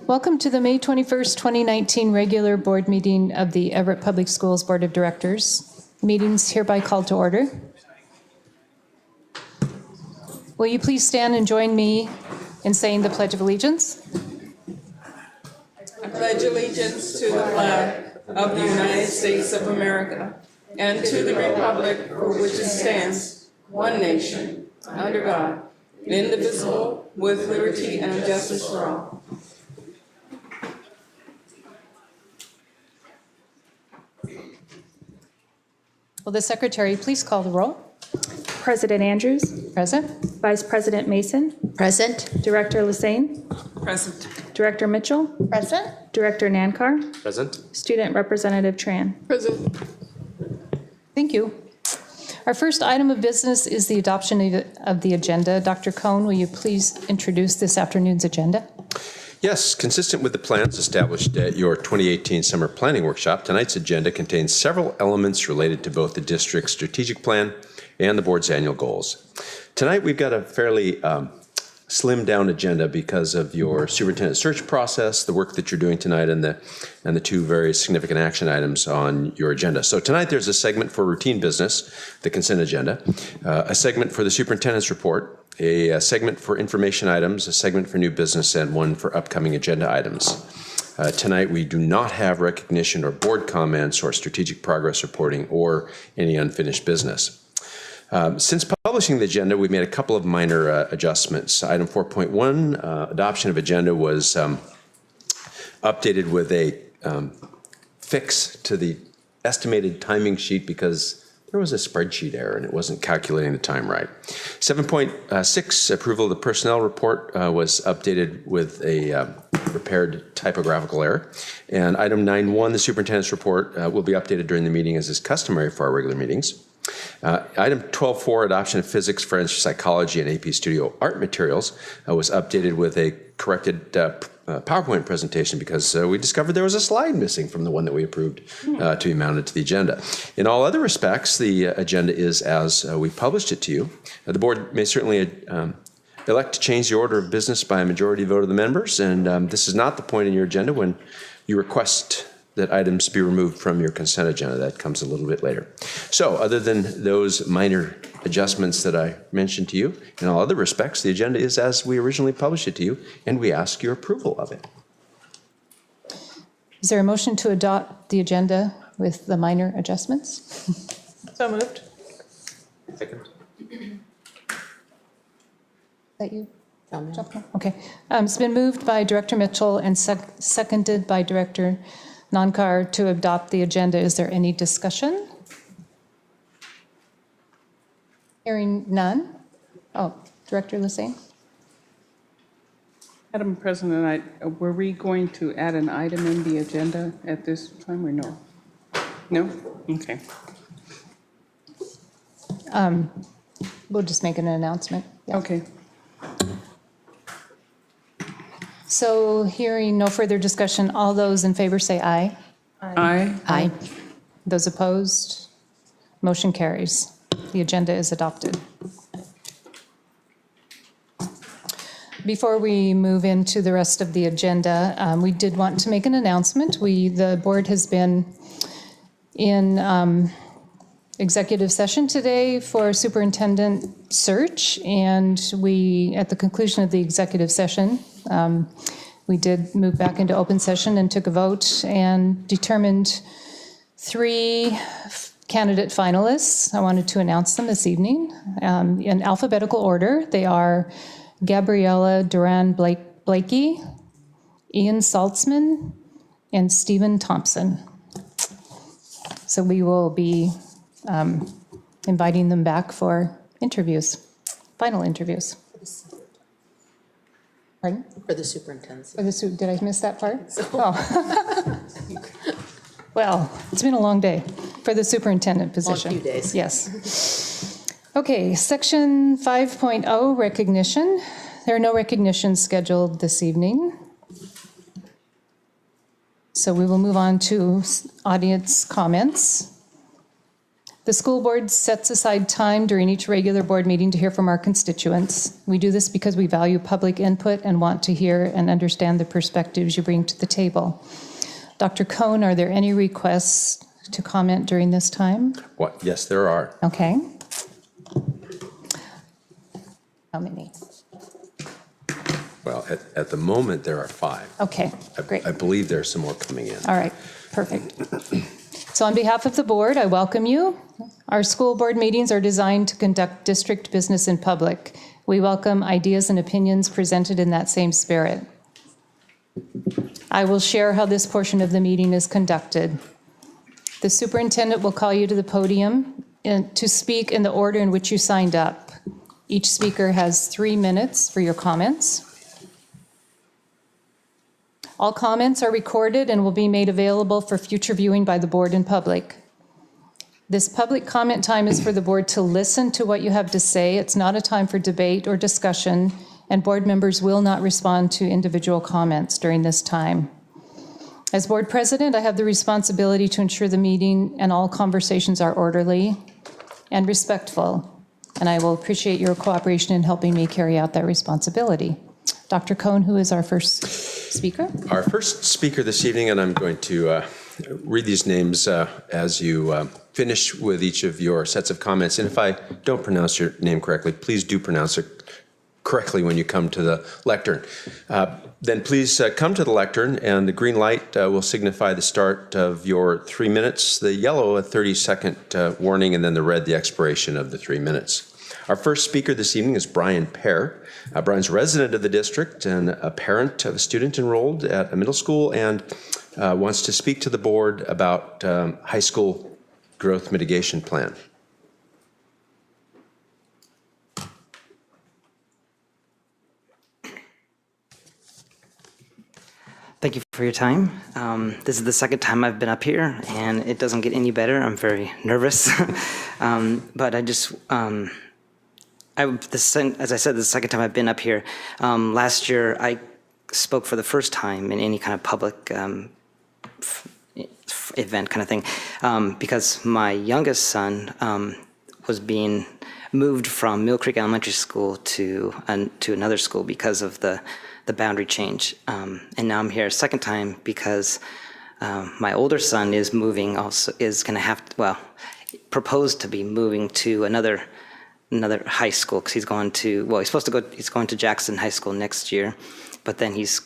Welcome to the May 21st, 2019 regular board meeting of the Everett Public Schools Board of Directors. Meetings hereby called to order. Will you please stand and join me in saying the Pledge of Allegiance? I pledge allegiance to the flag of the United States of America and to the republic for which it stands, one nation, under God, indivisible, with liberty and justice for all. Will the Secretary please call the roll? President Andrews. Present. Vice President Mason. Present. Director Lassane. Present. Director Mitchell. Present. Director Nankar. Present. Student Representative Tran. Present. Thank you. Our first item of business is the adoption of the agenda. Dr. Cohn, will you please introduce this afternoon's agenda? Yes, consistent with the plans established at your 2018 Summer Planning Workshop, tonight's agenda contains several elements related to both the district's strategic plan and the board's annual goals. Tonight we've got a fairly slimmed down agenda because of your superintendent search process, the work that you're doing tonight, and the two very significant action items on your agenda. So tonight there's a segment for routine business, the consent agenda, a segment for the superintendent's report, a segment for information items, a segment for new business, and one for upcoming agenda items. Tonight we do not have recognition or board comments or strategic progress reporting or any unfinished business. Since publishing the agenda, we've made a couple of minor adjustments. Item 4.1, adoption of agenda, was updated with a fix to the estimated timing sheet because there was a spreadsheet error and it wasn't calculating the time right. 7.6, approval of the personnel report, was updated with a repaired typographical error. And item 9.1, the superintendent's report, will be updated during the meeting as is customary for our regular meetings. Item 12.4, adoption of physics, French, psychology, and AP Studio art materials, was updated with a corrected PowerPoint presentation because we discovered there was a slide missing from the one that we approved to be mounted to the agenda. In all other respects, the agenda is as we published it to you. The board may certainly elect to change the order of business by a majority vote of the members, and this is not the point in your agenda when you request that items be removed from your consent agenda. That comes a little bit later. So other than those minor adjustments that I mentioned to you, in all other respects, the agenda is as we originally published it to you, and we ask your approval of it. Is there a motion to adopt the agenda with the minor adjustments? So moved. Second. Is that you? Okay. It's been moved by Director Mitchell and seconded by Director Nankar to adopt the agenda. Is there any discussion? Hearing none. Oh, Director Lassane. Madam President, were we going to add an item in the agenda at this time or no? No? Okay. We'll just make an announcement. Yeah. Okay. So hearing no further discussion, all those in favor say aye. Aye. Aye. Those opposed, motion carries. The agenda is adopted. Before we move into the rest of the agenda, we did want to make an announcement. The board has been in executive session today for superintendent search, and at the conclusion of the executive session, we did move back into open session and took a vote and determined 3 candidate finalists. I wanted to announce them this evening in alphabetical order. They are Gabriella Duran-Blakey, Ian Saltzman, and Stephen Thompson. So we will be inviting them back for interviews, final interviews. Pardon? For the superintendent. Did I miss that part? Oh. Well, it's been a long day for the superintendent position. Long few days. Yes. Okay, section 5.0, recognition. There are no recognitions scheduled this evening. So we will move on to audience comments. The school board sets aside time during each regular board meeting to hear from our constituents. We do this because we value public input and want to hear and understand the perspectives you bring to the table. Dr. Cohn, are there any requests to comment during this time? What? Yes, there are. Okay. How many? Well, at the moment, there are 5. Okay, great. I believe there's some more coming in. All right, perfect. So on behalf of the board, I welcome you. Our school board meetings are designed to conduct district business in public. We welcome ideas and opinions presented in that same spirit. I will share how this portion of the meeting is conducted. The superintendent will call you to the podium to speak in the order in which you signed up. Each speaker has 3 minutes for your comments. All comments are recorded and will be made available for future viewing by the board and public. This public comment time is for the board to listen to what you have to say. It's not a time for debate or discussion, and board members will not respond to individual comments during this time. As board president, I have the responsibility to ensure the meeting and all conversations are orderly and respectful, and I will appreciate your cooperation in helping me carry out that responsibility. Dr. Cohn, who is our first speaker? Our first speaker this evening, and I'm going to read these names as you finish with each of your sets of comments. And if I don't pronounce your name correctly, please do pronounce it correctly when you come to the lectern. Then please come to the lectern, and the green light will signify the start of your 3 minutes, the yellow a 30-second warning, and then the red the expiration of the 3 minutes. Our first speaker this evening is Brian Pear. Brian's a resident of the district and a parent of a student enrolled at a middle school, and wants to speak to the board about high school growth mitigation plan. Thank you for your time. This is the second time I've been up here, and it doesn't get any better. I'm very nervous. But I just, as I said, the second time I've been up here. Last year, I spoke for the first time in any kind of public event kind of thing, because my youngest son was being moved from Mill Creek Elementary School to another school because of the boundary change. And now I'm here a second time because my older son is moving, is going to have to, well, proposed to be moving to another high school, because he's going to, well, he's going to Jackson High School next year, but then he's,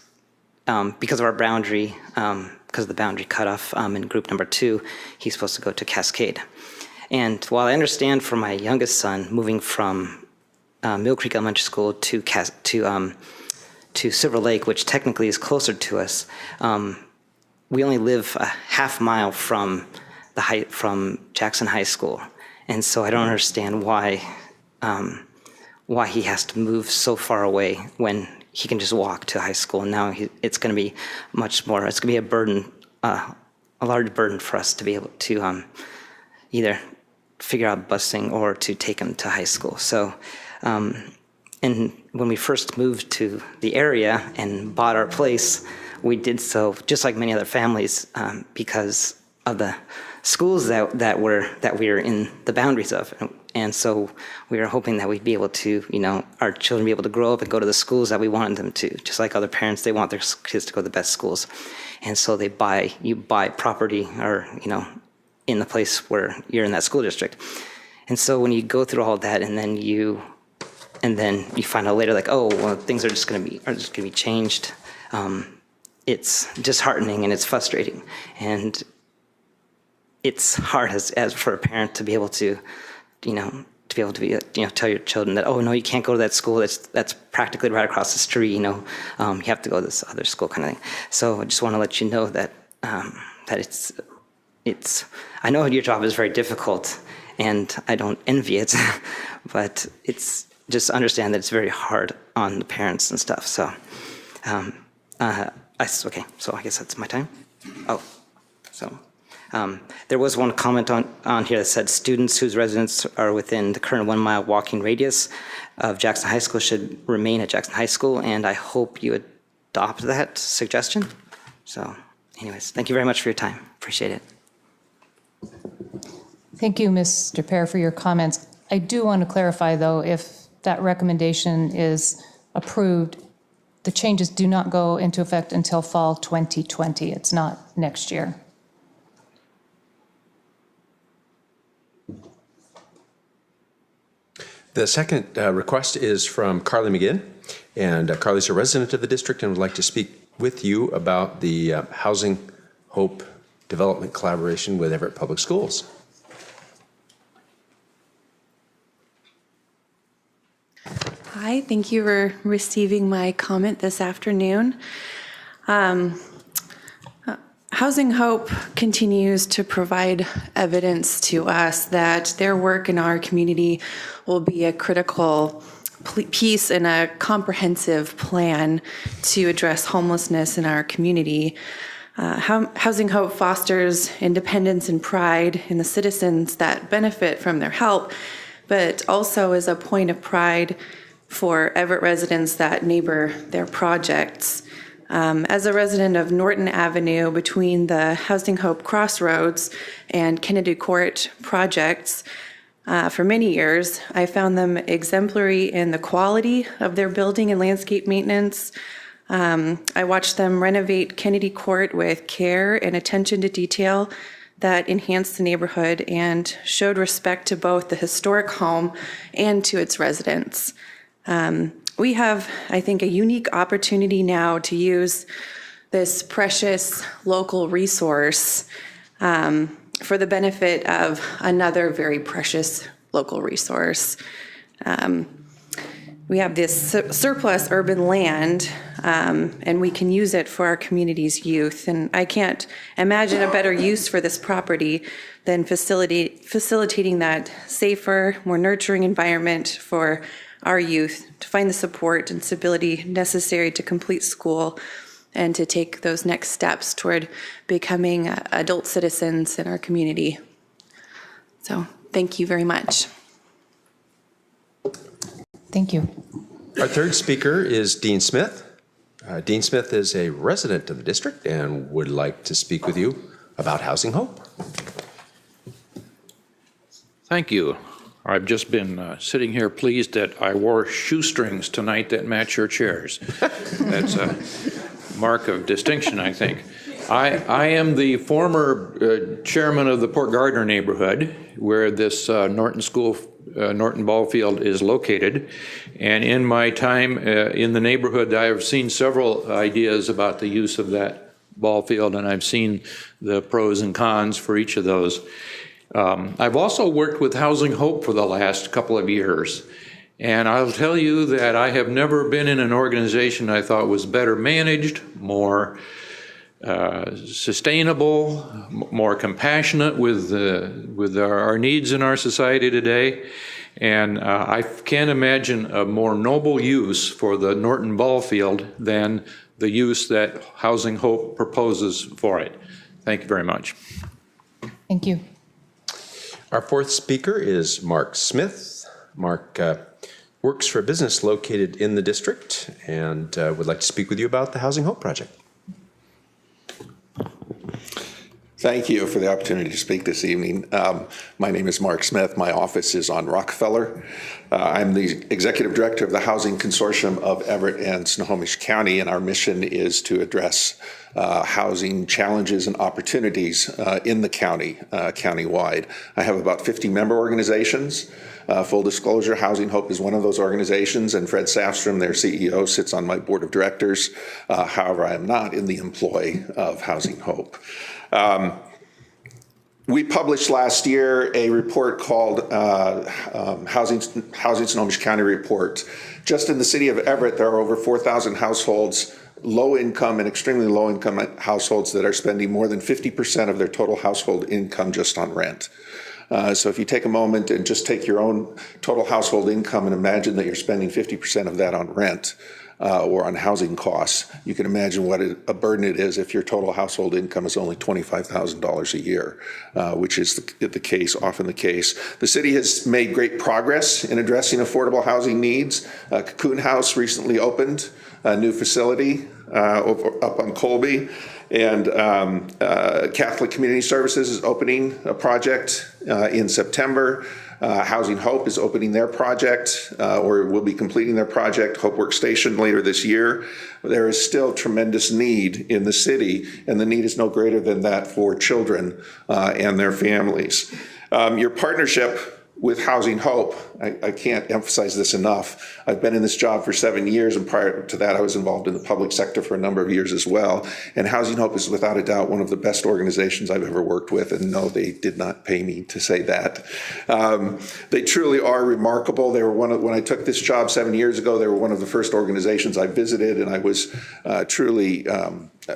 because of our boundary, because of the boundary cutoff in group number 2, he's supposed to go to Cascade. And while I understand for my youngest son moving from Mill Creek Elementary School to Silver Lake, which technically is closer to us, we only live a half mile from Jackson High School, and so I don't understand why he has to move so far away when he can just walk to high school. And now it's going to be much more. It's going to be a burden, a large burden for us to be able to either figure out busing or to take him to high school. So. And when we first moved to the area and bought our place, we did so just like many other families because of the schools that we were in the boundaries of. And so we were hoping that we'd be able to, our children be able to grow up and go to the schools that we wanted them to. Just like other parents, they want their kids to go to the best schools. And so you buy property or, in the place where you're in that school district. And so when you go through all that and then you find out later, like, oh, well, things are just going to be changed. It's disheartening and it's frustrating, and it's hard as for a parent to be able to, tell your children that, oh no, you can't go to that school. That's practically right across the street. You have to go to this other school, kind of thing. So I just want to let you know that it's. I know your job is very difficult, and I don't envy it, but it's. Just understand that it's very hard on the parents and stuff. So, okay. So I guess that's my time. Oh, so there was one comment on here that said students whose residents are within the current 1 mile walking radius of Jackson High School should remain at Jackson High School, and I hope you adopt that suggestion. So, anyways, thank you very much for your time. Appreciate it. Thank you, Mr. Pear, for your comments. I do want to clarify, though, if that recommendation is approved, the changes do not go into effect until fall 2020. It's not next year. The second request is from Carly McGinn, and Carly's a resident of the district and would like to speak with you about the Housing Hope Development Collaboration with Everett Public Schools. Hi, thank you for receiving my comment this afternoon. Housing Hope continues to provide evidence to us that their work in our community will be a critical piece in a comprehensive plan to address homelessness in our community. Housing Hope fosters independence and pride in the citizens that benefit from their help, but also is a point of pride for Everett residents that neighbor their projects. As a resident of Norton Avenue between the Housing Hope Crossroads and Kennedy Court projects, for many years, I found them exemplary in the quality of their building and landscape maintenance. I watched them renovate Kennedy Court with care and attention to detail that enhanced the neighborhood and showed respect to both the historic home and to its residents. We have, I think, a unique opportunity now to use this precious local resource for the benefit of another very precious local resource. We have this surplus urban land, and we can use it for our community's youth. And I can't imagine a better use for this property than facilitating that safer, more nurturing environment for our youth to find the support and stability necessary to complete school and to take those next steps toward becoming adult citizens in our community. So thank you very much. Thank you. Our third speaker is Dean Smith. Dean Smith is a resident of the district and would like to speak with you about Housing Hope. Thank you. I've just been sitting here pleased that I wore shoestrings tonight that match your chairs. That's a mark of distinction, I think. I am the former chairman of the Port Gardner neighborhood, where this Norton ball field is located. And in my time in the neighborhood, I have seen several ideas about the use of that ball field, and I've seen the pros and cons for each of those. I've also worked with Housing Hope for the last couple of years, and I'll tell you that I have never been in an organization I thought was better managed, more sustainable, more compassionate with our needs in our society today. And I can't imagine a more noble use for the Norton ball field than the use that Housing Hope proposes for it. Thank you very much. Thank you. Our fourth speaker is Mark Smith. Mark works for a business located in the district and would like to speak with you about the Housing Hope Project. Thank you for the opportunity to speak this evening. My name is Mark Smith. My office is on Rockefeller. I'm the Executive Director of the Housing Consortium of Everett and Snohomish County, and our mission is to address housing challenges and opportunities in the county, countywide. I have about 50 member organizations. Full disclosure, Housing Hope is one of those organizations, and Fred Safstrom, their CEO, sits on my board of directors. However, I am not in the employ of Housing Hope. We published last year a report called Housing Snohomish County Report. Just in the city of Everett, there are over 4,000 households, low income and extremely low income households, that are spending more than 50% of their total household income just on rent. So if you take a moment and just take your own total household income and imagine that you're spending 50% of that on rent or on housing costs, you can imagine what a burden it is if your total household income is only $25,000 a year, which is often the case. The city has made great progress in addressing affordable housing needs. Cocoon House recently opened a new facility up on Colby. And Catholic Community Services is opening a project in September. Housing Hope is opening their project, or will be completing their project, Hope Workstation, later this year. There is still tremendous need in the city, and the need is no greater than that for children and their families. Your partnership with Housing Hope, I can't emphasize this enough. I've been in this job for 7 years, and prior to that, I was involved in the public sector for a number of years as well. And Housing Hope is without a doubt one of the best organizations I've ever worked with, and no, they did not pay me to say that. They truly are remarkable. They were when I took this job 7 years ago, they were one of the first organizations I visited, and I was truly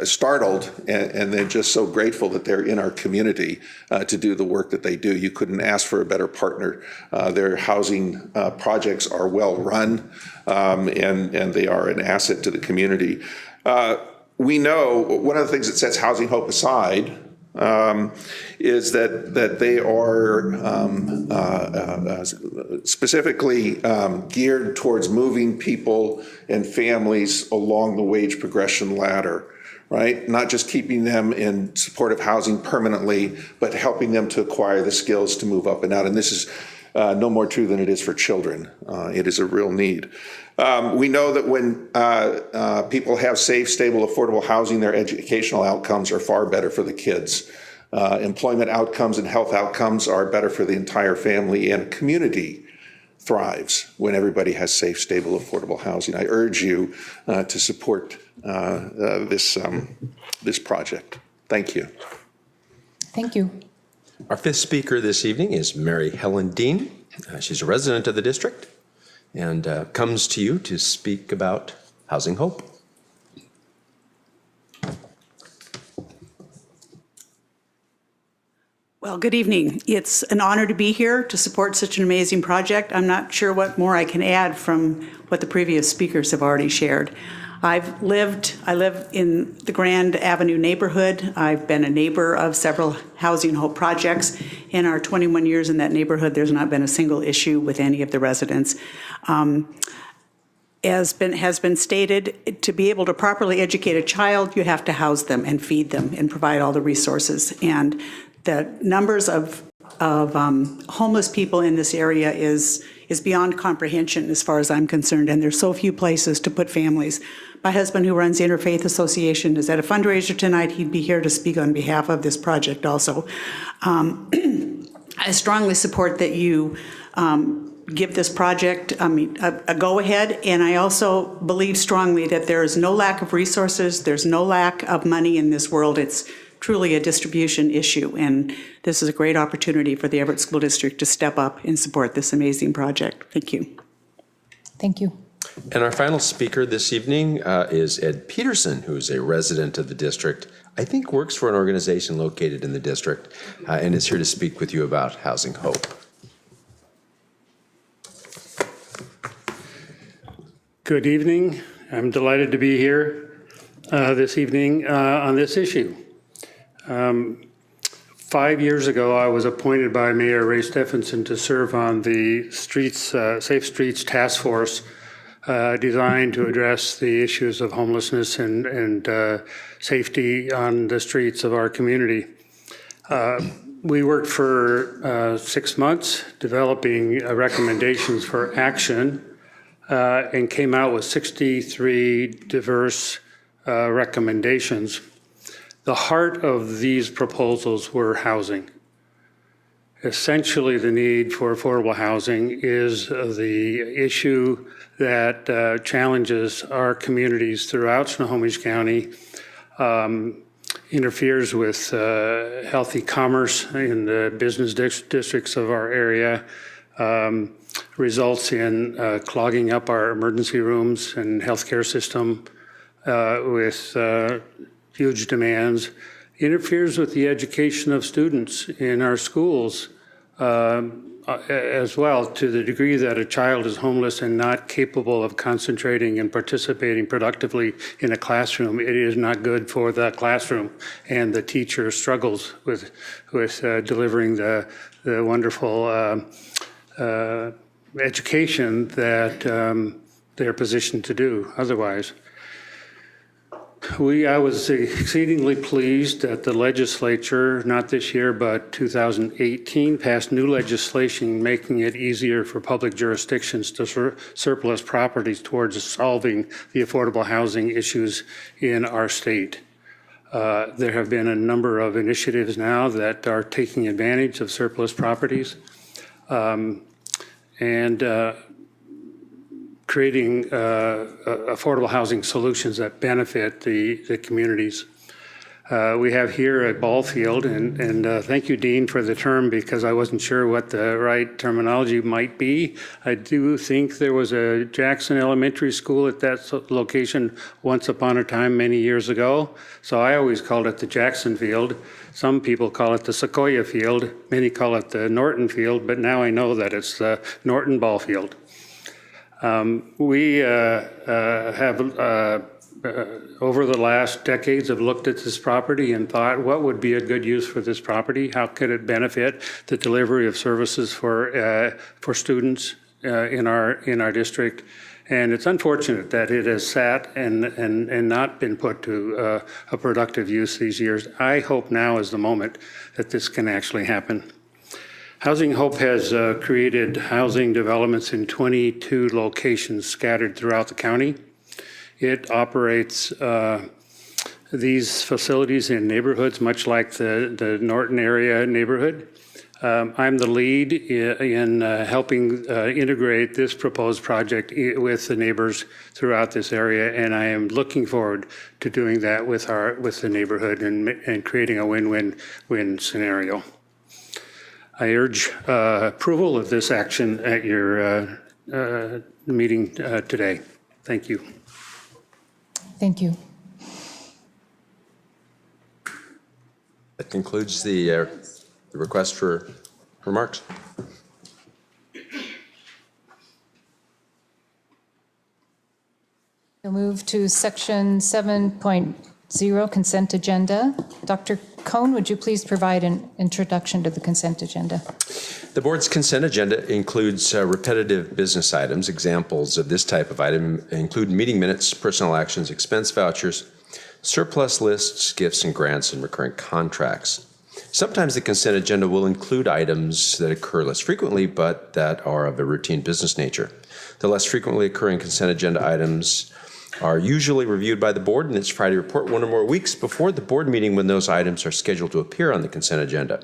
startled and then just so grateful that they're in our community to do the work that they do. You couldn't ask for a better partner. Their housing projects are well run, and they are an asset to the community. We know one of the things that sets Housing Hope aside is that they are specifically geared towards moving people and families along the wage progression ladder. Right? Not just keeping them in supportive housing permanently, but helping them to acquire the skills to move up and out. And this is no more true than it is for children. It is a real need. We know that when people have safe, stable, affordable housing, their educational outcomes are far better for the kids. Employment outcomes and health outcomes are better for the entire family, and community thrives when everybody has safe, stable, affordable housing. I urge you to support this project. Thank you. Thank you. Our fifth speaker this evening is Mary Helen Dean. She's a resident of the district and comes to you to speak about Housing Hope. Well, good evening. It's an honor to be here to support such an amazing project. I'm not sure what more I can add from what the previous speakers have already shared. I live in the Grand Avenue neighborhood. I've been a neighbor of several Housing Hope projects. In our 21 years in that neighborhood, there's not been a single issue with any of the residents. As has been stated, to be able to properly educate a child, you have to house them and feed them and provide all the resources. And the numbers of homeless people in this area is beyond comprehension as far as I'm concerned, and there's so few places to put families. My husband, who runs the Interfaith Association, is at a fundraiser tonight. He'd be here to speak on behalf of this project also. I strongly support that you give this project a go-ahead, and I also believe strongly that there is no lack of resources, there's no lack of money in this world. It's truly a distribution issue, and this is a great opportunity for the Everett School District to step up and support this amazing project. Thank you. Thank you. And our final speaker this evening is Ed Peterson, who is a resident of the district, I think works for an organization located in the district, and is here to speak with you about Housing Hope. Good evening. I'm delighted to be here this evening on this issue. 5 years ago, I was appointed by Mayor Ray Stephenson to serve on the Safe Streets Task Force designed to address the issues of homelessness and safety on the streets of our community. We worked for 6 months developing recommendations for action and came out with 63 diverse recommendations. The heart of these proposals were housing. Essentially, the need for affordable housing is the issue that challenges our communities throughout Snohomish County, interferes with healthy commerce in the business districts of our area, results in clogging up our emergency rooms and healthcare system with huge demands, interferes with the education of students in our schools as well, to the degree that a child is homeless and not capable of concentrating and participating productively in a classroom. It is not good for the classroom, and the teacher struggles with delivering the wonderful education that they're positioned to do otherwise. I was exceedingly pleased that the legislature, not this year, but 2018, passed new legislation making it easier for public jurisdictions to surplus properties towards solving the affordable housing issues in our state. There have been a number of initiatives now that are taking advantage of surplus properties and creating affordable housing solutions that benefit the communities. We have here a ball field, and thank you, Dean, for the term, because I wasn't sure what the right terminology might be. I do think there was a Jackson Elementary School at that location once upon a time many years ago, so I always called it the Jackson Field. Some people call it the Sequoia Field, many call it the Norton Field, but now I know that it's the Norton Ball Field. We have over the last decades have looked at this property and thought, what would be a good use for this property? How could it benefit the delivery of services for students in our district? And it's unfortunate that it has sat and not been put to a productive use these years. I hope now is the moment that this can actually happen. Housing Hope has created housing developments in 22 locations scattered throughout the county. It operates these facilities in neighborhoods, much like the Norton area neighborhood. I'm the lead in helping integrate this proposed project with the neighbors throughout this area, and I am looking forward to doing that with the neighborhood and creating a win-win scenario. I urge approval of this action at your meeting today. Thank you. Thank you. That concludes the request for remarks. We'll move to section 7.0, consent agenda. Dr. Cohn, would you please provide an introduction to the consent agenda? The board's consent agenda includes repetitive business items. Examples of this type of item include meeting minutes, personnel actions, expense vouchers, surplus lists, gifts and grants, and recurring contracts. Sometimes the consent agenda will include items that occur less frequently, but that are of a routine business nature. The less frequently occurring consent agenda items are usually reviewed by the board in its Friday report 1 or more weeks before the board meeting when those items are scheduled to appear on the consent agenda.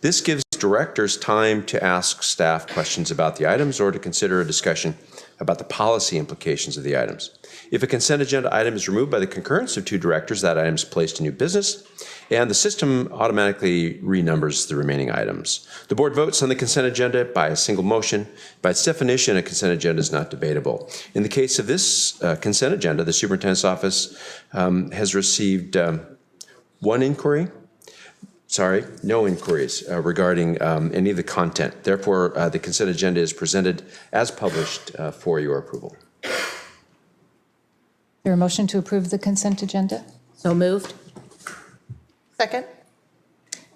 This gives directors time to ask staff questions about the items or to consider a discussion about the policy implications of the items. If a consent agenda item is removed by the concurrence of 2 directors, that item is placed in new business, and the system automatically renumbers the remaining items. The board votes on the consent agenda by a single motion. By its definition, a consent agenda is not debatable. In the case of this consent agenda, the superintendent's office has received no inquiries regarding any of the content. Therefore, the consent agenda is presented as published for your approval. Is there a motion to approve the consent agenda? So moved. Second.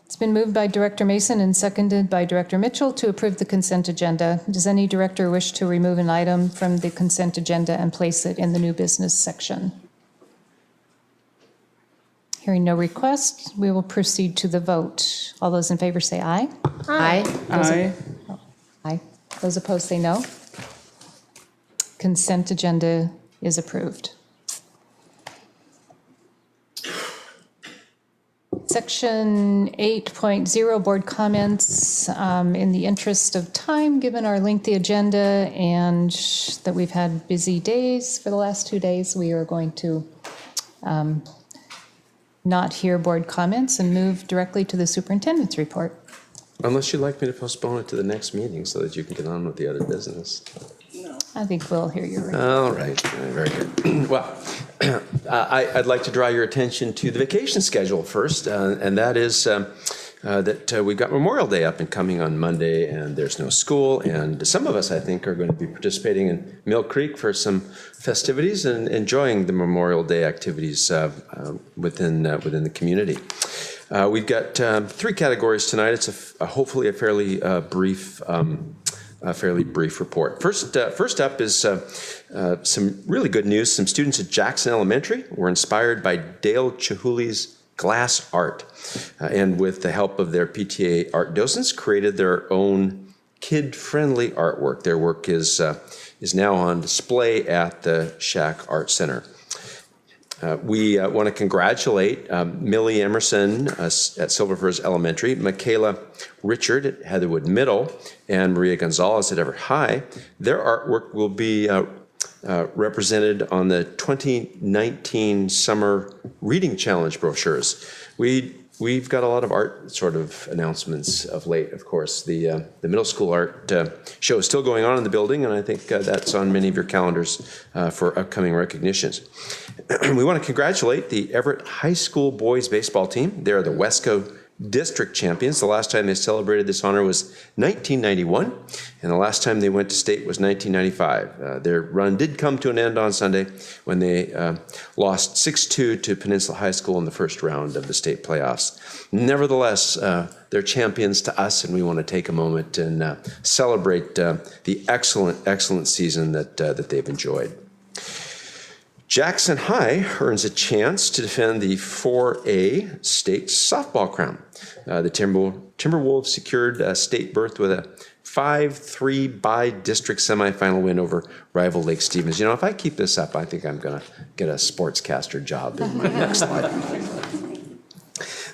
It's been moved by Director Mason and seconded by Director Mitchell to approve the consent agenda. Does any director wish to remove an item from the consent agenda and place it in the new business section? Hearing no request, we will proceed to the vote. All those in favor say aye. Aye. Aye. Aye. Those opposed say no. Consent agenda is approved. Section 8.0, board comments. In the interest of time, given our lengthy agenda and that we've had busy days for the last 2 days, we are going to not hear board comments and move directly to the superintendent's report. Unless you'd like me to postpone it to the next meeting so that you can get on with the other business. I think we'll hear your report. All right, very good. Well, I'd like to draw your attention to the vacation schedule first, and that is that we've got Memorial Day up and coming on Monday, and there's no school, and some of us, I think, are going to be participating in Mill Creek for some festivities and enjoying the Memorial Day activities within the community. We've got 3 categories tonight. It's hopefully a fairly brief a fairly brief report. First up is some really good news. Some students at Jackson Elementary were inspired by Dale Chihuli's glass art, and with the help of their PTA art docents, created their own kid-friendly artwork. Their work is now on display at the Shack Art Center. We want to congratulate Millie Emerson at Silver Firs Elementary, Michaela Richard at Heatherwood Middle, and Maria Gonzalez at Everett High. Their artwork will be represented on the 2019 Summer Reading Challenge brochures. We've got a lot of art sort of announcements of late, of course. The middle school art show is still going on in the building, and I think that's on many of your calendars for upcoming recognitions. We want to congratulate the Everett High School boys baseball team. They're the Wesco District champions. The last time they celebrated this honor was 1991, and the last time they went to state was 1995. Their run did come to an end on Sunday when they lost 6-2 to Peninsula High School in the first round of the state playoffs. Nevertheless, they're champions to us, and we want to take a moment and celebrate the excellent season that they've enjoyed. Jackson High earns a chance to defend the 4A state softball crown. The Timberwolves secured a state berth with a 5-3 by-district semifinal win over rival Lake Stevens. You know, if I keep this up, I think I'm going to get a sportscaster job in my next life.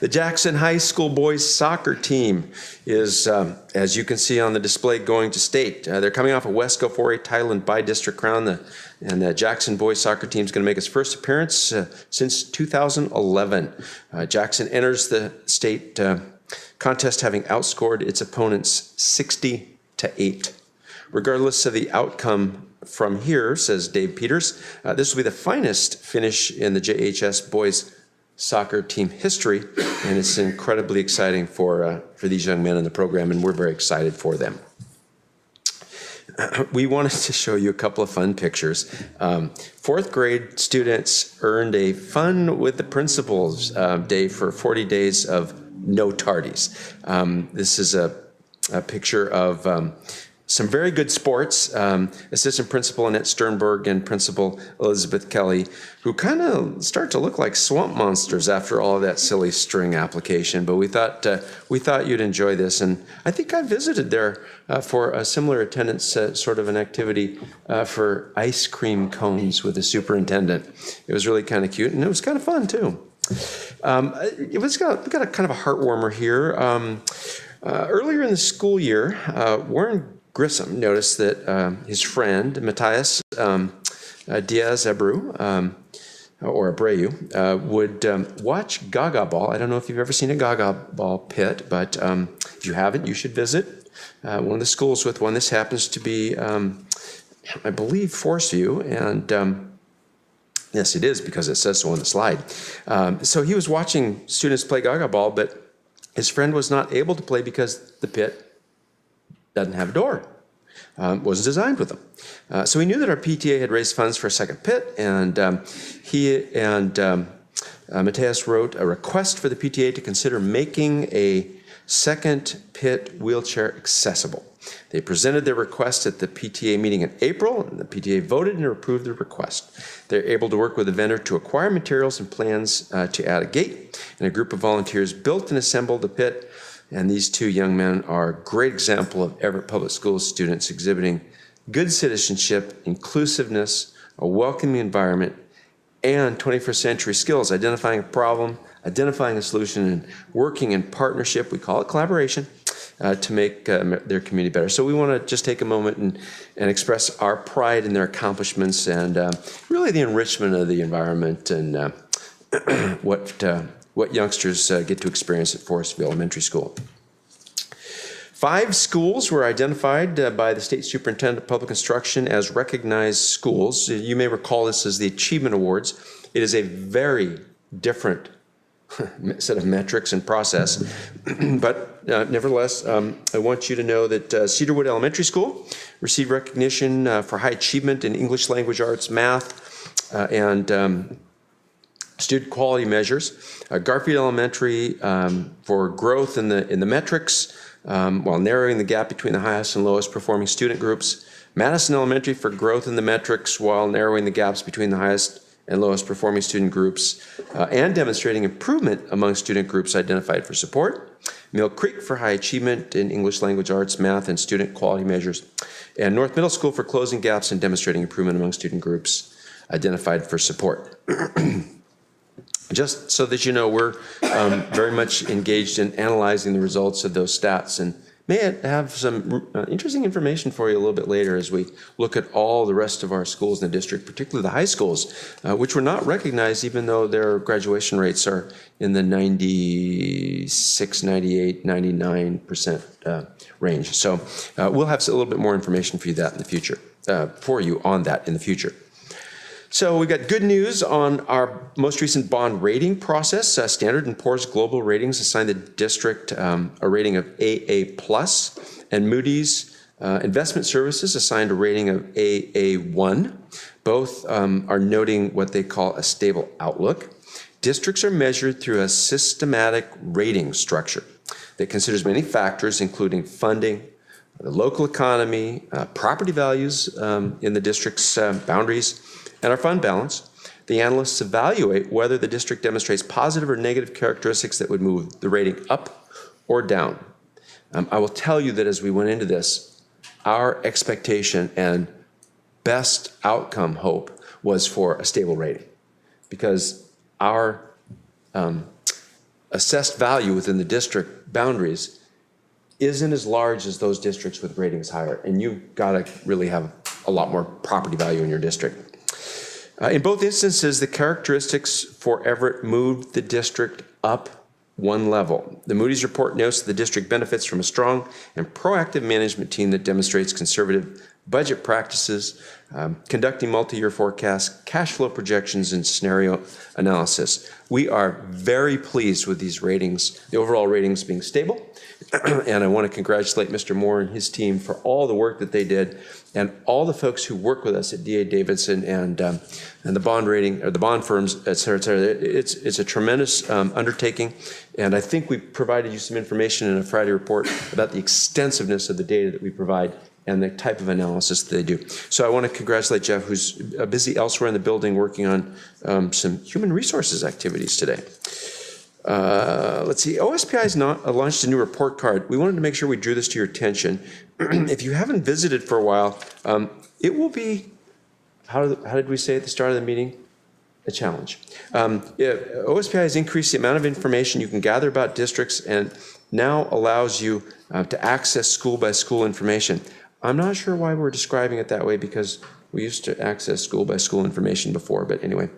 The Jackson High School boys soccer team is, as you can see on the display, going to state. They're coming off a Wesco 4A title and by-district crown. And the Jackson boys soccer team is going to make its first appearance since 2011. Jackson enters the state contest having outscored its opponents 60-8. Regardless of the outcome from here, says Dave Peters, this will be the finest finish in the JHS boys soccer team history, and it's incredibly exciting for these young men in the program, and we're very excited for them. We wanted to show you a couple of fun pictures. Fourth grade students earned a Fun with the Principals day for 40 days of no tardies. This is a picture of some very good sports. Assistant Principal Annette Sternberg and Principal Elizabeth Kelly, who kind of start to look like swamp monsters after all of that silly string application. But we thought you'd enjoy this, and I think I visited there for a similar attendance, sort of an activity for ice cream cones with the superintendent. It was really kind of cute, and it was kind of fun too. We've got a kind of a heart warmer here. Earlier in the school year, Warren Grissom noticed that his friend Matthias Diaz Abreu, or Abreu, would watch Gaga Ball. I don't know if you've ever seen a Gaga Ball pit, but if you haven't, you should visit one of the schools with one. This happens to be, I believe, Forest View, and yes, it is because it says so on the slide. So he was watching students play Gaga Ball, but his friend was not able to play because the pit doesn't have a door. Wasn't designed with them. So he knew that our PTA had raised funds for a second pit, and he and Matthias wrote a request for the PTA to consider making a second pit wheelchair accessible. They presented their request at the PTA meeting in April, and the PTA voted and approved the request. They're able to work with the vendor to acquire materials and plans to add a gate, and a group of volunteers built and assembled the pit. And these two young men are a great example of Everett Public Schools students exhibiting good citizenship, inclusiveness, a welcoming environment, and 21st century skills, identifying a problem, identifying a solution, and working in partnership, we call it collaboration, to make their community better. So we want to just take a moment and express our pride in their accomplishments and really the enrichment of the environment and what youngsters get to experience at Forestville Elementary School. 5 schools were identified by the State Superintendent of Public Instruction as recognized schools. You may recall this as the Achievement Awards. It is a very different set of metrics and process, but nevertheless, I want you to know that Cedarwood Elementary School received recognition for high achievement in English language arts, math, and Student quality measures. Garfield Elementary for growth in the metrics while narrowing the gap between the highest and lowest performing student groups. Madison Elementary for growth in the metrics while narrowing the gaps between the highest and lowest performing student groups and demonstrating improvement among student groups identified for support. Mill Creek for high achievement in English language arts, math, and student quality measures. And North Middle School for closing gaps and demonstrating improvement among student groups identified for support. Just so that you know, we're very much engaged in analyzing the results of those stats and may have some interesting information for you a little bit later as we look at all the rest of our schools in the district, particularly the high schools, which were not recognized even though their graduation rates are in the 96, 98, 99% range. So we'll have a little bit more information for you that in the future, on that in the future. So we've got good news on our most recent bond rating process. Standard & Poor's Global Ratings assigned the district a rating of AA+, and Moody's Investment Services assigned a rating of AA1. Both are noting what they call a stable outlook. Districts are measured through a systematic rating structure that considers many factors, including funding, the local economy, property values in the district's boundaries, and our fund balance. The analysts evaluate whether the district demonstrates positive or negative characteristics that would move the rating up or down. I will tell you that as we went into this, our expectation and best outcome hope was for a stable rating, because our assessed value within the district boundaries isn't as large as those districts with ratings higher, and you've got to really have a lot more property value in your district. In both instances, the characteristics for Everett moved the district up one level. The Moody's report notes that the district benefits from a strong and proactive management team that demonstrates conservative budget practices, conducting multi-year forecasts, cash flow projections, and scenario analysis. We are very pleased with these ratings, the overall ratings being stable. And I want to congratulate Mr. Moore and his team for all the work that they did, and all the folks who work with us at D.A. Davidson and the bond rating, or the bond firms, et cetera, et cetera. It's a tremendous undertaking, and I think we provided you some information in a Friday report about the extensiveness of the data that we provide and the type of analysis that they do. So I want to congratulate Jeff, who's busy elsewhere in the building working on some human resources activities today. Let's see, OSPI has launched a new report card. We wanted to make sure we drew this to your attention. If you haven't visited for a while, it will be, how did we say at the start of the meeting? A challenge. OSPI has increased the amount of information you can gather about districts and now allows you to access school-by-school information. I'm not sure why we're describing it that way, because we used to access school-by-school information before, but anyway,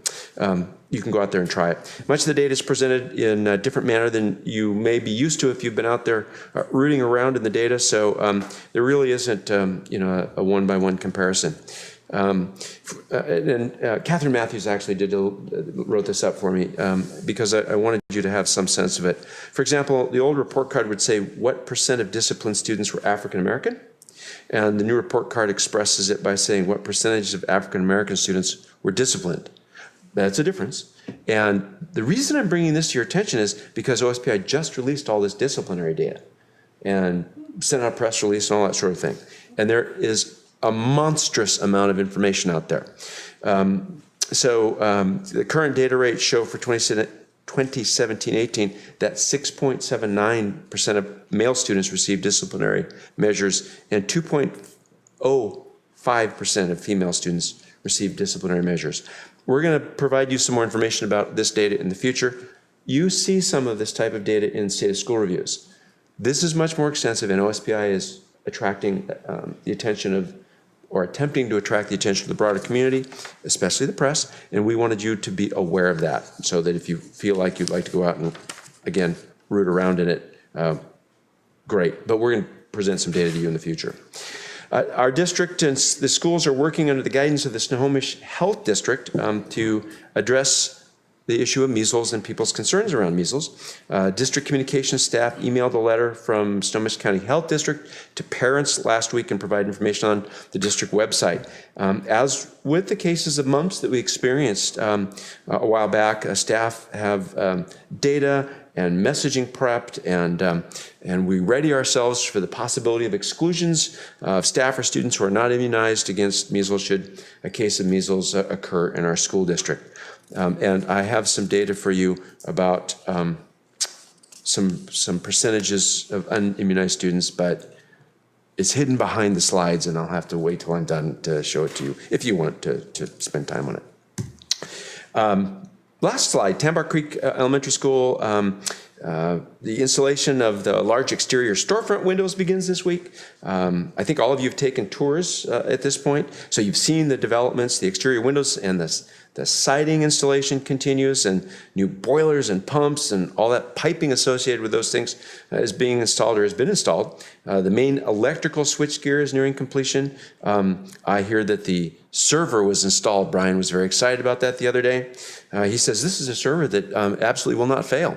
you can go out there and try it. Much of the data is presented in a different manner than you may be used to if you've been out there rooting around in the data, so there really isn't a one-by-one comparison. Catherine Matthews actually wrote this up for me because I wanted you to have some sense of it. For example, the old report card would say what % of disciplined students were African American, and the new report card expresses it by saying what percentage of African American students were disciplined. That's a difference. And the reason I'm bringing this to your attention is because OSPI just released all this disciplinary data and sent out a press release and all that sort of thing. And there is a monstrous amount of information out there. The current data rates show for 2017-18 that 6.79% of male students received disciplinary measures and 2.05% of female students received disciplinary measures. We're going to provide you some more information about this data in the future. You see some of this type of data in state of school reviews. This is much more extensive, and OSPI is attracting the attention of, or attempting to attract the attention of the broader community, especially the press, and we wanted you to be aware of that, so that if you feel like you'd like to go out and, again, root around in it, great. But we're going to present some data to you in the future. Our district and the schools are working under the guidance of the Snohomish Health District to address the issue of measles and people's concerns around measles. District communications staff emailed a letter from Snohomish County Health District to parents last week and provided information on the district website. As with the cases of mumps that we experienced a while back, staff have data and messaging prepped, and we ready ourselves for the possibility of exclusions of staff or students who are not immunized against measles should a case of measles occur in our school district. And I have some data for you about some percentages of unimmunized students, but it's hidden behind the slides, and I'll have to wait till I'm done to show it to you if you want to spend time on it. Last slide, Tambar Creek Elementary School. The installation of the large exterior storefront windows begins this week. I think all of you have taken tours at this point, so you've seen the developments, the exterior windows, and the siding installation continues, and new boilers and pumps and all that piping associated with those things is being installed or has been installed. The main electrical switchgear is nearing completion. I hear that the server was installed. Brian was very excited about that the other day. He says this is a server that absolutely will not fail.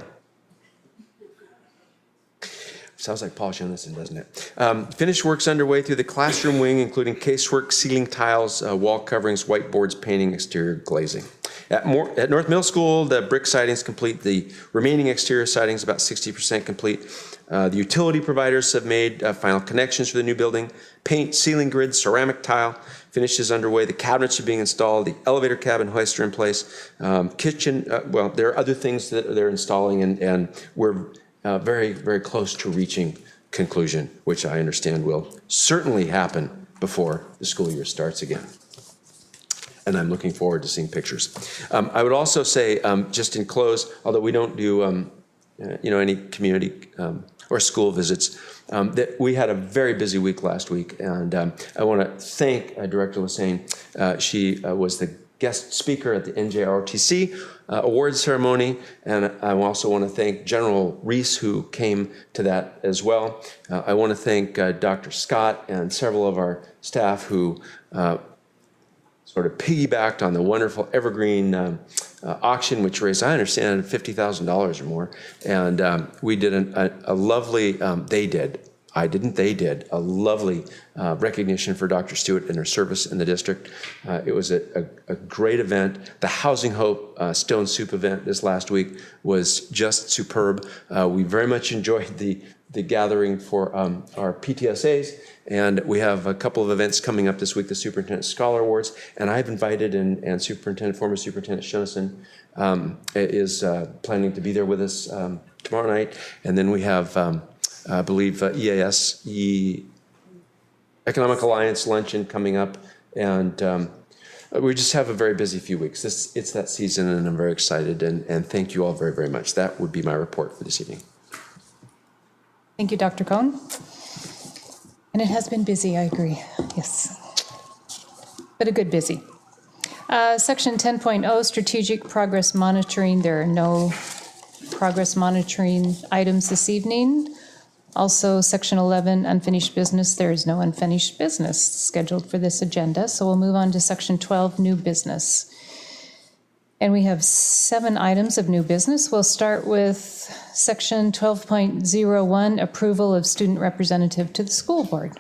Sounds like Paul Jonason, doesn't it? Finished works underway through the classroom wing, including casework, ceiling tiles, wall coverings, whiteboards, painting, exterior glazing. At North Middle School, the brick siding is complete. The remaining exterior siding is about 60% complete. The utility providers have made final connections for the new building. Paint, ceiling grid, ceramic tile. Finish is underway. The cabinets are being installed. The elevator cabin hoists are in place. Kitchen, well, there are other things that they're installing, and we're very, very close to reaching conclusion, which I understand will certainly happen before the school year starts again. And I'm looking forward to seeing pictures. I would also say, just in close, although we don't do any community or school visits, that we had a very busy week last week, and I want to thank Director Lassane. She was the guest speaker at the NJROTC award ceremony, and I also want to thank General Reese, who came to that as well. I want to thank Dr. Scott and several of our staff who sort of piggybacked on the wonderful Evergreen auction, which raised, I understand, $50,000 or more. And we did a lovely, they did a lovely recognition for Dr. Stewart and her service in the district. It was a great event. The Housing Hope Stone Soup event this last week was just superb. We very much enjoyed the gathering for our PTSAs, and we have a couple of events coming up this week, the Superintendent Scholar Awards, and I've invited, and former Superintendent Shoneson is planning to be there with us tomorrow night, and then we have I believe Economic Alliance luncheon coming up, and we just have a very busy few weeks. It's that season, and I'm very excited, and thank you all very, very much. That would be my report for this evening. Thank you, Dr. Cohn. And it has been busy, I agree, yes. But a good busy. Section 10.0, strategic progress monitoring. There are no progress monitoring items this evening. Also, Section 11, unfinished business. There is no unfinished business scheduled for this agenda, so we'll move on to Section 12, new business. And we have 7 items of new business. We'll start with Section 12.01, approval of student representative to the school board.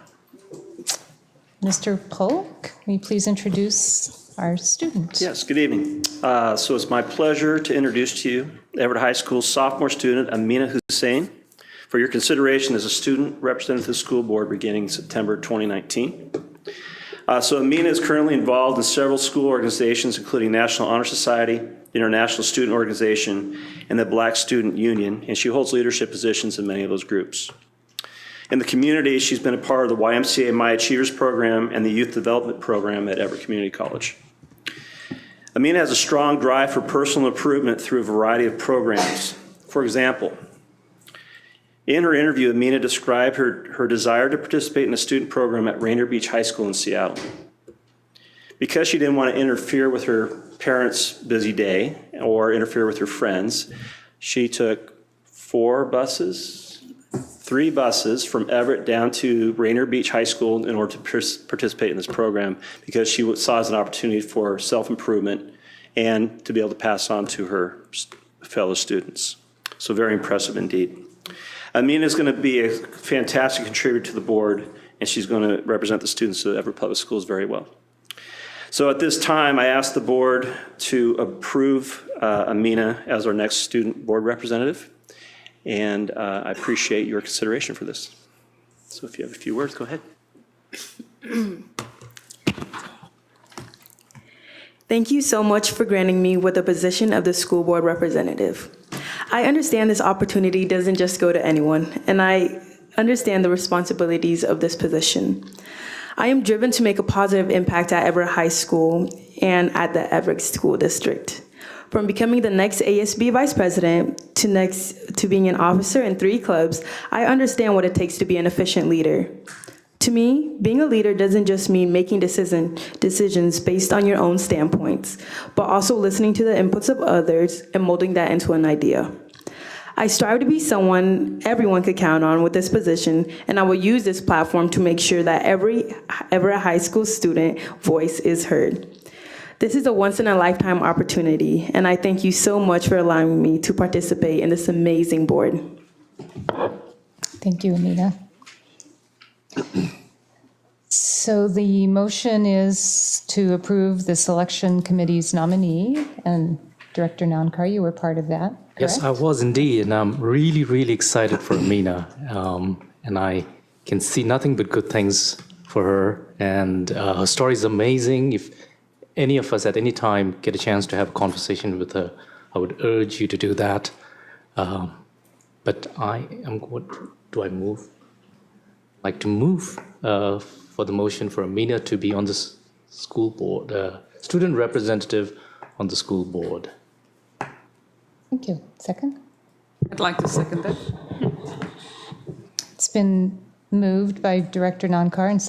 Mr. Polk, will you please introduce our student? Yes, good evening. So it's my pleasure to introduce to you Everett High School sophomore student Amina Hussein for your consideration as a student representative to the school board beginning September 2019. So Amina is currently involved in several school organizations, including National Honor Society, International Student Organization, and the Black Student Union, and she holds leadership positions in many of those groups. In the community, she's been a part of the YMCA My Achievers program and the Youth Development program at Everett Community College. Amina has a strong drive for personal improvement through a variety of programs. For example, in her interview, Amina described her desire to participate in a student program at Rainier Beach High School in Seattle. Because she didn't want to interfere with her parents' busy day or interfere with her friends, she took 3 buses from Everett down to Rainier Beach High School in order to participate in this program because she saw it as an opportunity for self-improvement and to be able to pass on to her fellow students. So very impressive indeed. Amina is going to be a fantastic contributor to the board, and she's going to represent the students of Everett Public Schools very well. So at this time, I ask the board to approve Amina as our next student board representative, and I appreciate your consideration for this. So if you have a few words, go ahead. Thank you so much for granting me with the position of the school board representative. I understand this opportunity doesn't just go to anyone, and I understand the responsibilities of this position. I am driven to make a positive impact at Everett High School and at the Everett School District. From becoming the next ASB vice president to being an officer in 3 clubs, I understand what it takes to be an efficient leader. To me, being a leader doesn't just mean making decisions based on your own standpoints, but also listening to the inputs of others and molding that into an idea. I strive to be someone everyone could count on with this position, and I will use this platform to make sure that every Everett High School student voice is heard. This is a once-in-a-lifetime opportunity, and I thank you so much for allowing me to participate in this amazing board. Thank you, Amina. So the motion is to approve the selection committee's nominee, and Director Nankar, you were part of that, correct? Yes, I was indeed, and I'm really, really excited for Amina, and I can see nothing but good things for her, and her story is amazing. If any of us at any time get a chance to have a conversation with her, I would urge you to do that. But what do I move? I'd like to move for the motion for Amina to be on the school board, student representative on the school board. Thank you. Second? I'd like to second that. It's been moved by Director Nankar and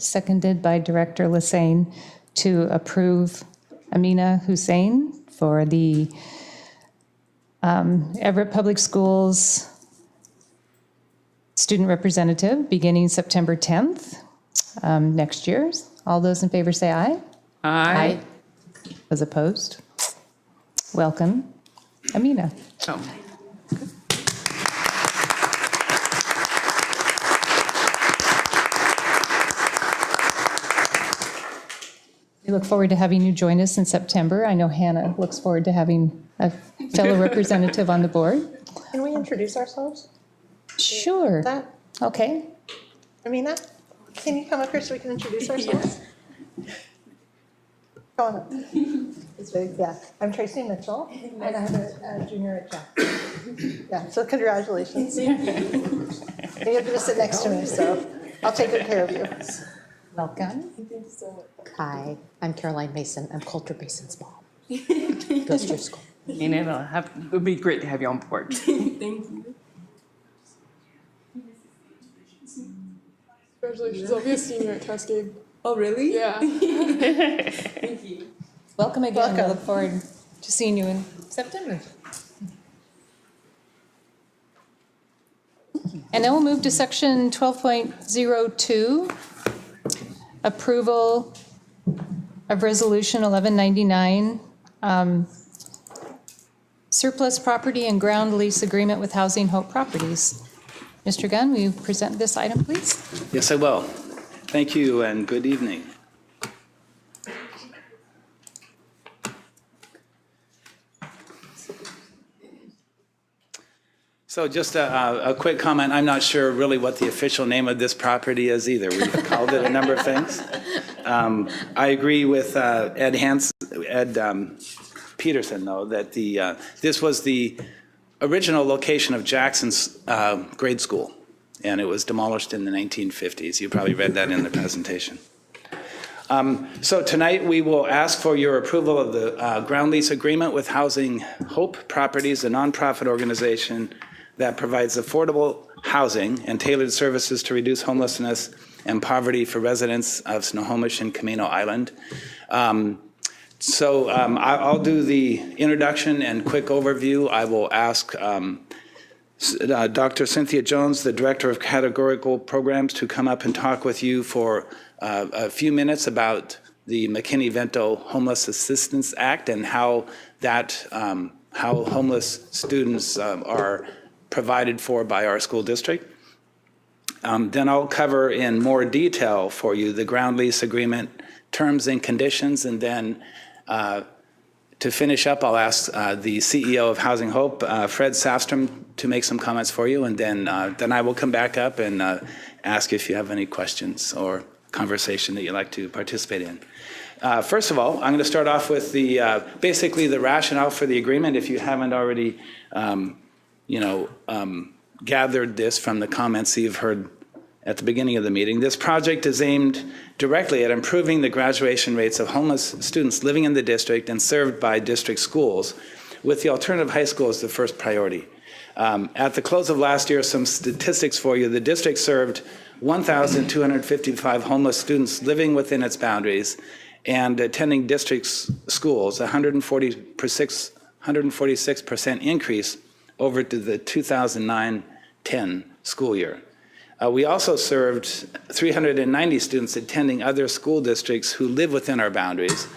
seconded by Director Lassane to approve Amina Hussein for the Everett Public Schools student representative beginning September 10th next year. All those in favor say aye. Aye. Those opposed? Welcome, Amina. Oh. We look forward to having you join us in September. I know Hannah looks forward to having a fellow representative on the board. Can we introduce ourselves? Sure. That, Okay. Amina, can you come up here so we can introduce ourselves? Come on up. It's big, yeah. I'm Tracy Mitchell, and I'm a junior at Jackson. Yeah, so congratulations. And you have to just sit next to me, so I'll take good care of you. Welcome. Hi, I'm Caroline Mason. I'm Coulter Mason's mom. Goes to your school. It would be great to have you on board. Thank you. Congratulations, I'll be a senior at Cascade. Oh, really? Yeah. Thank you. Welcome again. Welcome. I look forward to seeing you in September. And then we'll move to section 12.02, approval of resolution 1199, surplus property and ground lease agreement with Housing Hope Properties. Mr. Gunn, will you present this item, please? Yes, I will. Thank you and good evening. So just a quick comment. I'm not sure really what the official name of this property is either. We've called it a number of things. I agree with Ed Peterson, though, that this was the original location of Jackson's grade school, and it was demolished in the 1950s. You probably read that in the presentation. So tonight we will ask for your approval of the ground lease agreement with Housing Hope Properties, a nonprofit organization that provides affordable housing and tailored services to reduce homelessness and poverty for residents of Snohomish and Camino Island. I'll do the introduction and quick overview. I will ask Dr. Cynthia Jones, the Director of Categorical Programs, to come up and talk with you for a few minutes about the McKinney-Vento Homeless Assistance Act and how that how homeless students are provided for by our school district. Then I'll cover in more detail for you the ground lease agreement terms and conditions, and then to finish up, I'll ask the CEO of Housing Hope, Fred Safstrom, to make some comments for you, and then I will come back up and ask if you have any questions or conversation that you'd like to participate in. First of all, I'm going to start off with the basically the rationale for the agreement. If you haven't already, gathered this from the comments you've heard at the beginning of the meeting, this project is aimed directly at improving the graduation rates of homeless students living in the district and served by district schools, with the alternative high school as the first priority. At the close of last year, some statistics for you. The district served 1,255 homeless students living within its boundaries and attending district schools, 146% increase over to the 2009-10 school year. We also served 390 students attending other school districts who live within our boundaries,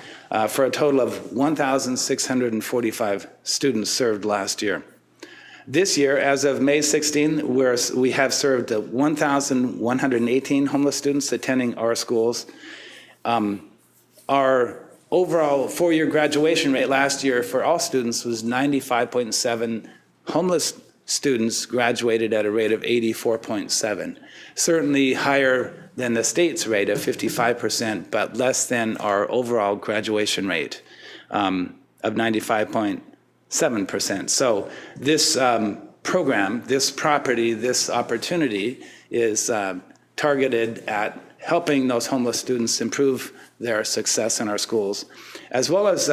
for a total of 1,645 students served last year. This year, as of May 16, we have served 1,118 homeless students attending our schools. Our overall four-year graduation rate last year for all students was 95.7. Homeless students graduated at a rate of 84.7, certainly higher than the state's rate of 55%, but less than our overall graduation rate of 95.7%. So this program, this property, this opportunity is targeted at helping those homeless students improve their success in our schools, as well as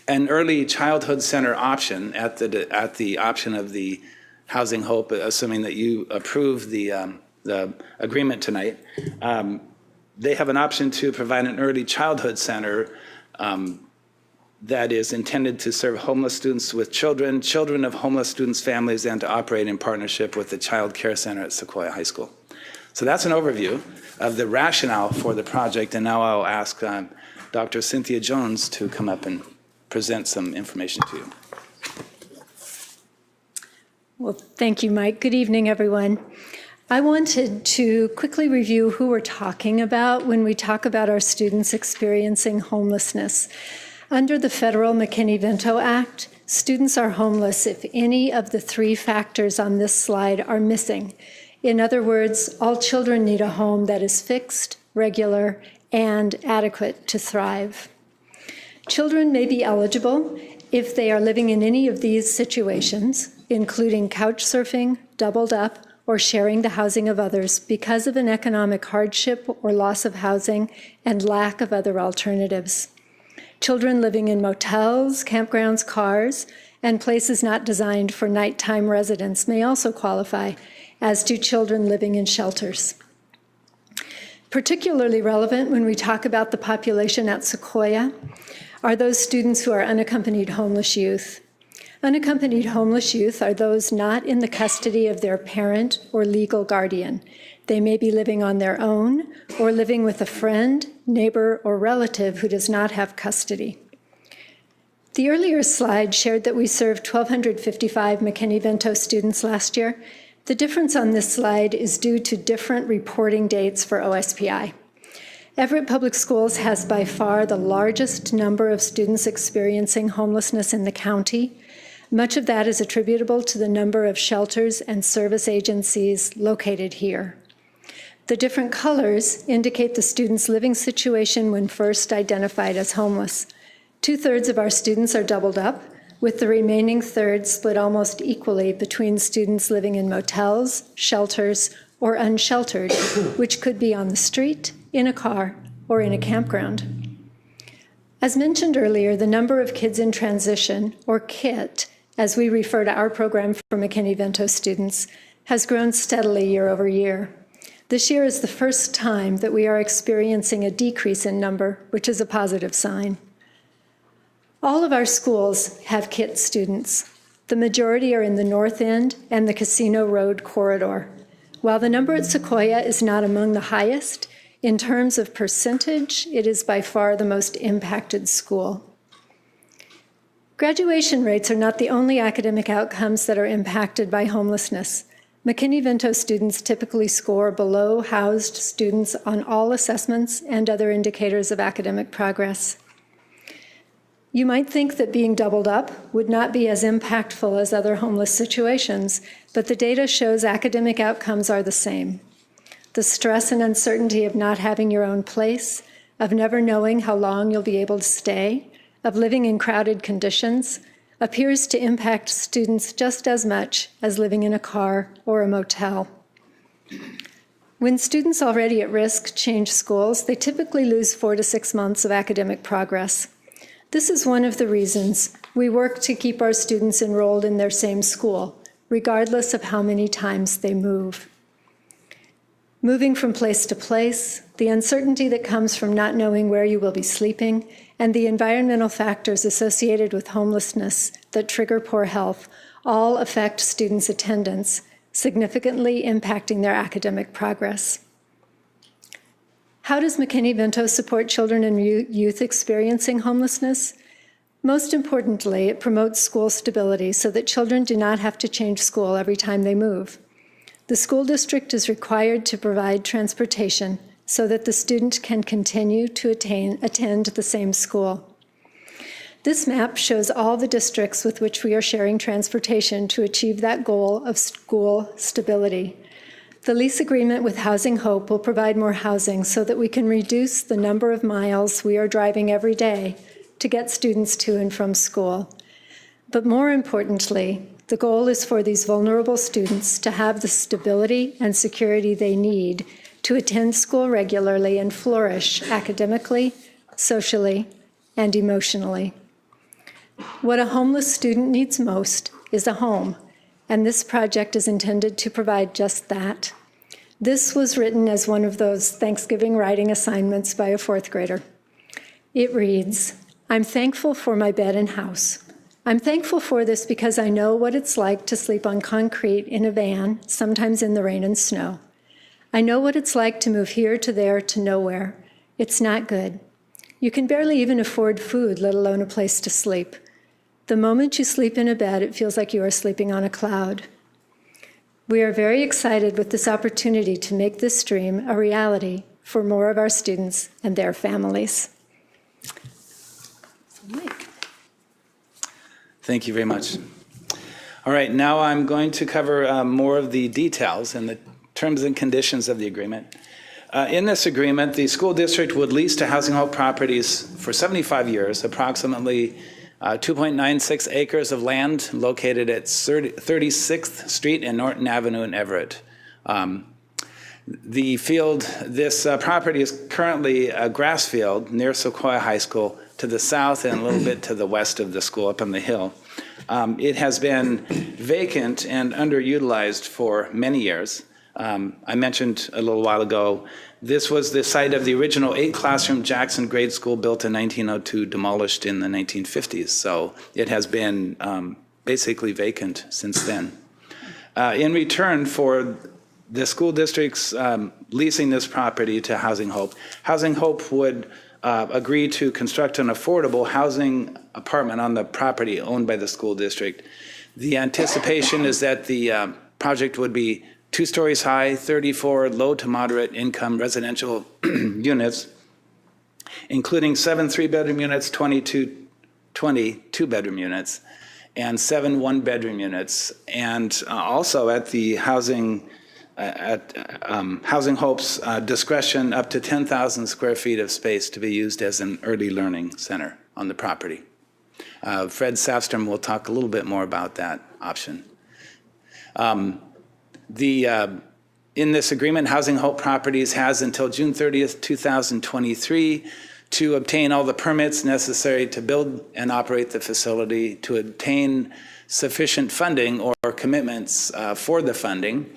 an early childhood center option at the option of the Housing Hope, assuming that you approve the agreement tonight. They have an option to provide an early childhood center that is intended to serve homeless students with children of homeless students' families, and to operate in partnership with the Child Care Center at Sequoia High School. So that's an overview of the rationale for the project, and now I'll ask Dr. Cynthia Jones to come up and present some information to you. Well, thank you, Mike. Good evening, everyone. I wanted to quickly review who we're talking about when we talk about our students experiencing homelessness. Under the federal McKinney-Vento Act, students are homeless if any of the three factors on this slide are missing. In other words, all children need a home that is fixed, regular, and adequate to thrive. Children may be eligible if they are living in any of these situations, including couch surfing, doubled up, or sharing the housing of others because of an economic hardship or loss of housing and lack of other alternatives. Children living in motels, campgrounds, cars, and places not designed for nighttime residence may also qualify, as do children living in shelters. Particularly relevant when we talk about the population at Sequoia are those students who are unaccompanied homeless youth. Unaccompanied homeless youth are those not in the custody of their parent or legal guardian. They may be living on their own or living with a friend, neighbor, or relative who does not have custody. The earlier slide shared that we served 1,255 McKinney-Vento students last year. The difference on this slide is due to different reporting dates for OSPI. Everett Public Schools has by far the largest number of students experiencing homelessness in the county. Much of that is attributable to the number of shelters and service agencies located here. The different colors indicate the student's living situation when first identified as homeless. 2/3 of our students are doubled up, with the remaining third split almost equally between students living in motels, shelters, or unsheltered, which could be on the street, in a car, or in a campground. As mentioned earlier, the number of kids in transition, or KIT, as we refer to our program for McKinney-Vento students, has grown steadily year over year. This year is the first time that we are experiencing a decrease in number, which is a positive sign. All of our schools have KIT students. The majority are in the North End and the Casino Road corridor. While the number at Sequoia is not among the highest, In terms of percentage, it is by far the most impacted school. Graduation rates are not the only academic outcomes that are impacted by homelessness. McKinney-Vento students typically score below housed students on all assessments and other indicators of academic progress. You might think that being doubled up would not be as impactful as other homeless situations, but the data shows academic outcomes are the same. The stress and uncertainty of not having your own place, of never knowing how long you'll be able to stay, of living in crowded conditions, appears to impact students just as much as living in a car or a motel. When students already at risk change schools, they typically lose 4 to 6 months of academic progress. This is one of the reasons we work to keep our students enrolled in their same school, regardless of how many times they move. Moving from place to place, the uncertainty that comes from not knowing where you will be sleeping, and the environmental factors associated with homelessness that trigger poor health all affect students' attendance, significantly impacting their academic progress. How does McKinney-Vento support children and youth experiencing homelessness? Most importantly, it promotes school stability so that children do not have to change school every time they move. The school district is required to provide transportation so that the student can continue to attend the same school. This map shows all the districts with which we are sharing transportation to achieve that goal of school stability. The lease agreement with Housing Hope will provide more housing so that we can reduce the number of miles we are driving every day to get students to and from school. But more importantly, the goal is for these vulnerable students to have the stability and security they need to attend school regularly and flourish academically, socially, and emotionally. What a homeless student needs most is a home, and this project is intended to provide just that. This was written as one of those Thanksgiving writing assignments by a 4th grader. It reads, "I'm thankful for my bed and house. I'm thankful for this because I know what it's like to sleep on concrete in a van, sometimes in the rain and snow. I know what it's like to move here to there to nowhere. It's not good. You can barely even afford food, let alone a place to sleep. The moment you sleep in a bed, it feels like you are sleeping on a cloud." We are very excited with this opportunity to make this dream a reality for more of our students and their families. Thank you very much. All right, now I'm going to cover more of the details and the terms and conditions of the agreement. In this agreement, the school district would lease to Housing Hope Properties for 75 years, approximately 2.96 acres of land located at 36th Street and Norton Avenue in Everett. The field, this property is currently a grass field near Sequoia High School to the south and a little bit to the west of the school up on the hill. It has been vacant and underutilized for many years. I mentioned a little while ago, this was the site of the original 8-classroom Jackson grade school built in 1902, demolished in the 1950s. So it has been basically vacant since then. In return for the school district's leasing this property to Housing Hope would agree to construct an affordable housing apartment on the property owned by the school district. The anticipation is that the project would be 2 stories high, 34 low to moderate income residential units, including 7 3-bedroom units, 20 2-bedroom units, and 7 1-bedroom units. And also at the Housing Hope's discretion, up to 10,000 square feet of space to be used as an early learning center on the property. Fred Safstrom will talk a little bit more about that option. In this agreement, Housing Hope Properties has until June 30th, 2023 to obtain all the permits necessary to build and operate the facility, to obtain sufficient funding or commitments for the funding,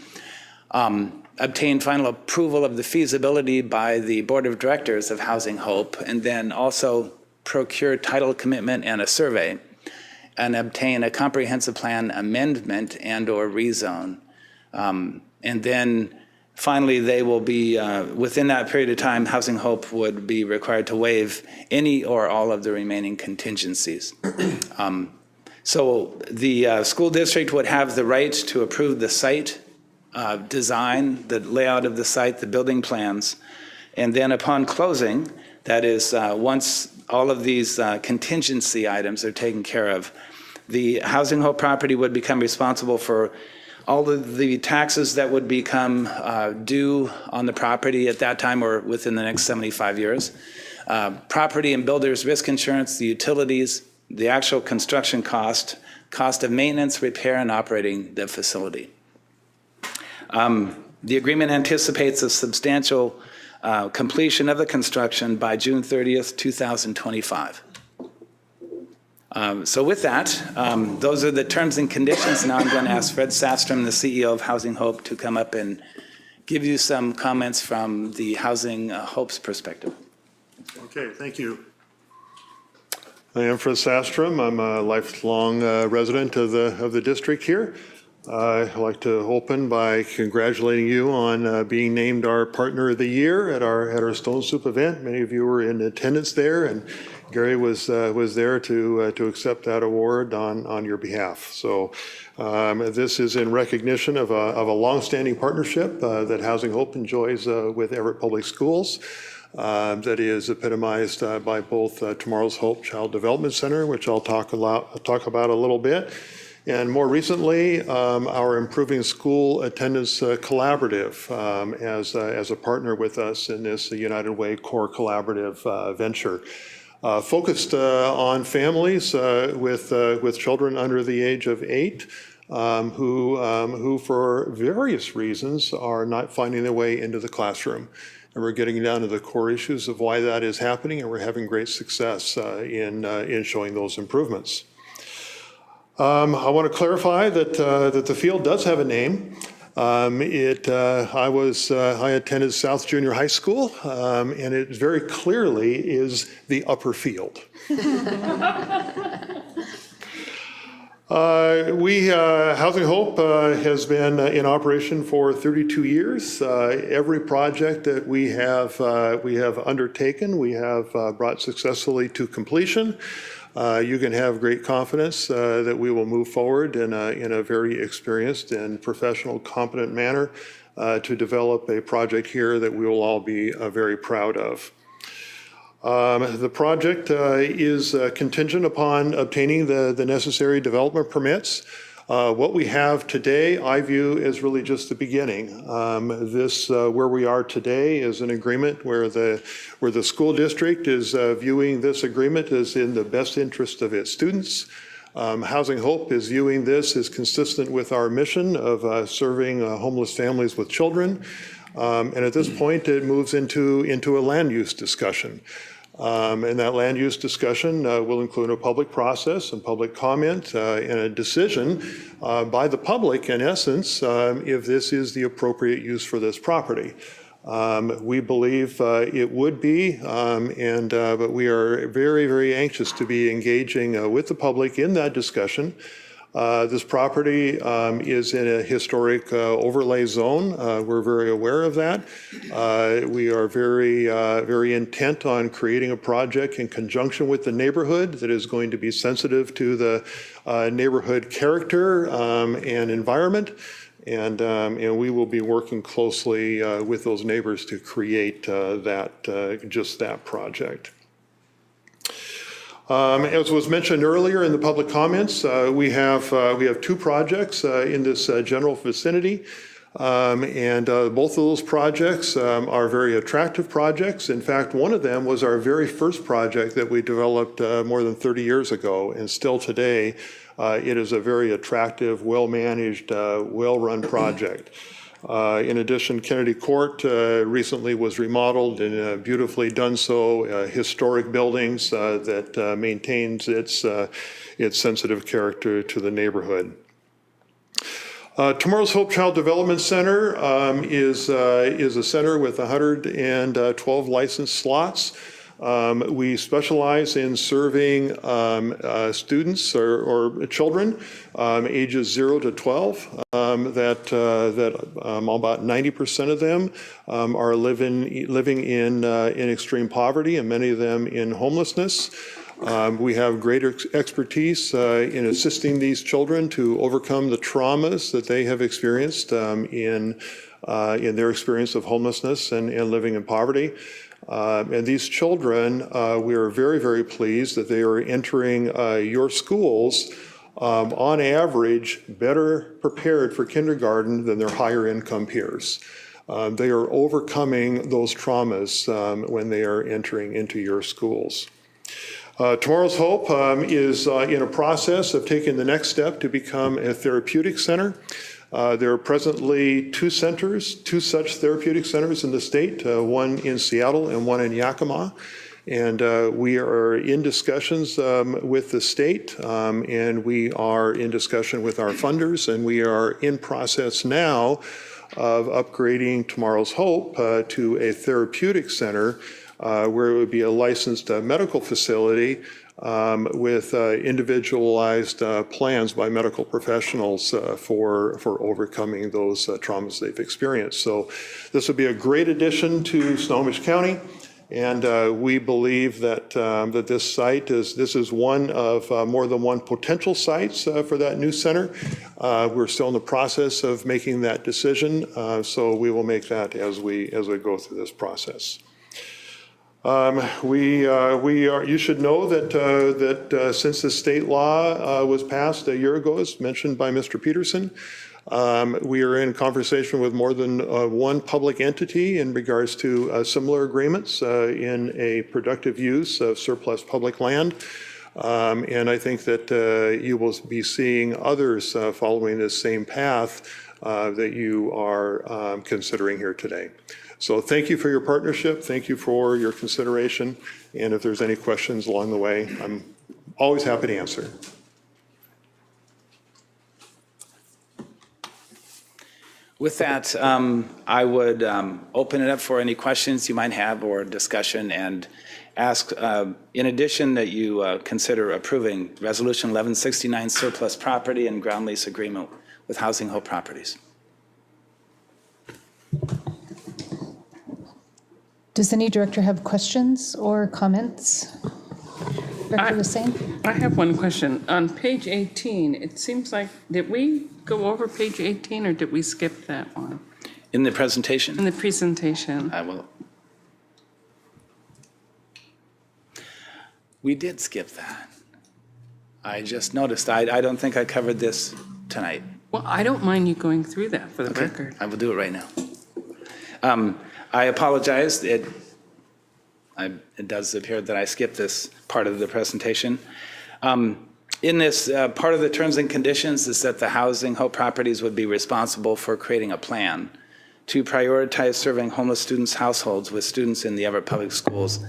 obtain final approval of the feasibility by the Board of Directors of Housing Hope, and then also procure title commitment and a survey, and obtain a comprehensive plan amendment and or rezone. And then finally, they will be, within that period of time, Housing Hope would be required to waive any or all of the remaining contingencies. So the school district would have the right to approve the site design, the layout of the site, the building plans, and then upon closing, that is, once all of these contingency items are taken care of, the Housing Hope property would become responsible for all of the taxes that would become due on the property at that time or within the next 75 years, property and builder's risk insurance, the utilities, the actual construction cost of maintenance, repair, and operating the facility. The agreement anticipates a substantial completion of the construction by June 30th, 2025. So with that, those are the terms and conditions. Now I'm going to ask Fred Sastrom, the CEO of Housing Hope, to come up and give you some comments from the Housing Hope's perspective. Okay, thank you. I am Fred Sastrom. I'm a lifelong resident of the district here. I'd like to open by congratulating you on being named our Partner of the Year at our Stone Soup event. Many of you were in attendance there, and Gary was there to accept that award on your behalf. So this is in recognition of a longstanding partnership that Housing Hope enjoys with Everett Public Schools. That is epitomized by both Tomorrow's Hope Child Development Center, which I'll talk about a little bit, and more recently, our Improving School Attendance Collaborative as a partner with us in this United Way Core Collaborative venture. Focused on families with children under the age of 8 who for various reasons are not finding their way into the classroom. And we're getting down to the core issues of why that is happening, and we're having great success in showing those improvements. I want to clarify that the field does have a name. I attended South Junior High School, and it very clearly is the upper field. Housing Hope has been in operation for 32 years. Every project that we have undertaken, we have brought successfully to completion. You can have great confidence that we will move forward in a very experienced and professional, competent manner to develop a project here that we will all be very proud of. The project is contingent upon obtaining the necessary development permits. What we have today, I view as really just the beginning. Where we are today is an agreement where the school district is viewing this agreement as in the best interest of its students. Housing Hope is viewing this as consistent with our mission of serving homeless families with children. And at this point, it moves into a land use discussion. And that land use discussion will include a public process and public comment and a decision by the public, in essence, if this is the appropriate use for this property. We believe it would be, but we are very, very anxious to be engaging with the public in that discussion. This property is in a historic overlay zone. We're very aware of that. We are very intent on creating a project in conjunction with the neighborhood that is going to be sensitive to the neighborhood character and environment. And we will be working closely with those neighbors to create just that project. As was mentioned earlier in the public comments, we have 2 projects in this general vicinity, and both of those projects are very attractive projects. In fact, one of them was our very first project that we developed more than 30 years ago, and still today, it is a very attractive, well-managed, well-run project. In addition, Kennedy Court recently was remodeled and beautifully done so, historic buildings that maintains its sensitive character to the neighborhood. Tomorrow's Hope Child Development Center is a center with 112 licensed slots. We specialize in serving students or children ages 0 to 12 that about 90% of them are living in extreme poverty, and many of them in homelessness. We have great expertise in assisting these children to overcome the traumas that they have experienced in their experience of homelessness and living in poverty. And these children, we are very, very pleased that they are entering your schools on average better prepared for kindergarten than their higher income peers. They are overcoming those traumas when they are entering into your schools. Tomorrow's Hope is in a process of taking the next step to become a therapeutic center. There are presently two such therapeutic centers in the state, one in Seattle and one in Yakima. And we are in discussions with the state, and we are in discussion with our funders, and we are in process now of upgrading Tomorrow's Hope to a therapeutic center where it would be a licensed medical facility with individualized plans by medical professionals for overcoming those traumas they've experienced. So this would be a great addition to Snohomish County, and we believe that that this site is one of more than one potential sites for that new center. We're still in the process of making that decision, so we will make that as we go through this process. You should know that since the state law was passed a year ago, as mentioned by Mr. Peterson, we are in conversation with more than one public entity in regards to similar agreements in a productive use of surplus public land. And I think that you will be seeing others following this same path that you are considering here today. So thank you for your partnership. Thank you for your consideration. And if there's any questions along the way, I'm always happy to answer. With that, I would open it up for any questions you might have or discussion, and ask, in addition, that you consider approving Resolution 1169 surplus property and ground lease agreement with Housing Hope Properties. Does any director have questions or comments? Director Hussain? I have one question. On page 18, it seems like, did we go over page 18 or did we skip that one? In the presentation? In the presentation. I will. We did skip that. I just noticed. I don't think I covered this tonight. Well, I don't mind you going through that for the record. I will do it right now. I apologize. It does appear that I skipped this part of the presentation. In this, part of the terms and conditions is that the Housing Hope Properties would be responsible for creating a plan to prioritize serving homeless students' households with students in the Everett Public Schools.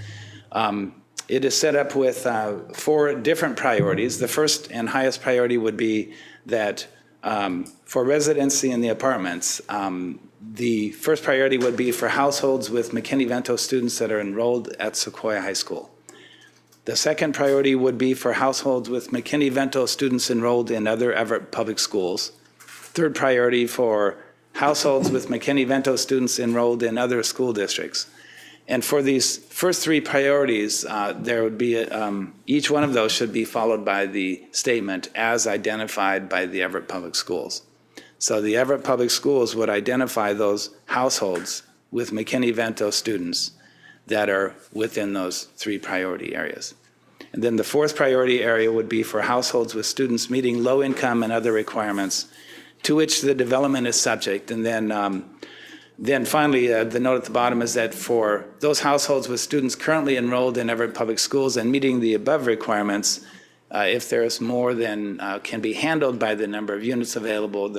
It is set up with 4 different priorities. The first and highest priority would be that for residency in the apartments, the first priority would be for households with McKinney-Vento students that are enrolled at Sequoia High School. The second priority would be for households with McKinney-Vento students enrolled in other Everett public schools. Third priority for households with McKinney-Vento students enrolled in other school districts. And for these first 3 priorities, there would be, each one of those should be followed by the statement as identified by the Everett Public Schools. So the Everett Public Schools would identify those households with McKinney-Vento students that are within those 3 priority areas. And then the 4th priority area would be for households with students meeting low income and other requirements to which the development is subject. And then finally, the note at the bottom is that for those households with students currently enrolled in Everett Public Schools and meeting the above requirements, if there is more than can be handled by the number of units available,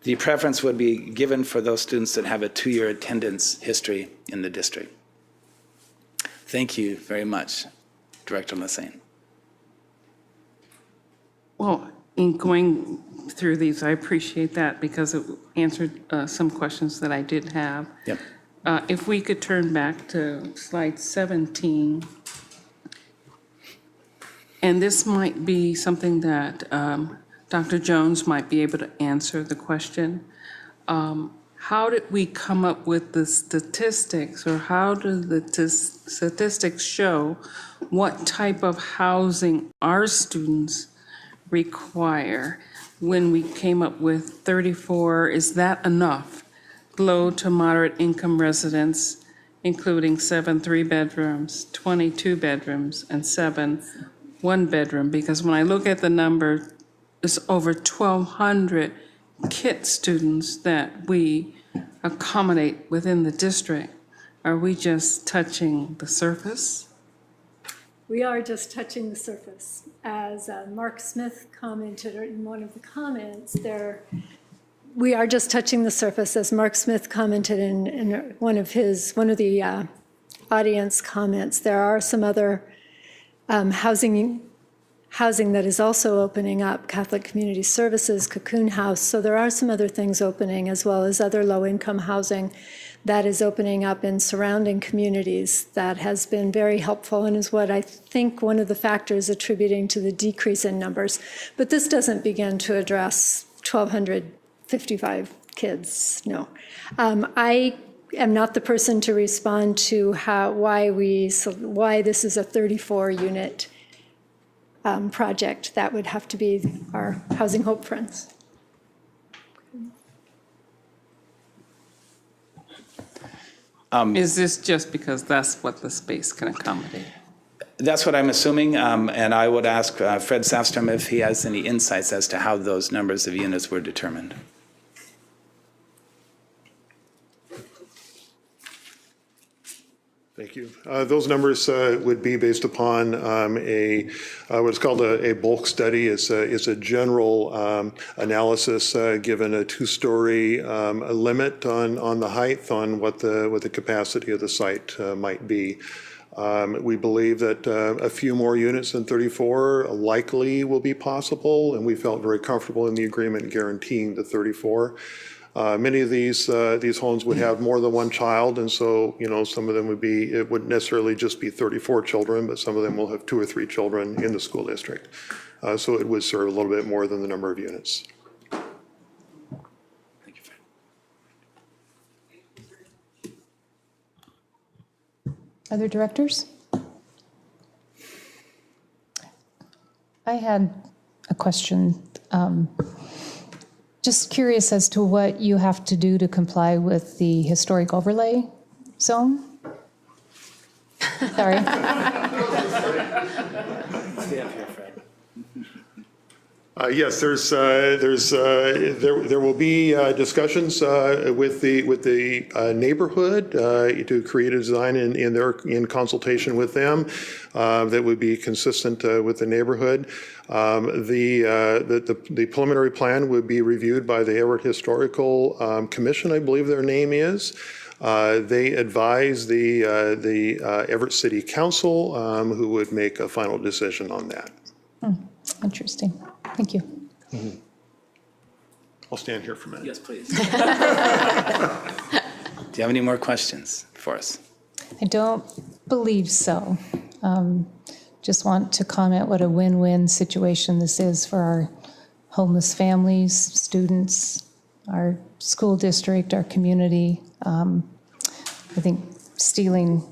the preference would be given for those students that have a 2-year attendance history in the district. Thank you very much, Director Hussain. Well, in going through these, I appreciate that because it answered some questions that I did have. Yep. If we could turn back to slide 17. And this might be something that Dr. Jones might be able to answer the question. How did we come up with the statistics, or how do the statistics show what type of housing our students require? When we came up with 34, is that enough? Low to moderate income residents, including 7 3-bedrooms, 22 bedrooms, and 7 1-bedroom, because when I look at the number, it's over 1,200 KIT students that we accommodate within the district. Are we just touching the surface? We are just touching the surface. As Mark Smith commented in one of the comments, we are just touching the surface. As Mark Smith commented in one of the audience comments, there are some other housing that is also opening up, Catholic Community Services, Cocoon House. So there are some other things opening, as well as other low-income housing that is opening up in surrounding communities that has been very helpful and is what I think one of the factors attributing to the decrease in numbers. But this doesn't begin to address 1,255 kids, no. I am not the person to respond to why this is a 34-unit project. That would have to be our Housing Hope friends. Is this just because that's what the space can accommodate? That's what I'm assuming, and I would ask Fred Safstrom if he has any insights as to how those numbers of units were determined. Thank you. Those numbers would be based upon what's called a bulk study. It's a general analysis given a 2-story limit on the height on what the capacity of the site might be. We believe that a few more units than 34 likely will be possible, and we felt very comfortable in the agreement guaranteeing the 34. Many of these homes would have more than one child, and so some of them it wouldn't necessarily just be 34 children, but some of them will have 2 or 3 children in the school district. So it would serve a little bit more than the number of units. Thank you, Fred. Other directors? I had a question. Just curious as to what you have to do to comply with the historic overlay zone? Sorry. Stay up here, Fred. Yes, there will be discussions with the neighborhood to create a design in consultation with them that would be consistent with the neighborhood. The preliminary plan would be reviewed by the Everett Historical Commission, I believe their name is. They advise the Everett City Council, who would make a final decision on that. Interesting. Thank you. Mm-hmm. I'll stand here for a minute. Yes, please. Do you have any more questions for us? I don't believe so. Just want to comment what a win-win situation this is for our homeless families, students, our school district, our community. I think stealing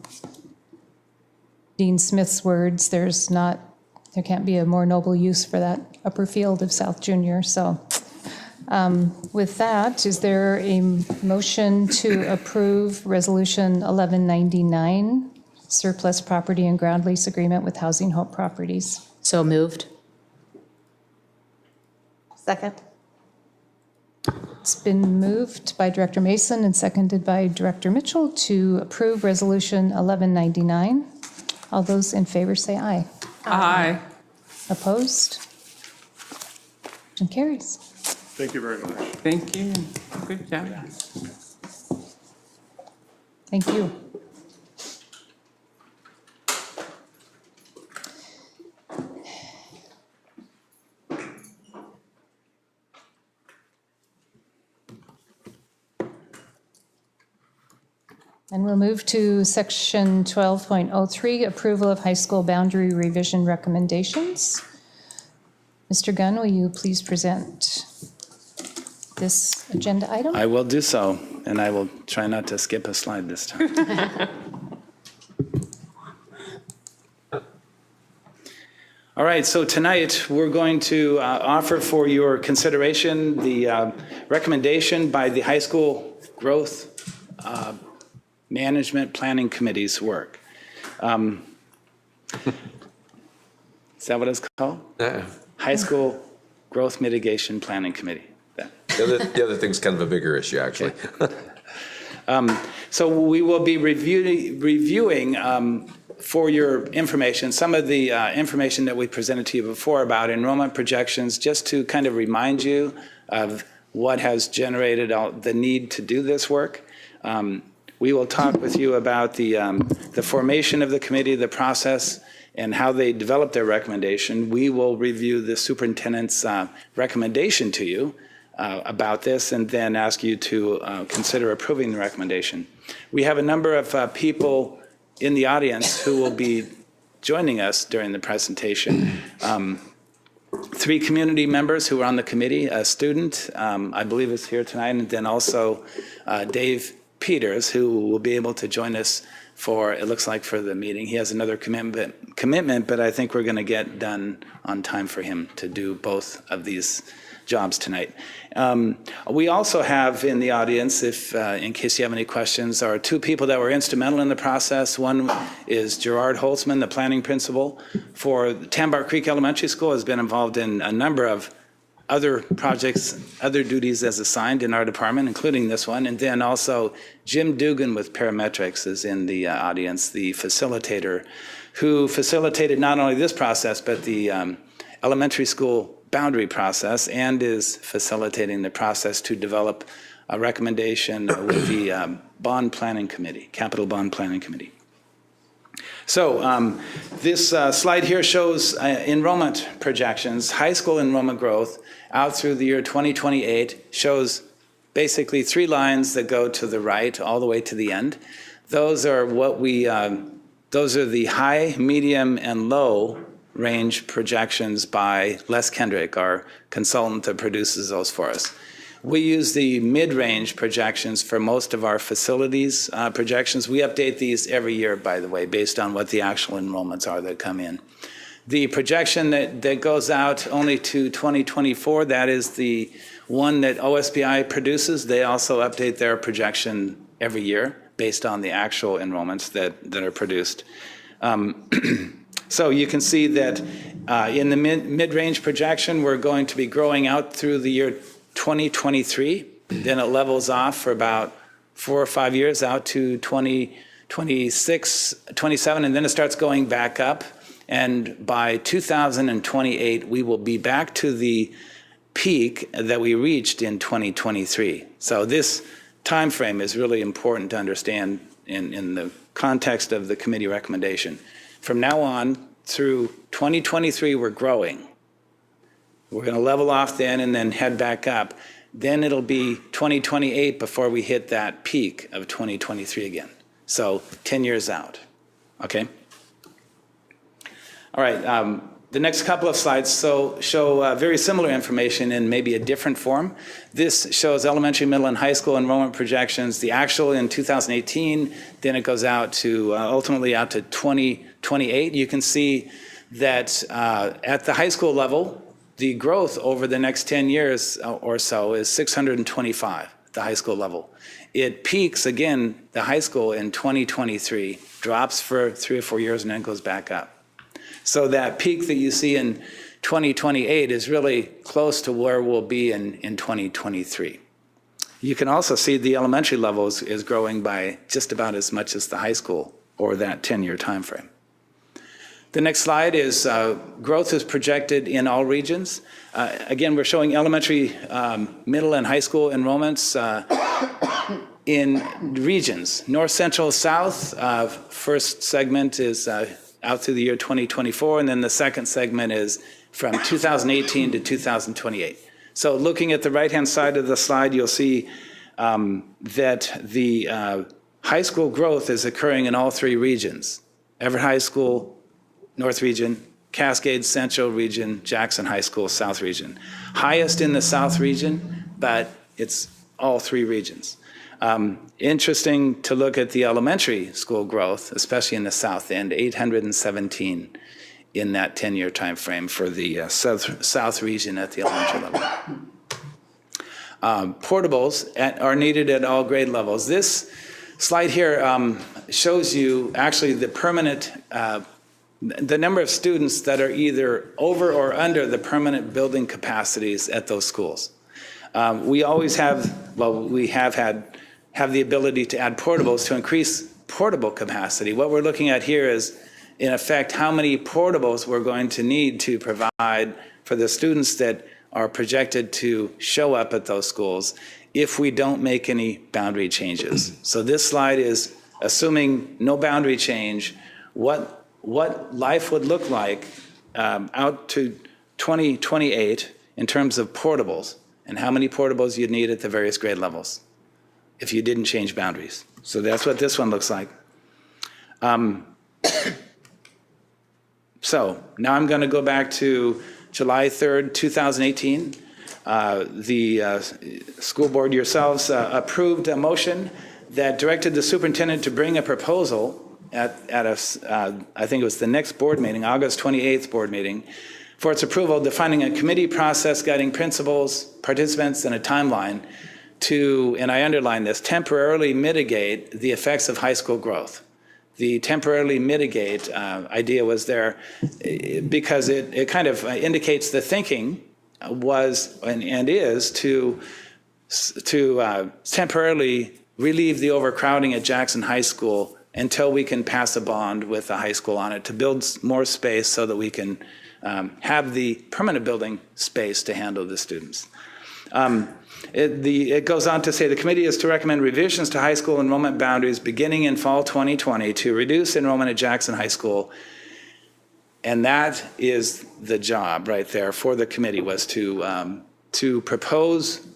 Dean Smith's words, there can't be a more noble use for that upper field of South Junior. So with that, is there a motion to approve Resolution 1199, surplus property and ground lease agreement with Housing Hope Properties? So moved. Second. It's been moved by Director Mason and seconded by Director Mitchell to approve Resolution 1199. All those in favor say aye. Aye. Opposed? Motion carries. Thank you very much. Thank you. Good job. Thank you. And we'll move to section 12.03, approval of high school boundary revision recommendations. Mr. Gunn, will you please present this agenda item? I will do so, and I will try not to skip a slide this time. All right, so tonight we're going to offer for your consideration the recommendation by the High School Growth Management Planning Committee's work. Is that what it's called? High School Growth Mitigation Planning Committee. The other thing's kind of a bigger issue, actually. So we will be reviewing for your information, some of the information that we presented to you before about enrollment projections, just to kind of remind you of what has generated the need to do this work. We will talk with you about the formation of the committee, the process, and how they develop their recommendation. We will review the superintendent's recommendation to you about this and then ask you to consider approving the recommendation. We have a number of people in the audience who will be joining us during the presentation. 3 community members who are on the committee, a student, I believe is here tonight, and then also Dave Peters, who will be able to join us for, it looks like, for the meeting. He has another commitment, but I think we're going to get done on time for him to do both of these jobs tonight. We also have in the audience, if in case you have any questions, are 2 people that were instrumental in the process. One is Gerard Holtzman, the planning principal for Tambar Creek Elementary School, has been involved in a number of other projects, other duties as assigned in our department, including this one. And then also Jim Dugan with Parametrics is in the audience, the facilitator who facilitated not only this process, but the elementary school boundary process, and is facilitating the process to develop a recommendation with the bond planning committee, capital bond planning committee. So this slide here shows enrollment projections, high school enrollment growth out through the year 2028, shows basically 3 lines that go to the right all the way to the end. Those are what those are the high, medium, and low range projections by Les Kendrick, our consultant that produces those for us. We use the mid-range projections for most of our facilities projections. We update these every year, by the way, based on what the actual enrollments are that come in. The projection that goes out only to 2024, that is the one that OSBI produces. They also update their projection every year based on the actual enrollments that are produced. So you can see that in the mid-range projection, we're going to be growing out through the year 2023. Then it levels off for about 4 or 5 years out to 2026, 27, and then it starts going back up. And by 2028, we will be back to the peak that we reached in 2023. So this time frame is really important to understand in the context of the committee recommendation. From now on through 2023, we're growing. We're going to level off then and then head back up. Then it'll be 2028 before we hit that peak of 2023 again. So 10 years out, okay? All right, the next couple of slides show very similar information in maybe a different form. This shows elementary, middle, and high school enrollment projections, the actual in 2018, then it goes out to ultimately out to 2028. You can see that at the high school level, the growth over the next 10 years or so is 625 at the high school level. It peaks again, the high school in 2023, drops for 3 or 4 years, and then goes back up. So that peak that you see in 2028 is really close to where we'll be in 2023. You can also see the elementary level is growing by just about as much as the high school or that 10-year time frame. The next slide is growth is projected in all regions. Again, we're showing elementary, middle, and high school enrollments in regions. North, Central, South, first segment is out through the year 2024, and then the second segment is from 2018 to 2028. So looking at the right-hand side of the slide, you'll see that the high school growth is occurring in all three regions: Everett High School, North Region; Cascades Central Region; Jackson High School, South Region. Highest in the South Region, but it's all three regions. Interesting to look at the elementary school growth, especially in the South End, 817 in that 10-year time frame for the South Region at the elementary level. Portables are needed at all grade levels. This slide here shows you actually the permanent, the number of students that are either over or under the permanent building capacities at those schools. We always have, well, we have the ability to add portables to increase portable capacity. What we're looking at here is, in effect, how many portables we're going to need to provide for the students that are projected to show up at those schools if we don't make any boundary changes. So this slide is assuming no boundary change, what life would look like out to 2028 in terms of portables, and how many portables you'd need at the various grade levels if you didn't change boundaries. So that's what this one looks like. So now I'm going to go back to July 3rd, 2018. The school board yourselves approved a motion that directed the superintendent to bring a proposal at I think it was the next board meeting, August 28th board meeting, for its approval, defining a committee process guiding principals, participants, and a timeline to, and I underline this, temporarily mitigate the effects of high school growth. The temporarily mitigate idea was there because it kind of indicates the thinking was and is to temporarily relieve the overcrowding at Jackson High School until we can pass a bond with the high school on it to build more space so that we can have the permanent building space to handle the students. It goes on to say the committee is to recommend revisions to high school enrollment boundaries beginning in fall 2020 to reduce enrollment at Jackson High School. And that is the job right there for the committee, was to propose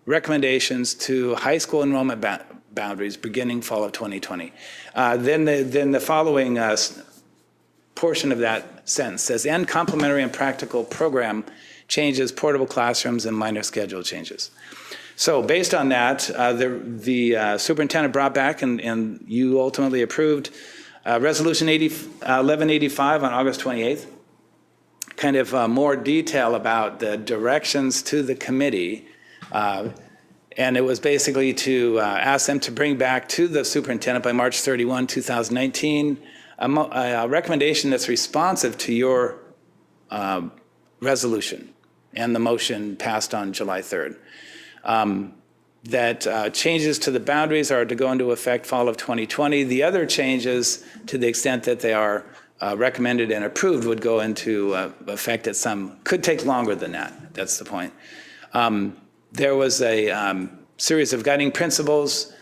recommendations to high school enrollment boundaries beginning fall of 2020. Then the following portion of that sentence says, and complementary and practical program changes, portable classrooms, and minor schedule changes. So based on that, the superintendent brought back, and you ultimately approved Resolution 1185 on August 28th, kind of more detail about the directions to the committee. And it was basically to ask them to bring back to the superintendent by March 31, 2019, a recommendation that's responsive to your resolution and the motion passed on July 3rd. That changes to the boundaries are to go into effect fall of 2020. The other changes, to the extent that they are recommended and approved, would go into effect at some, could take longer than that. That's the point. There was a series of guiding principles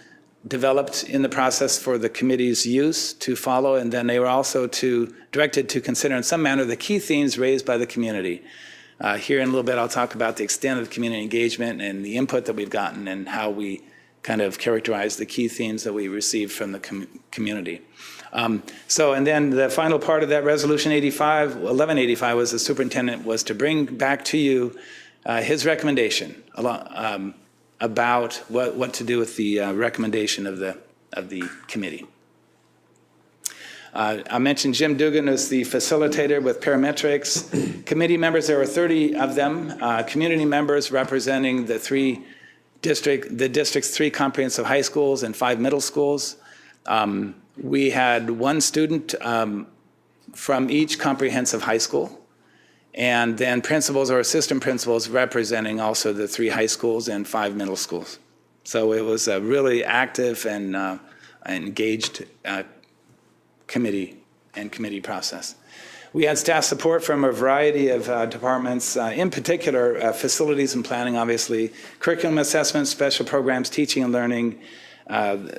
developed in the process for the committee's use to follow, and then they were also directed to consider in some manner the key themes raised by the community. Here in a little bit, I'll talk about the extent of community engagement and the input that we've gotten and how we kind of characterize the key themes that we received from the community. And then the final part of that Resolution 1185 was the superintendent was to bring back to you his recommendation about what to do with the recommendation of the committee. I mentioned Jim Dugan as the facilitator with parametrics. Committee members, there were 30 of them, community members representing the district's 3 comprehensive high schools and 5 middle schools. We had 1 student from each comprehensive high school, and then principals or assistant principals representing also the 3 high schools and 5 middle schools. So it was a really active and engaged committee process. We had staff support from a variety of departments, in particular facilities and planning, obviously, curriculum assessment, special programs, teaching and learning,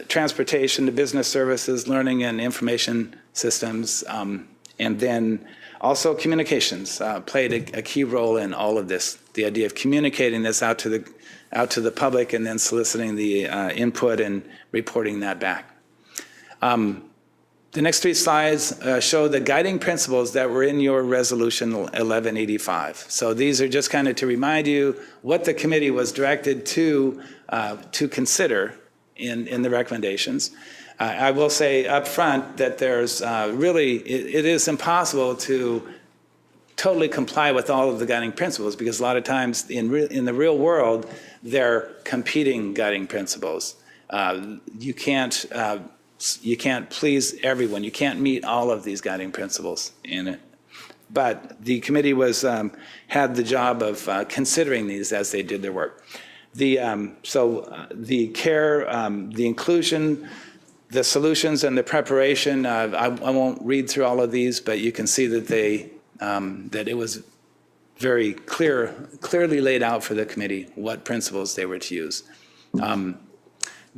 transportation to business services, learning and information systems, and then also communications played a key role in all of this. The idea of communicating this out to out to the public and then soliciting the input and reporting that back. The next 3 slides show the guiding principles that were in your resolution 1185. So these are just kind of to remind you what the committee was directed to consider in the recommendations. I will say up front that there's really, it is impossible to totally comply with all of the guiding principles because a lot of times in the real world, they're competing guiding principles. You can't please everyone. You can't meet all of these guiding principles in it. But the committee had the job of considering these as they did their work. The care, the inclusion, the solutions, and the preparation. I won't read through all of these, but you can see that that it was very clearly laid out for the committee what principles they were to use.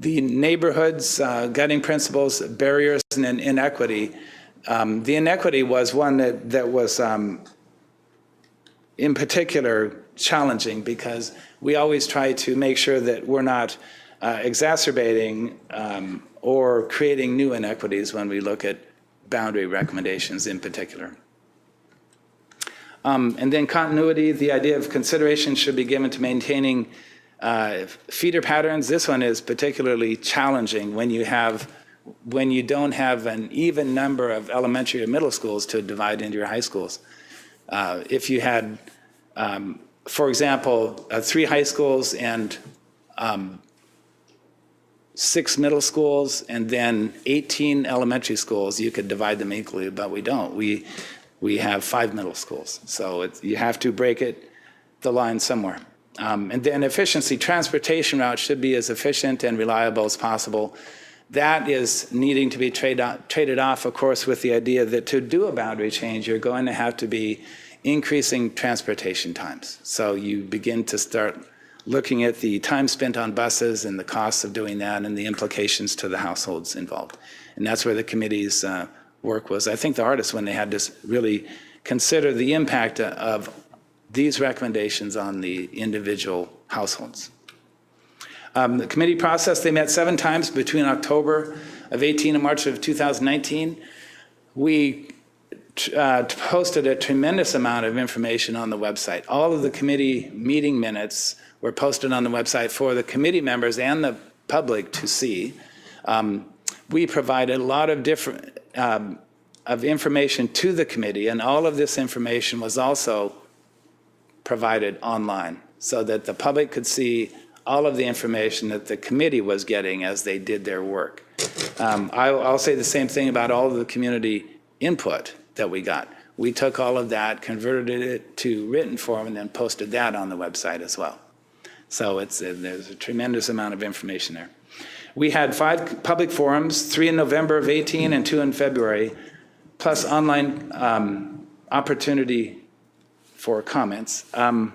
The neighborhoods, guiding principles, barriers, and inequity. The inequity was one that was in particular challenging because we always try to make sure that we're not exacerbating or creating new inequities when we look at boundary recommendations in particular. And then continuity, the idea of consideration should be given to maintaining feeder patterns. This one is particularly challenging when you don't have an even number of elementary or middle schools to divide into your high schools. If you had, for example, 3 high schools and 6 middle schools and then 18 elementary schools, you could divide them equally, but we don't. We have 5 middle schools, so you have to break the line somewhere. And then efficiency, transportation routes should be as efficient and reliable as possible. That is needing to be traded off, of course, with the idea that to do a boundary change, you're going to have to be increasing transportation times. So you begin to start looking at the time spent on buses and the costs of doing that and the implications to the households involved. And that's where the committee's work was, I think, the hardest, when they had to really consider the impact of these recommendations on the individual households. The committee process, they met 7 times between October of 18 and March of 2019. We posted a tremendous amount of information on the website. All of the committee meeting minutes were posted on the website for the committee members and the public to see. We provided a lot of different of information to the committee, and all of this information was also provided online so that the public could see all of the information that the committee was getting as they did their work. I'll say the same thing about all of the community input that we got. We took all of that, converted it to written form, and then posted that on the website as well. So there's a tremendous amount of information there. We had 5 public forums, 3 in November of 18 and 2 in February, plus online opportunity for comments. And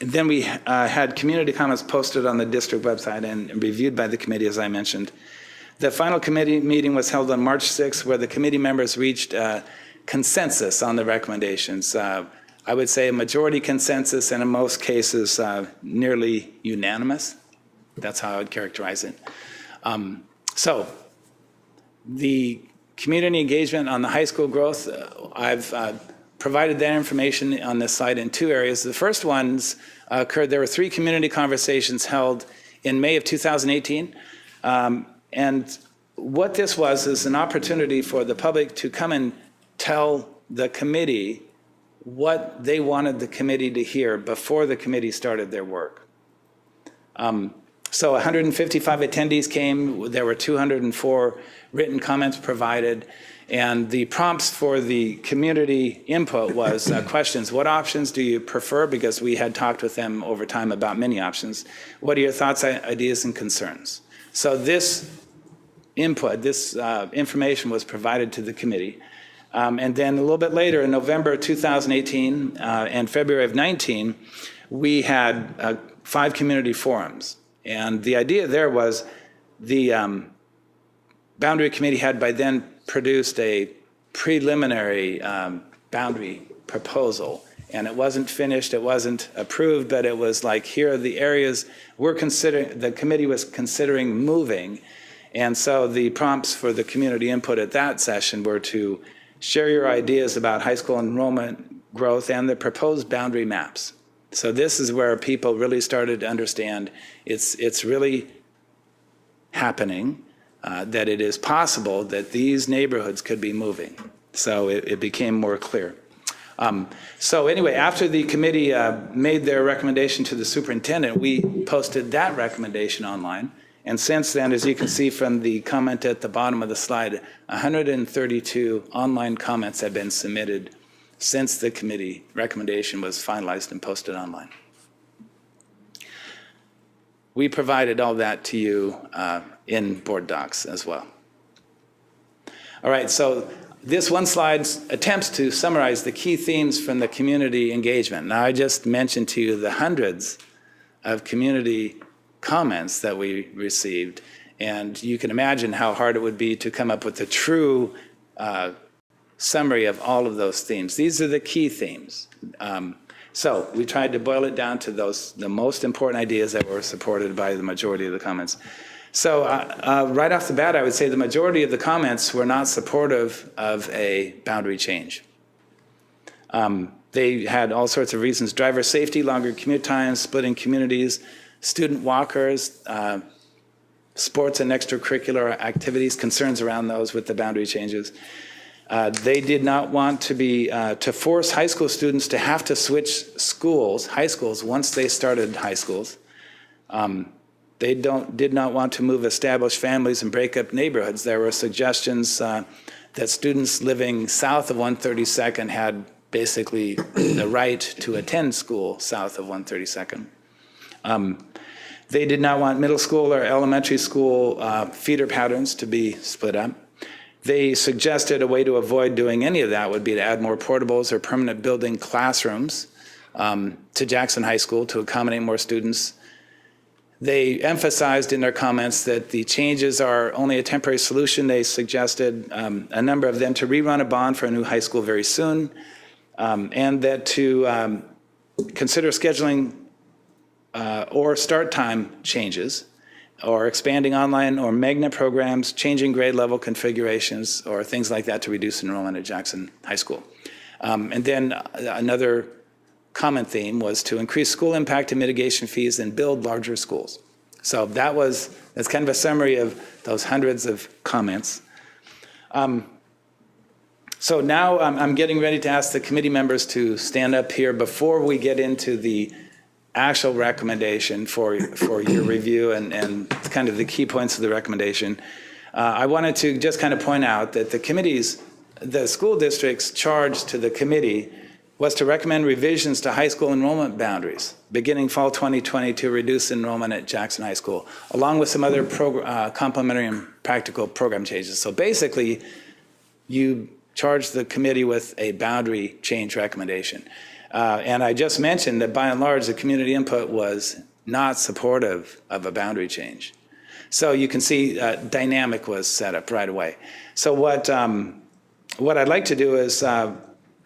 then we had community comments posted on the district website and reviewed by the committee, as I mentioned. The final committee meeting was held on March 6th, where the committee members reached consensus on the recommendations. I would say a majority consensus, and in most cases, nearly unanimous. That's how I would characterize it. So the community engagement on the high school growth, I've provided that information on this slide in 2 areas. The first ones occurred, there were 3 community conversations held in May of 2018. And what this was is an opportunity for the public to come and tell the committee what they wanted the committee to hear before the committee started their work. So 155 attendees came. There were 204 written comments provided. And the prompts for the community input was questions. What options do you prefer? Because we had talked with them over time about many options. What are your thoughts, ideas, and concerns? So this input, this information was provided to the committee. And then a little bit later, in November 2018 and February of 19, we had 5 community forums. And the idea there was the boundary committee had by then produced a preliminary boundary proposal. And it wasn't finished, it wasn't approved, but it was like, here are the areas the committee was considering moving. And so the prompts for the community input at that session were to share your ideas about high school enrollment growth and the proposed boundary maps. So this is where people really started to understand it's really happening, that it is possible that these neighborhoods could be moving. So it became more clear. So anyway, after the committee made their recommendation to the superintendent, we posted that recommendation online. And since then, as you can see from the comment at the bottom of the slide, 132 online comments have been submitted since the committee recommendation was finalized and posted online. We provided all that to you in board docs as well. All right, so this one slide attempts to summarize the key themes from the community engagement. Now, I just mentioned to you the hundreds of community comments that we received, and you can imagine how hard it would be to come up with a true summary of all of those themes. These are the key themes. So we tried to boil it down to the most important ideas that were supported by the majority of the comments. So right off the bat, I would say the majority of the comments were not supportive of a boundary change. They had all sorts of reasons: driver safety, longer commute times, splitting communities, student walkers, sports and extracurricular activities, concerns around those with the boundary changes. They did not want to force high school students to have to switch high schools, once they started high schools. They did not want to move established families and break up neighborhoods. There were suggestions that students living south of 132nd had basically the right to attend school south of 132nd. They did not want middle school or elementary school feeder patterns to be split up. They suggested a way to avoid doing any of that would be to add more portables or permanent building classrooms to Jackson High School to accommodate more students. They emphasized in their comments that the changes are only a temporary solution. They suggested, a number of them, to rerun a bond for a new high school very soon, and that to consider scheduling or start time changes, or expanding online or magnet programs, changing grade level configurations, or things like that to reduce enrollment at Jackson High School. And then another common theme was to increase school impact and mitigation fees and build larger schools. So that's kind of a summary of those hundreds of comments. So now I'm getting ready to ask the committee members to stand up here before we get into the actual recommendation for your review and kind of the key points of the recommendation. I wanted to just kind of point out that the school district's charge to the committee was to recommend revisions to high school enrollment boundaries beginning fall 2020 to reduce enrollment at Jackson High School, along with some other complementary and practical program changes. So basically, you charge the committee with a boundary change recommendation. And I just mentioned that by and large, the community input was not supportive of a boundary change. So you can see dynamic was set up right away. So what I'd like to do is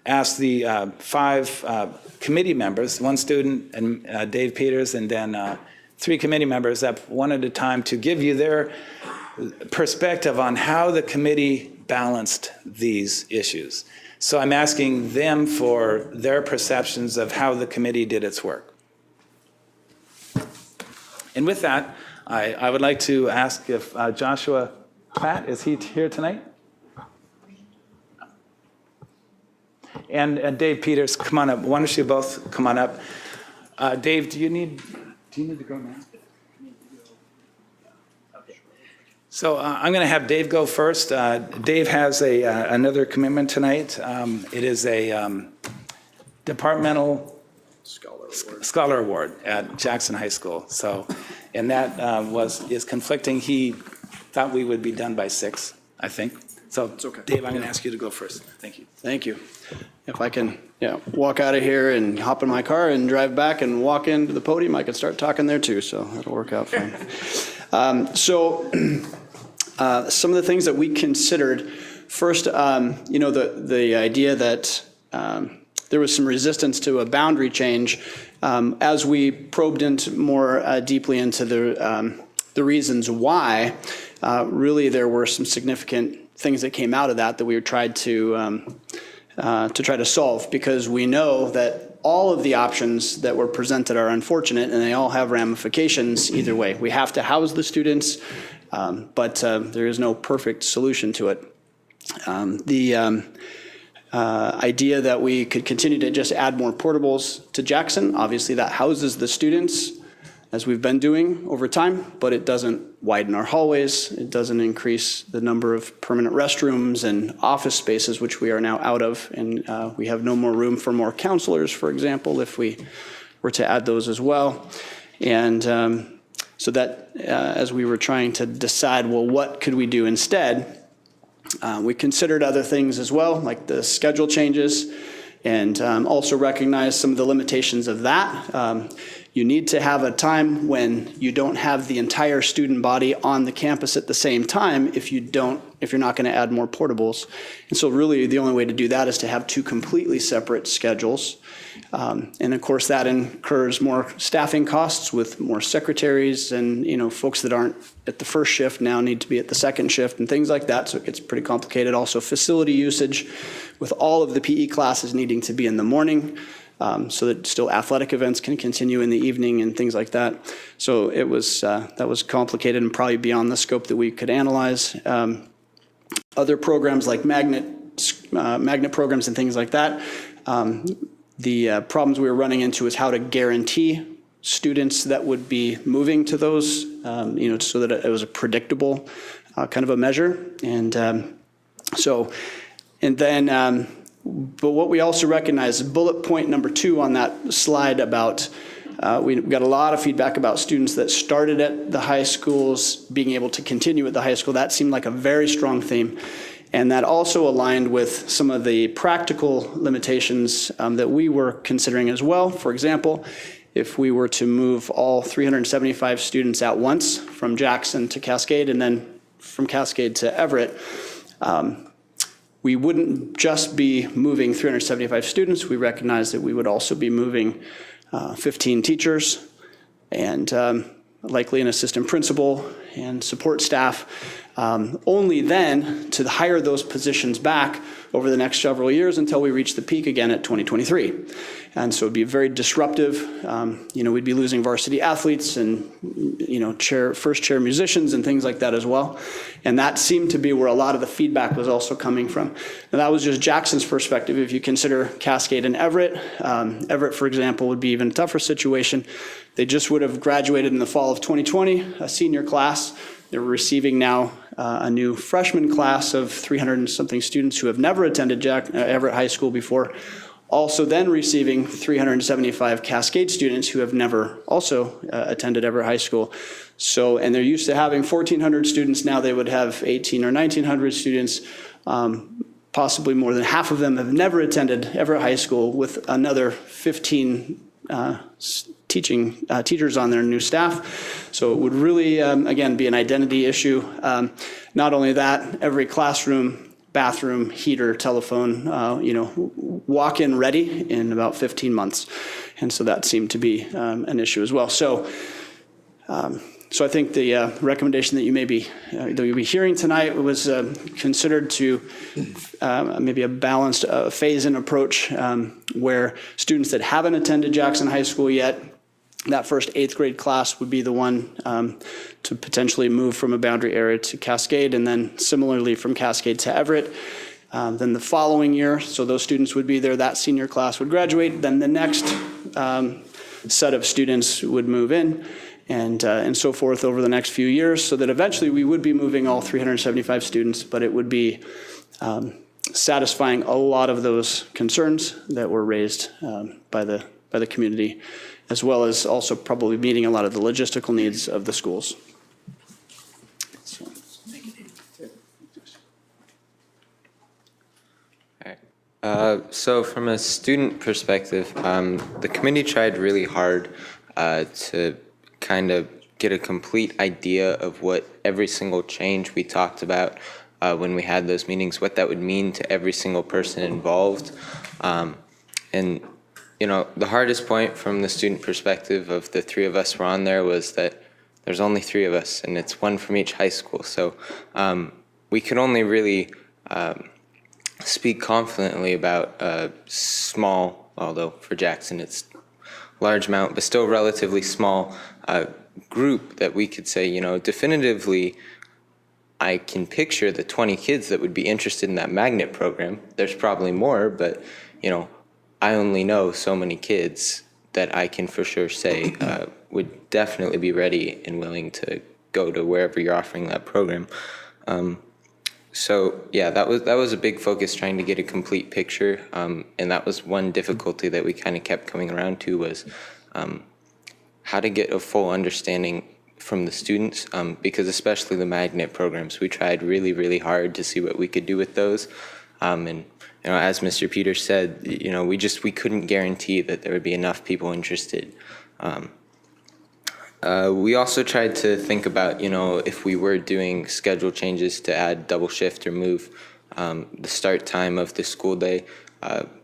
ask the 5 committee members, 1 student and Dave Peters, and then 3 committee members up one at a time to give you their perspective on how the committee balanced these issues. So I'm asking them for their perceptions of how the committee did its work. And with that, I would like to ask if Joshua Platt, is he here tonight? And Dave Peters, come on up. Why don't you both come on up? Dave, do you need to go now? So I'm going to have Dave go first. Dave has another commitment tonight. It is a departmental scholar award at Jackson High School. So, and that is conflicting. He thought we would be done by 6, I think. So, okay. Dave, I'm going to ask you to go first. Thank you. Thank you. If I can walk out of here and hop in my car and drive back and walk into the podium, I can start talking there too, so that'll work out fine. Some of the things that we considered, first, the idea that there was some resistance to a boundary change. As we probed into more deeply into the reasons why, really there were some significant things that came out of that we tried to try to solve, because we know that all of the options that were presented are unfortunate and they all have ramifications either way. We have to house the students, but there is no perfect solution to it. The idea that we could continue to just add more portables to Jackson, obviously that houses the students, as we've been doing over time, but it doesn't widen our hallways, it doesn't increase the number of permanent restrooms and office spaces, which we are now out of, and we have no more room for more counselors, for example, if we were to add those as well. And so that as we were trying to decide, well, what could we do instead, we considered other things as well, like the schedule changes, and also recognized some of the limitations of that. You need to have a time when you don't have the entire student body on the campus at the same time if you're not going to add more portables. And so really the only way to do that is to have two completely separate schedules. And of course that incurs more staffing costs with more secretaries, and folks that aren't at the first shift now need to be at the second shift and things like that. So it gets pretty complicated. Also facility usage with all of the PE classes needing to be in the morning. So that still athletic events can continue in the evening and things like that. So it was that was complicated and probably beyond the scope that we could analyze. Other programs like magnet programs and things like that. The problems we were running into is how to guarantee students that would be moving to those, so that it was a predictable kind of a measure. But what we also recognize, bullet point number 2 on that slide about, we got a lot of feedback about students that started at the high schools being able to continue at the high school. That seemed like a very strong theme. And that also aligned with some of the practical limitations that we were considering as well. For example, if we were to move all 375 students at once from Jackson to Cascade and then from Cascade to Everett, we wouldn't just be moving 375 students. We recognize that we would also be moving 15 teachers and likely an assistant principal and support staff. Only then to hire those positions back over the next several years until we reach the peak again at 2023. And so it'd be very disruptive. We'd be losing varsity athletes and, first chair musicians and things like that as well. And that seemed to be where a lot of the feedback was also coming from. And that was just Jackson's perspective. If you consider Cascade and Everett, Everett, for example, would be even a tougher situation. They just would have graduated in the fall of 2020, a senior class. They're receiving now a new freshman class of 300 and something students who have never attended Everett High School before. Also then receiving 375 Cascade students who have never also attended Everett High School. So, and they're used to having 1,400 students. Now they would have 1,800 or 1,900 students. Possibly more than half of them have never attended Everett High School, with another 15 teachers on their new staff. So it would really, again, be an identity issue. Not only that, every classroom, bathroom, heater, telephone, walk-in ready in about 15 months. And so that seemed to be an issue as well. So I think the recommendation that you'll be hearing tonight was considered to maybe a balanced phase-in approach where students that haven't attended Jackson High School yet, that first 8th grade class would be the one to potentially move from a boundary area to Cascade, and then similarly from Cascade to Everett. Then the following year, so those students would be there, that senior class would graduate, then the next set of students would move in, and so forth over the next few years, so that eventually we would be moving all 375 students, but it would be satisfying a lot of those concerns that were raised by the community, as well as also probably meeting a lot of the logistical needs of the schools. So from a student perspective, the committee tried really hard to kind of get a complete idea of what every single change we talked about when we had those meetings, what that would mean to every single person involved. And, you know, the hardest point from the student perspective of the three of us were on there was that there's only three of us, and it's one from each high school. So we could only really speak confidently about a small, although for Jackson it's large amount, but still relatively small group that we could say, you know, definitively, I can picture the 20 kids that would be interested in that magnet program. There's probably more, but, you know, I only know so many kids that I can for sure say would definitely be ready and willing to go to wherever you're offering that program. So yeah, that was a big focus, trying to get a complete picture, and that was one difficulty that we kind of kept coming around to was how to get a full understanding from the students, because especially the magnet programs, we tried really, really hard to see what we could do with those, and you know, as Mr. Peters said, you know, we couldn't guarantee that there would be enough people interested. We also tried to think about, you know, if we were doing schedule changes to add double shift or move the start time of the school day,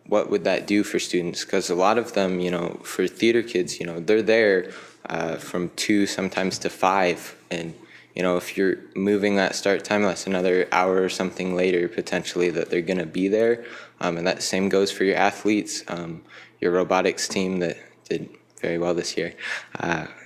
what would that do for students? Because a lot of them, you know, for theater kids, you know, they're there from 2 sometimes to 5. And, you know, if you're moving that start time, that's another hour or something later potentially that they're going to be there. And that same goes for your athletes, your robotics team that did very well this year.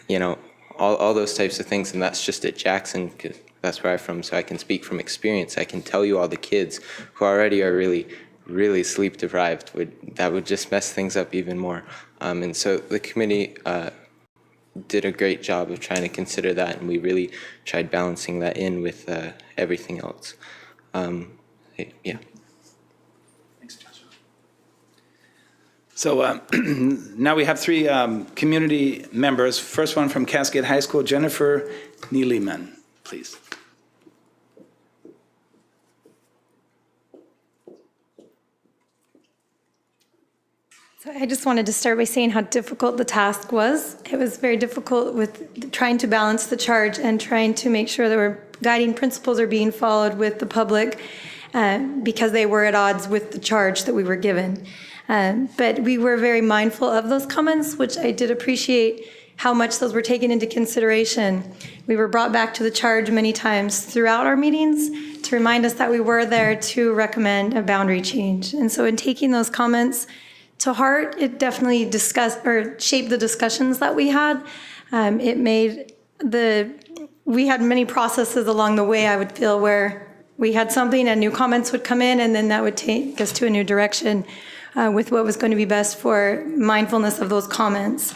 You know, all those types of things, and that's just at Jackson, because that's where I'm from, so I can speak from experience. I can tell you all the kids who already are really, really sleep deprived, that would just mess things up even more. And so the committee did a great job of trying to consider that, and we really tried balancing that in with everything else. Yeah. So now we have 3 community members. First one from Cascade High School, Jennifer Neelyman, please. So I just wanted to start by saying how difficult the task was. It was very difficult with trying to balance the charge and trying to make sure that our guiding principles are being followed with the public because they were at odds with the charge that we were given. But we were very mindful of those comments, which I did appreciate how much those were taken into consideration. We were brought back to the charge many times throughout our meetings to remind us that we were there to recommend a boundary change. And so in taking those comments to heart, it definitely shaped the discussions that we had. We had many processes along the way, I would feel, where we had something and new comments would come in, and then that would take us to a new direction with what was going to be best for mindfulness of those comments.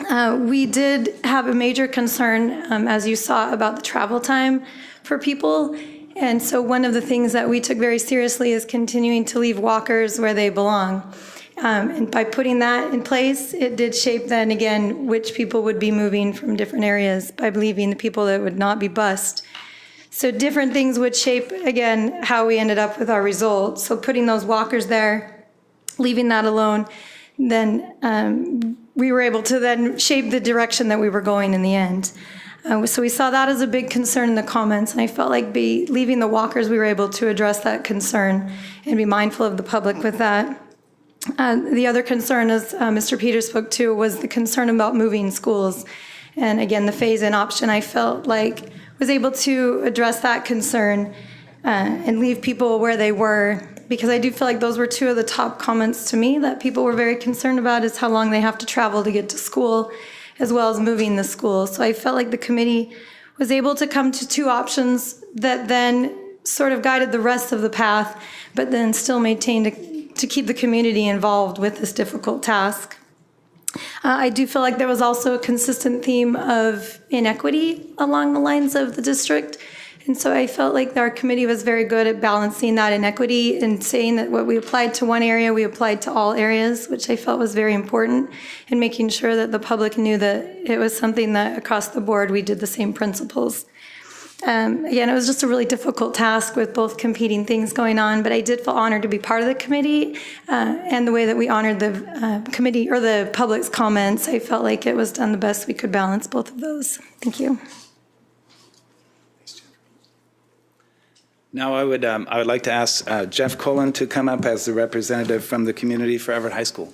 We did have a major concern, as you saw, about the travel time for people. And so one of the things that we took very seriously is continuing to leave walkers where they belong. And by putting that in place, it did shape then again which people would be moving from different areas by leaving the people that would not be bused. So different things would shape, again, how we ended up with our results. So putting those walkers there, leaving that alone, then we were able to then shape the direction that we were going in the end. So we saw that as a big concern in the comments, and I felt like leaving the walkers, we were able to address that concern and be mindful of the public with that. The other concern, as Mr. Peters spoke to, was the concern about moving schools. And again, the phase-in option, I felt like was able to address that concern and leave people where they were, because I do feel like those were 2 of the top comments to me that people were very concerned about, is how long they have to travel to get to school, as well as moving the school. So I felt like the committee was able to come to 2 options that then sort of guided the rest of the path, but then still maintained to keep the community involved with this difficult task. I do feel like there was also a consistent theme of inequity along the lines of the district. And so I felt like our committee was very good at balancing that inequity and saying that what we applied to one area, we applied to all areas, which I felt was very important, and making sure that the public knew that it was something that across the board we did the same principles. Again, it was just a really difficult task with both competing things going on, but I did feel honored to be part of the committee, and the way that we honored the committee or the public's comments, I felt like it was done the best we could balance both of those. Thank you. Now I would like to ask Jeff Cullen to come up as the representative from the community for Everett High School.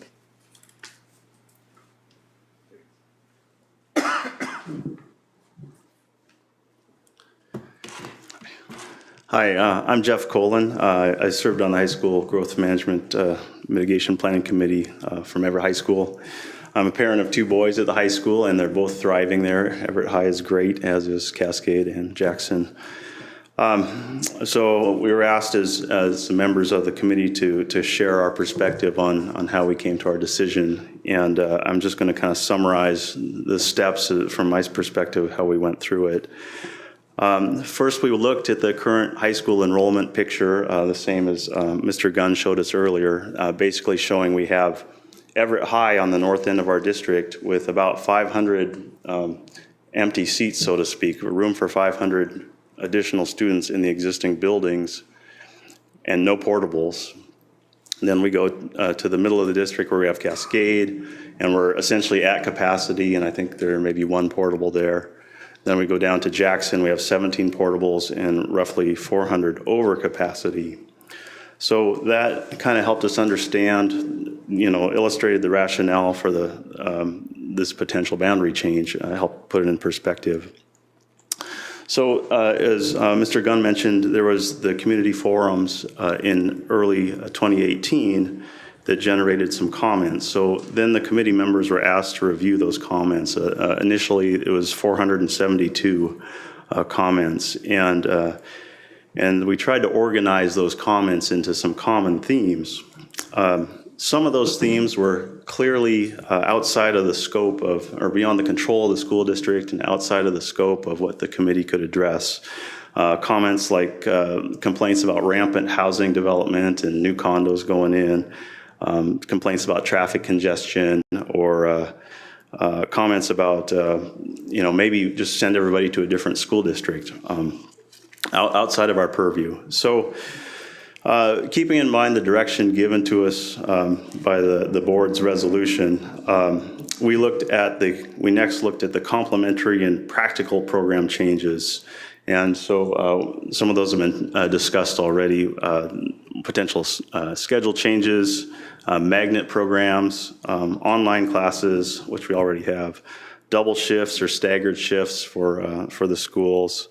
Hi, I'm Jeff Colin. I served on the high school growth management mitigation planning committee from Everett High School. I'm a parent of two boys at the high school, and they're both thriving there. Everett High is great, as is Cascade and Jackson. So we were asked as members of the committee to share our perspective on how we came to our decision. And I'm just going to kind of summarize the steps from my perspective, how we went through it. First, we looked at the current high school enrollment picture, the same as Mr. Gunn showed us earlier, basically showing we have Everett High on the north end of our district with about 500 empty seats, so to speak, room for 500 additional students in the existing buildings and no portables. And then we go to the middle of the district where we have Cascade, and we're essentially at capacity, and I think there may be one portable there. Then we go down to Jackson, we have 17 portables and roughly 400 over capacity. So that kind of helped us understand, illustrated the rationale for this potential boundary change, helped put it in perspective. So as Mr. Gunn mentioned, there was the community forums in early 2018 that generated some comments. So then the committee members were asked to review those comments. Initially, it was 472 comments, and we tried to organize those comments into some common themes. Some of those themes were clearly outside of the scope of, or beyond the control of the school district and outside of the scope of what the committee could address. Comments like complaints about rampant housing development and new condos going in, complaints about traffic congestion, or comments about, maybe just send everybody to a different school district outside of our purview. So keeping in mind the direction given to us by the board's resolution, we next looked at the complementary and practical program changes. And so some of those have been discussed already, potential schedule changes, magnet programs, online classes, which we already have, double shifts or staggered shifts for the schools,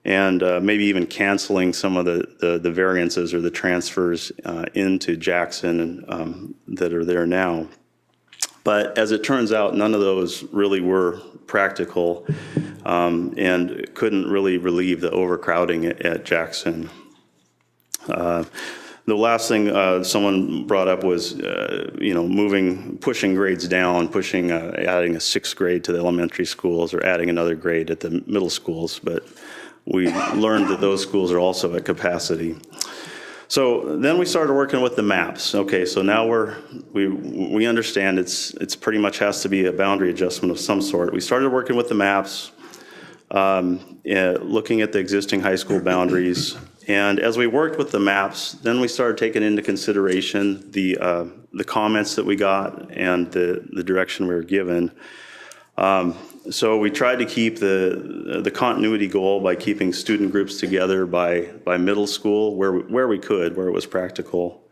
and maybe even canceling some of the variances or the transfers into Jackson that are there now. But as it turns out, none of those really were practical and couldn't really relieve the overcrowding at Jackson. The last thing someone brought up was, pushing grades down, adding a sixth grade to the elementary schools or adding another grade at the middle schools. But we learned that those schools are also at capacity. So then we started working with the maps. Okay, so now we understand it's pretty much has to be a boundary adjustment of some sort. We started working with the maps, looking at the existing high school boundaries. And as we worked with the maps, then we started taking into consideration the comments that we got and the direction we were given. So we tried to keep the continuity goal by keeping student groups together by middle school where we could, where it was practical.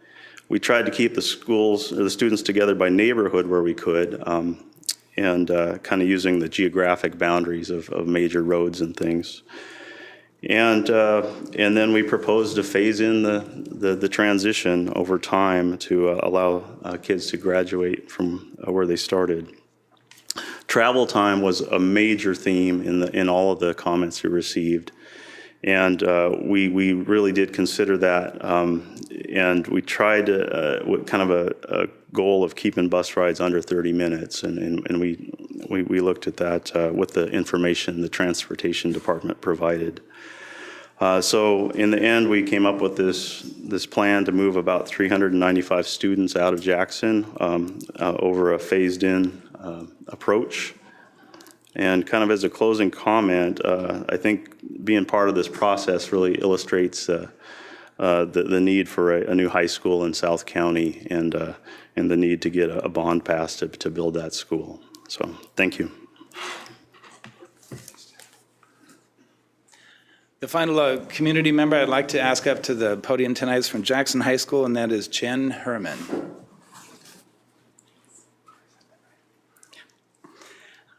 We tried to keep the students together by neighborhood where we could, and kind of using the geographic boundaries of major roads and things. And then we proposed to phase in the transition over time to allow kids to graduate from where they started. Travel time was a major theme in all of the comments we received, and we really did consider that, and we tried with kind of a goal of keeping bus rides under 30 minutes, and we looked at that with the information the transportation department provided. So in the end, we came up with this plan to move about 395 students out of Jackson over a phased-in approach. And kind of as a closing comment, I think being part of this process really illustrates the need for a new high school in South County and the need to get a bond passed to build that school. So thank you. The final community member I'd like to ask up to the podium tonight is from Jackson High School, and that is Jen Herman.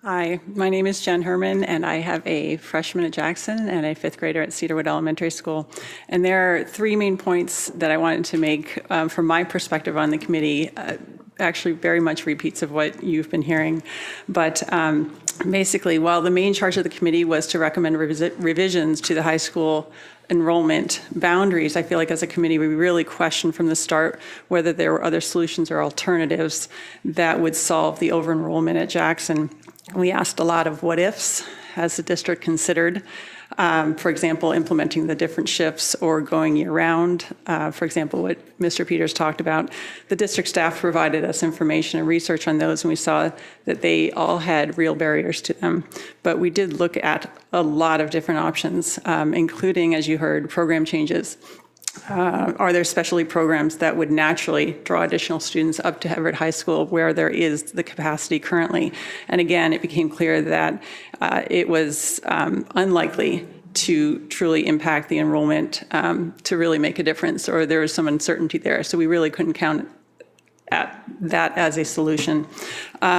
Hi, my name is Jen Herman, and I have a freshman at Jackson and a fifth grader at Cedarwood Elementary School. And there are three main points that I wanted to make from my perspective on the committee, actually very much repeats of what you've been hearing. But basically, while the main charge of the committee was to recommend revisions to the high school enrollment boundaries, I feel like as a committee we really questioned from the start whether there were other solutions or alternatives that would solve the over-enrollment at Jackson. We asked a lot of what ifs as the district considered. For example, implementing the different shifts or going year-round. For example, what Mr. Peters talked about. The district staff provided us information and research on those, and we saw that they all had real barriers to them. But we did look at a lot of different options, including, as you heard, program changes. Are there specialty programs that would naturally draw additional students up to Everett High School where there is the capacity currently? And again, it became clear that it was unlikely to truly impact the enrollment to really make a difference, or there was some uncertainty there. So we really couldn't count at that as a solution.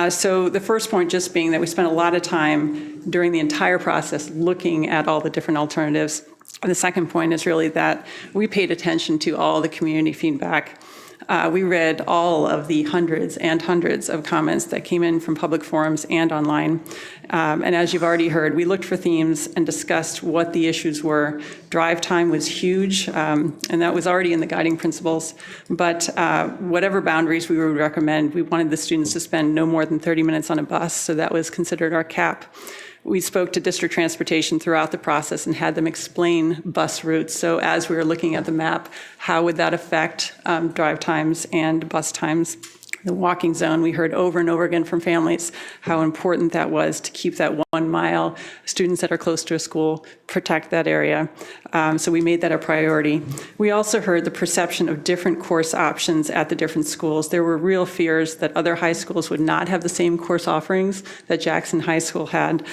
So the first point just being that we spent a lot of time during the entire process looking at all the different alternatives. The second point is really that we paid attention to all the community feedback. We read all of the hundreds and hundreds of comments that came in from public forums and online. And as you've already heard, we looked for themes and discussed what the issues were. Drive time was huge, and that was already in the guiding principles. But whatever boundaries we would recommend, we wanted the students to spend no more than 30 minutes on a bus, so that was considered our cap. We spoke to district transportation throughout the process and had them explain bus routes. So as we were looking at the map, how would that affect drive times and bus times? The walking zone, we heard over and over again from families how important that was to keep that 1 mile. Students that are close to a school, protect that area. So we made that a priority. We also heard the perception of different course options at the different schools. There were real fears that other high schools would not have the same course offerings that Jackson High School had.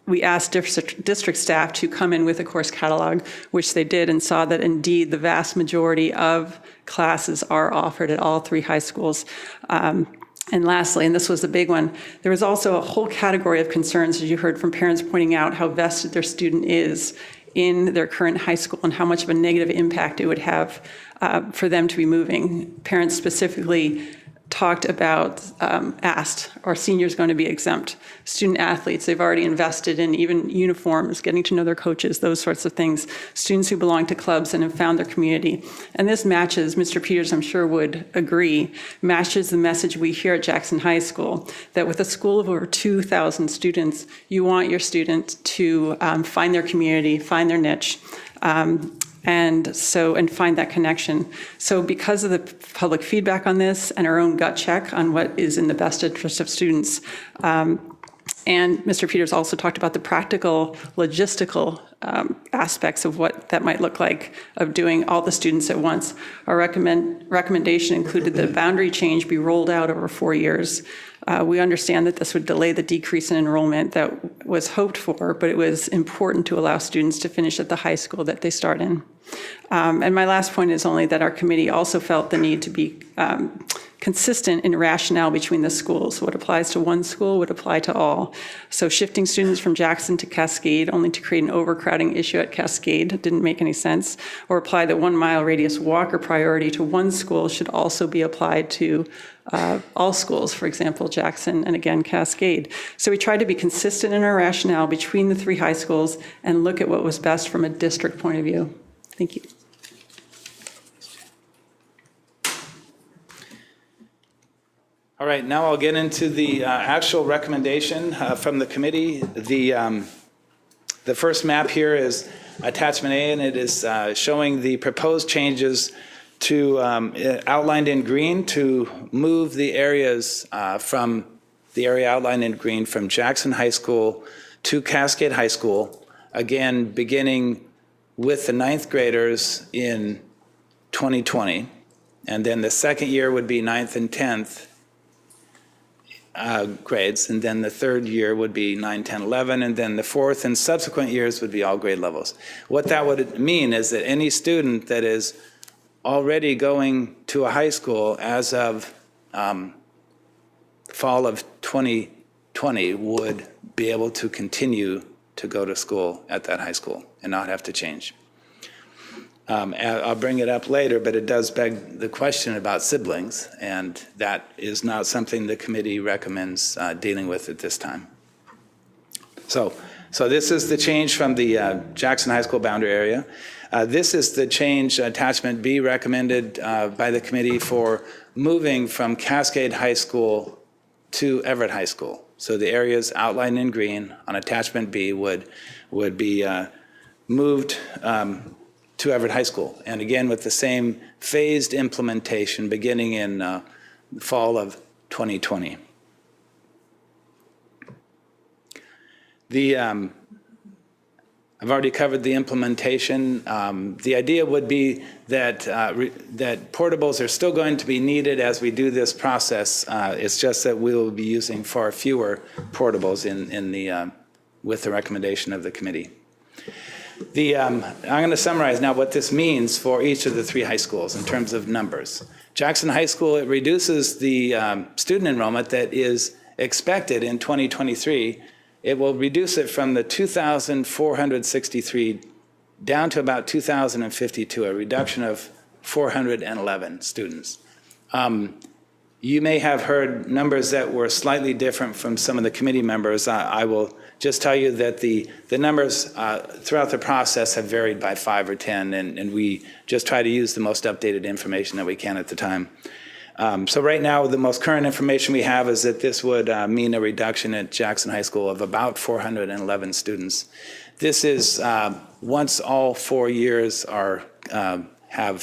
We asked district staff to come in with a course catalog, which they did, and saw that indeed the vast majority of classes are offered at all three high schools. And lastly, and this was the big one, there was also a whole category of concerns, as you heard from parents pointing out how vested their student is in their current high school and how much of a negative impact it would have for them to be moving. Parents specifically talked about, asked, are seniors going to be exempt? Student athletes, they've already invested in even uniforms, getting to know their coaches, those sorts of things. Students who belong to clubs and have found their community. And this matches, Mr. Peters, I'm sure would agree, matches the message we hear at Jackson High School, that with a school of over 2,000 students, you want your student to find their community, find their niche. And find that connection. So because of the public feedback on this and our own gut check on what is in the best interest of students, and Mr. Peters also talked about the practical, logistical aspects of what that might look like of doing all the students at once. Our recommendation included that a boundary change be rolled out over 4 years. We understand that this would delay the decrease in enrollment that was hoped for, but it was important to allow students to finish at the high school that they start in. And my last point is only that our committee also felt the need to be consistent in rationale between the schools. What applies to one school would apply to all. So shifting students from Jackson to Cascade only to create an overcrowding issue at Cascade didn't make any sense. Or apply the 1 mile radius walker priority to one school should also be applied to all schools, for example, Jackson and again, Cascade. So we tried to be consistent in our rationale between the three high schools and look at what was best from a district point of view. Thank you. All right, now I'll get into the actual recommendation from the committee. The first map here is attachment A, and it is showing the proposed changes to outlined in green to move the areas from the area outlined in green from Jackson High School to Cascade High School, again beginning with the 9th graders in 2020, and then the second year would be 9th and 10th grades, and then the third year would be 9, 10, 11, and then the fourth and subsequent years would be all grade levels. What that would mean is that any student that is already going to a high school as of fall of 2020 would be able to continue to go to school at that high school and not have to change. I'll bring it up later, but it does beg the question about siblings, and that is not something the committee recommends dealing with at this time. So this is the change from the Jackson High School boundary area. This is the change, attachment B, recommended by the committee for moving from Cascade High School to Everett High School. So the areas outlined in green on attachment B would be moved to Everett High School. And again, with the same phased implementation beginning in the fall of 2020. I've already covered the implementation. The idea would be that that portables are still going to be needed as we do this process. It's just that we will be using far fewer portables with the recommendation of the committee. I'm going to summarize now what this means for each of the three high schools in terms of numbers. Jackson High School, it reduces the student enrollment that is expected in 2023. It will reduce it from the 2,463 down to about 2,052, a reduction of 411 students. You may have heard numbers that were slightly different from some of the committee members. I will just tell you that the numbers throughout the process have varied by 5 or 10, and we just try to use the most updated information that we can at the time. So right now, the most current information we have is that this would mean a reduction at Jackson High School of about 411 students. This is once all 4 years have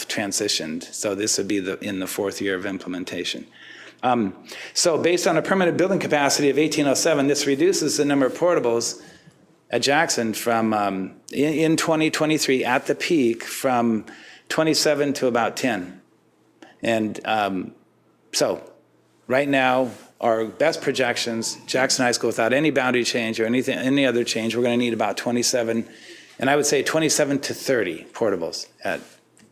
transitioned. So this would be in the fourth year of implementation. So based on a permanent building capacity of 1,807, this reduces the number of portables at Jackson from in 2023 at the peak from 27 to about 10. And so right now, our best projections, Jackson High School without any boundary change or any other change, we're going to need about 27, and I would say 27 to 30 portables at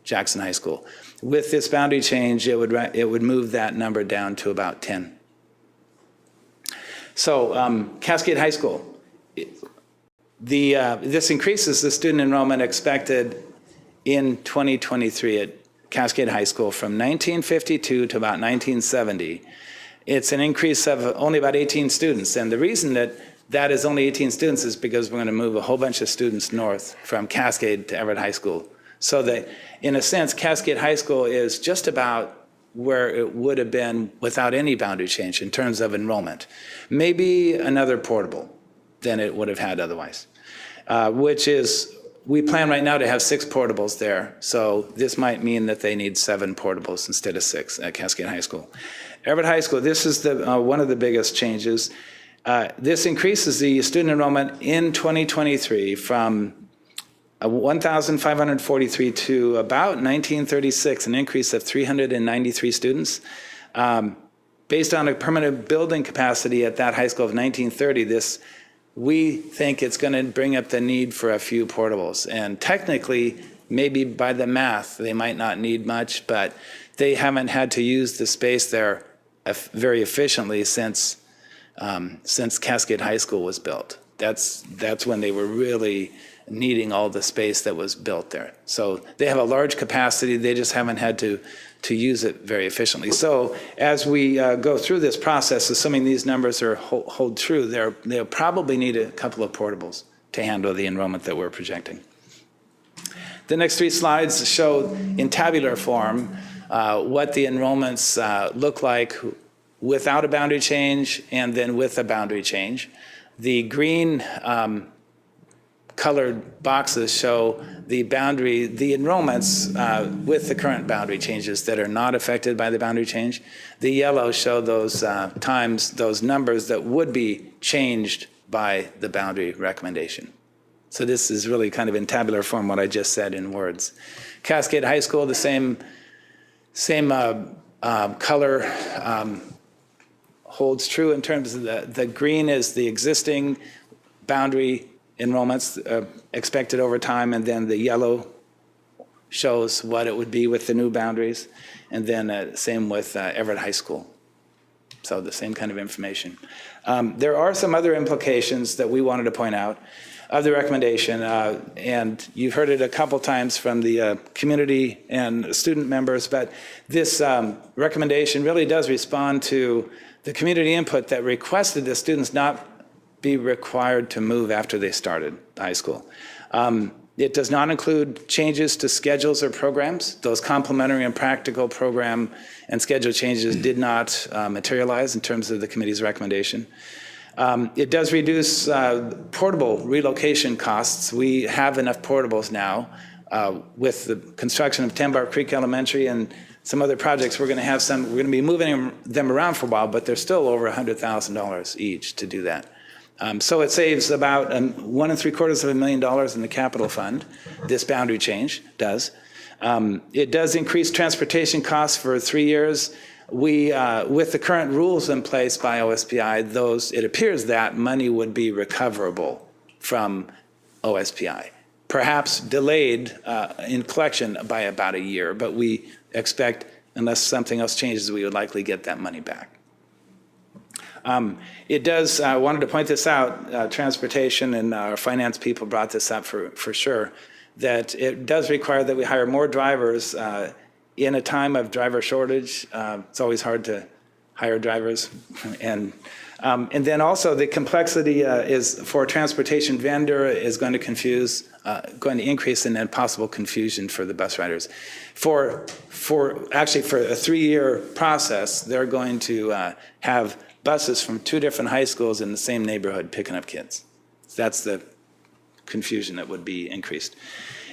Jackson High School. With this boundary change, it would move that number down to about 10. So Cascade High School, this increases the student enrollment expected in 2023 at Cascade High School from 1952 to about 1970. It's an increase of only about 18 students. And the reason that is only 18 students is because we're going to move a whole bunch of students north from Cascade to Everett High School. So that, in a sense, Cascade High School is just about where it would have been without any boundary change in terms of enrollment. Maybe another portable than it would have had otherwise, which is, we plan right now to have 6 portables there. So this might mean that they need 7 portables instead of 6 at Cascade High School. Everett High School, this is one of the biggest changes. This increases the student enrollment in 2023 from 1,543 to about 1,936, an increase of 393 students. Based on a permanent building capacity at that high school of 1930, we think it's going to bring up the need for a few portables. And technically, maybe by the math, they might not need much, but they haven't had to use the space there very efficiently since Cascade High School was built. That's when they were really needing all the space that was built there. So they have a large capacity, they just haven't had to use it very efficiently. So as we go through this process, assuming these numbers hold true, they'll probably need a couple of portables to handle the enrollment that we're projecting. The next 3 slides show in tabular form what the enrollments look like without a boundary change and then with a boundary change. The green colored boxes show the enrollments with the current boundary changes that are not affected by the boundary change. The yellow show those those numbers that would be changed by the boundary recommendation. So this is really kind of in tabular form what I just said in words. Cascade High School, the same color holds true in terms of the green is the existing boundary enrollments expected over time, and then the yellow shows what it would be with the new boundaries, and then same with Everett High School. So the same kind of information. There are some other implications that we wanted to point out of the recommendation, and you've heard it a couple times from the community and student members, but this recommendation really does respond to the community input that requested the students not be required to move after they started high school. It does not include changes to schedules or programs. Those complementary and practical program and schedule changes did not materialize in terms of the committee's recommendation. It does reduce portable relocation costs. We have enough portables now. With the construction of 10 Bar Creek Elementary and some other projects, we're going to be moving them around for a while, but they're still over $100,000 each to do that. So it saves about $1.75 million in the capital fund. This boundary change does. It does increase transportation costs for 3 years. We, with the current rules in place by OSPI, it appears that money would be recoverable from OSPI, perhaps delayed in collection by about a year, but we expect, unless something else changes, we would likely get that money back. It does, I wanted to point this out, transportation and our finance people brought this up for sure, that it does require that we hire more drivers in a time of driver shortage. It's always hard to hire drivers. And then also the complexity is for a transportation vendor is going to increase in possible confusion for the bus riders. Actually for a 3-year process, they're going to have buses from 2 different high schools in the same neighborhood picking up kids. So that's the confusion that would be increased.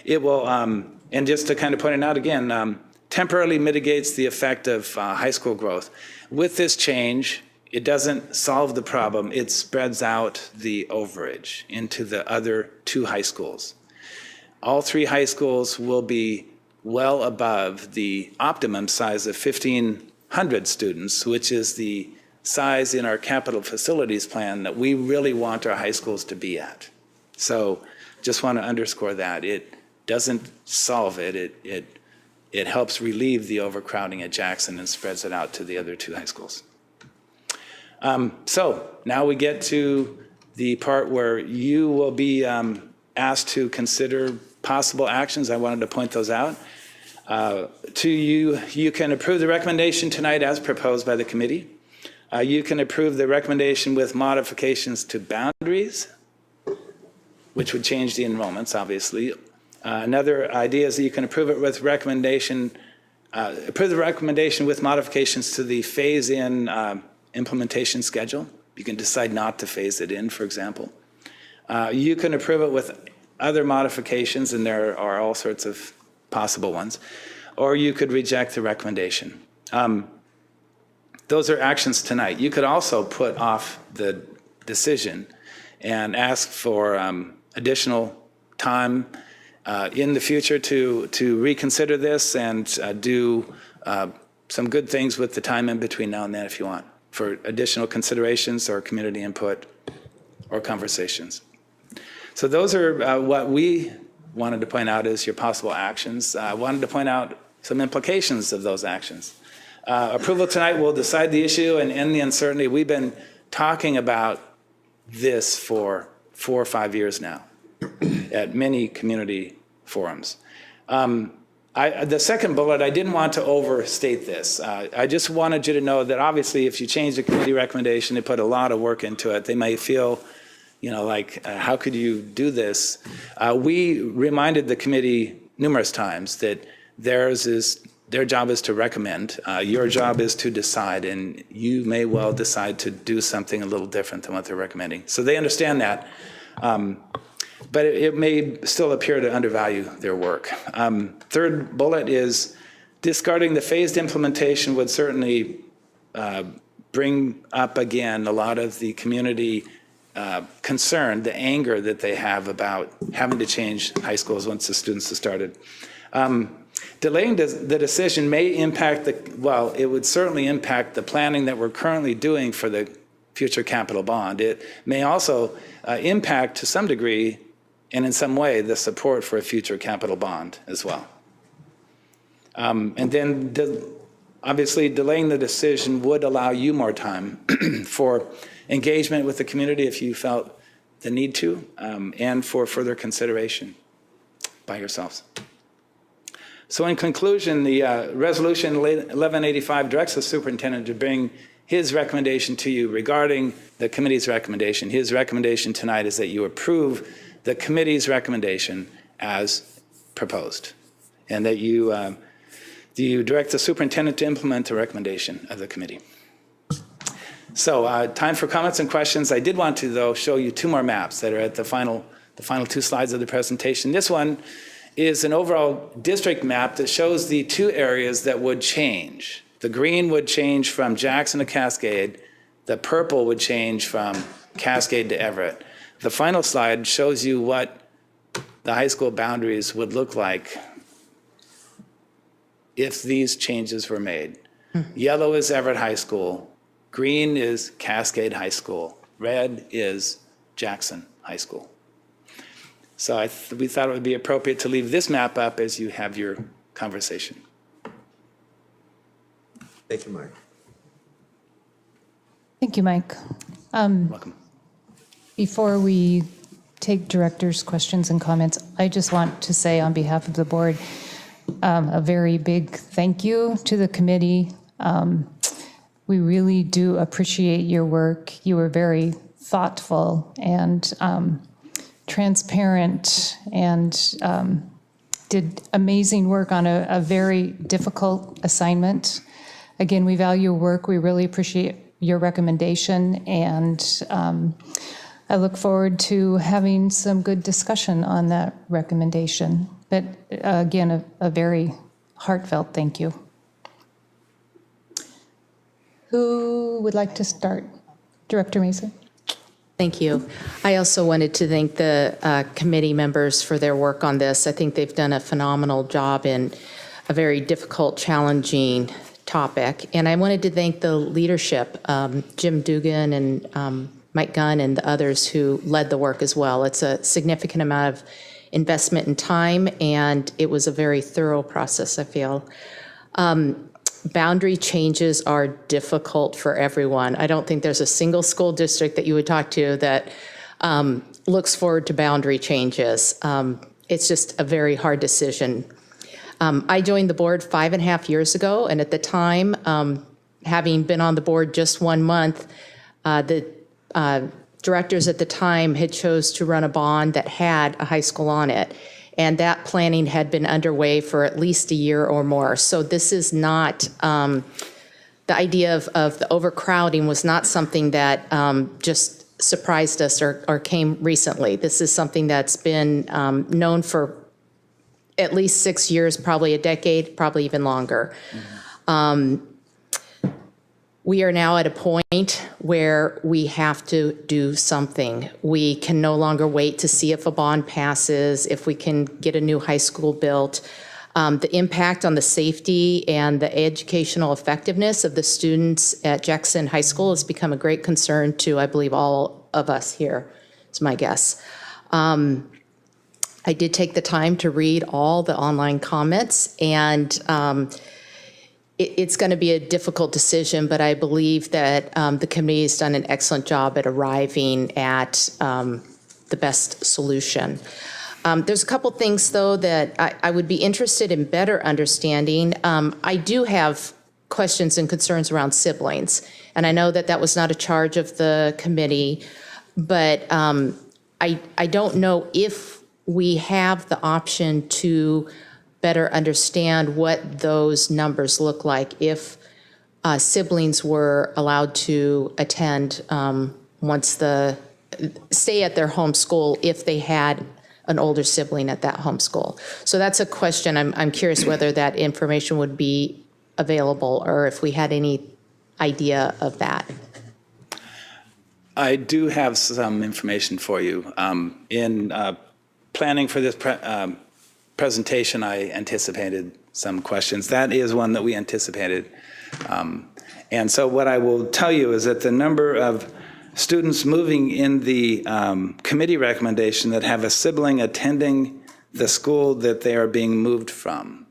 It will, and just to kind of point it out again, temporarily mitigates the effect of high school growth. With this change, it doesn't solve the problem. It spreads out the overage into the other 2 high schools. All 3 high schools will be well above the optimum size of 1,500 students, which is the size in our capital facilities plan that we really want our high schools to be at. So just want to underscore that. It doesn't solve it. It helps relieve the overcrowding at Jackson and spreads it out to the other 2 high schools. So now we get to the part where you will be asked to consider possible actions. I wanted to point those out. To you, you can approve the recommendation tonight as proposed by the committee. You can approve the recommendation with modifications to boundaries, which would change the enrollments, obviously. Another idea is that you can approve it with recommendation, approve the recommendation with modifications to the phase-in implementation schedule. You can decide not to phase it in, for example. You can approve it with other modifications, and there are all sorts of possible ones. Or you could reject the recommendation. Those are actions tonight. You could also put off the decision and ask for additional time in the future to reconsider this and do some good things with the time in between now and then if you want, for additional considerations or community input or conversations. So those are what we wanted to point out as your possible actions. I wanted to point out some implications of those actions. Approval tonight will decide the issue and end the uncertainty. We've been talking about this for 4 or 5 years now at many community forums. The second bullet, I didn't want to overstate this. I just wanted you to know that obviously if you change the committee recommendation, they put a lot of work into it. They may feel, like, how could you do this? We reminded the committee numerous times that their job is to recommend. Your job is to decide, and you may well decide to do something a little different than what they're recommending. So they understand that, but it may still appear to undervalue their work. Third bullet is discarding the phased implementation would certainly bring up again a lot of the community concern, the anger that they have about having to change high schools once the students have started. Delaying the decision may impact it would certainly impact the planning that we're currently doing for the future capital bond. It may also impact to some degree and in some way the support for a future capital bond as well. And then obviously delaying the decision would allow you more time for engagement with the community if you felt the need to, and for further consideration by yourselves. So in conclusion, the resolution 1185 directs the superintendent to bring his recommendation to you regarding the committee's recommendation. His recommendation tonight is that you approve the committee's recommendation as proposed, and that you direct the superintendent to implement the recommendation of the committee. So time for comments and questions. I did want to, though, show you two more maps that are at the final two slides of the presentation. This one is an overall district map that shows the two areas that would change. The green would change from Jackson to Cascade. The purple would change from Cascade to Everett. The final slide shows you what the high school boundaries would look like if these changes were made. Yellow is Everett High School. Green is Cascade High School. Red is Jackson High School. So we thought it would be appropriate to leave this map up as you have your conversation. Thank you, Mike. Thank you, Mike. Welcome. Before we take directors' questions and comments, I just want to say on behalf of the board, a very big thank you to the committee. We really do appreciate your work. You were very thoughtful and transparent, and did amazing work on a very difficult assignment. Again, we value your work. We really appreciate your recommendation, and I look forward to having some good discussion on that recommendation. But again, a very heartfelt thank you. Who would like to start? Director Mason. Thank you. I also wanted to thank the committee members for their work on this. I think they've done a phenomenal job in a very difficult, challenging topic. And I wanted to thank the leadership, Jim Dugan and Mike Gunn and the others who led the work as well. It's a significant amount of investment in time, and it was a very thorough process, I feel. Boundary changes are difficult for everyone. I don't think there's a single school district that you would talk to that looks forward to boundary changes. It's just a very hard decision. I joined the board 5.5 years ago, and at the time, having been on the board just 1 month, the directors at the time had chose to run a bond that had a high school on it. And that planning had been underway for at least a year or more. So this is not, the idea of the overcrowding was not something that just surprised us or came recently. This is something that's been known for at least 6 years, probably a decade, probably even longer. We are now at a point where we have to do something. We can no longer wait to see if a bond passes, if we can get a new high school built. The impact on the safety and the educational effectiveness of the students at Jackson High School has become a great concern to, I believe, all of us here, is my guess. I did take the time to read all the online comments, and it's going to be a difficult decision, but I believe that the committee has done an excellent job at arriving at the best solution. There's a couple things, though, that I would be interested in better understanding. I do have questions and concerns around siblings, and I know that that was not a charge of the committee, but I don't know if we have the option to better understand what those numbers look like if siblings were allowed to attend stay at their home school if they had an older sibling at that home school. So that's a question. I'm curious whether that information would be available or if we had any idea of that. I do have some information for you. In planning for this presentation, I anticipated some questions. That is one that we anticipated. And so what I will tell you is that the number of students moving in the committee recommendation that have a sibling attending the school that they are being moved from,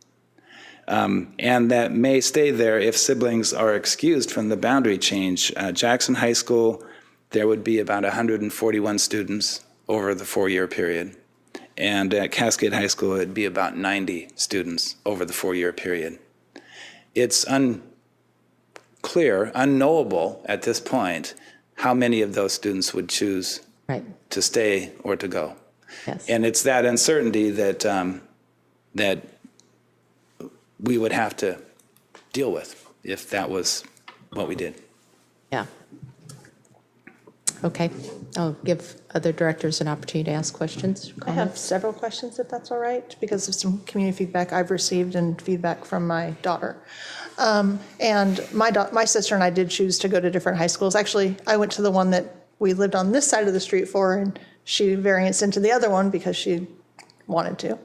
and that may stay there if siblings are excused from the boundary change. Jackson High School, there would be about 141 students over the 4-year period. And at Cascade High School, it would be about 90 students over the 4-year period. It's unclear, unknowable at this point, how many of those students would choose to stay or to go. Yes. And it's that uncertainty that that we would have to deal with if that was what we did. Yeah. Okay. I'll give other directors an opportunity to ask questions. I have several questions, if that's all right, because of some community feedback I've received and feedback from my daughter. And my sister and I did choose to go to different high schools. Actually, I went to the one that we lived on this side of the street for, and she varianced into the other one because she wanted to,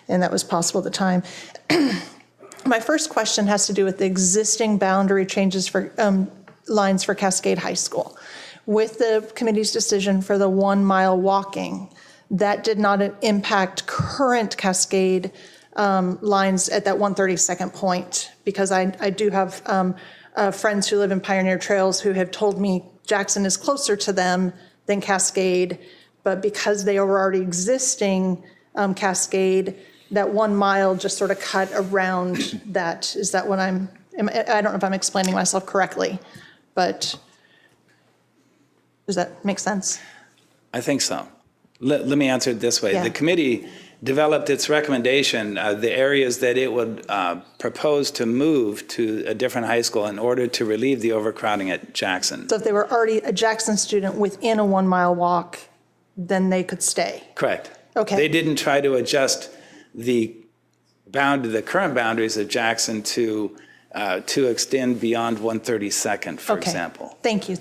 and that was possible at the time. My first question has to do with the existing boundary changes for lines for Cascade High School. With the committee's decision for the 1 mile walking, that did not impact current Cascade lines at that 132nd point, because I do have friends who live in Pioneer Trails who have told me Jackson is closer to them than Cascade, but because they were already existing Cascade, that 1 mile just sort of cut around that. Is that what I don't know if I'm explaining myself correctly, but does that make sense? I think so. Let me answer it this way. Yeah. The committee developed its recommendation, the areas that it would propose to move to a different high school in order to relieve the overcrowding at Jackson. So if they were already a Jackson student within a 1 mile walk, then they could stay? Correct. Okay. They didn't try to adjust the current boundaries of Jackson to extend beyond 132nd, for example. Thank you.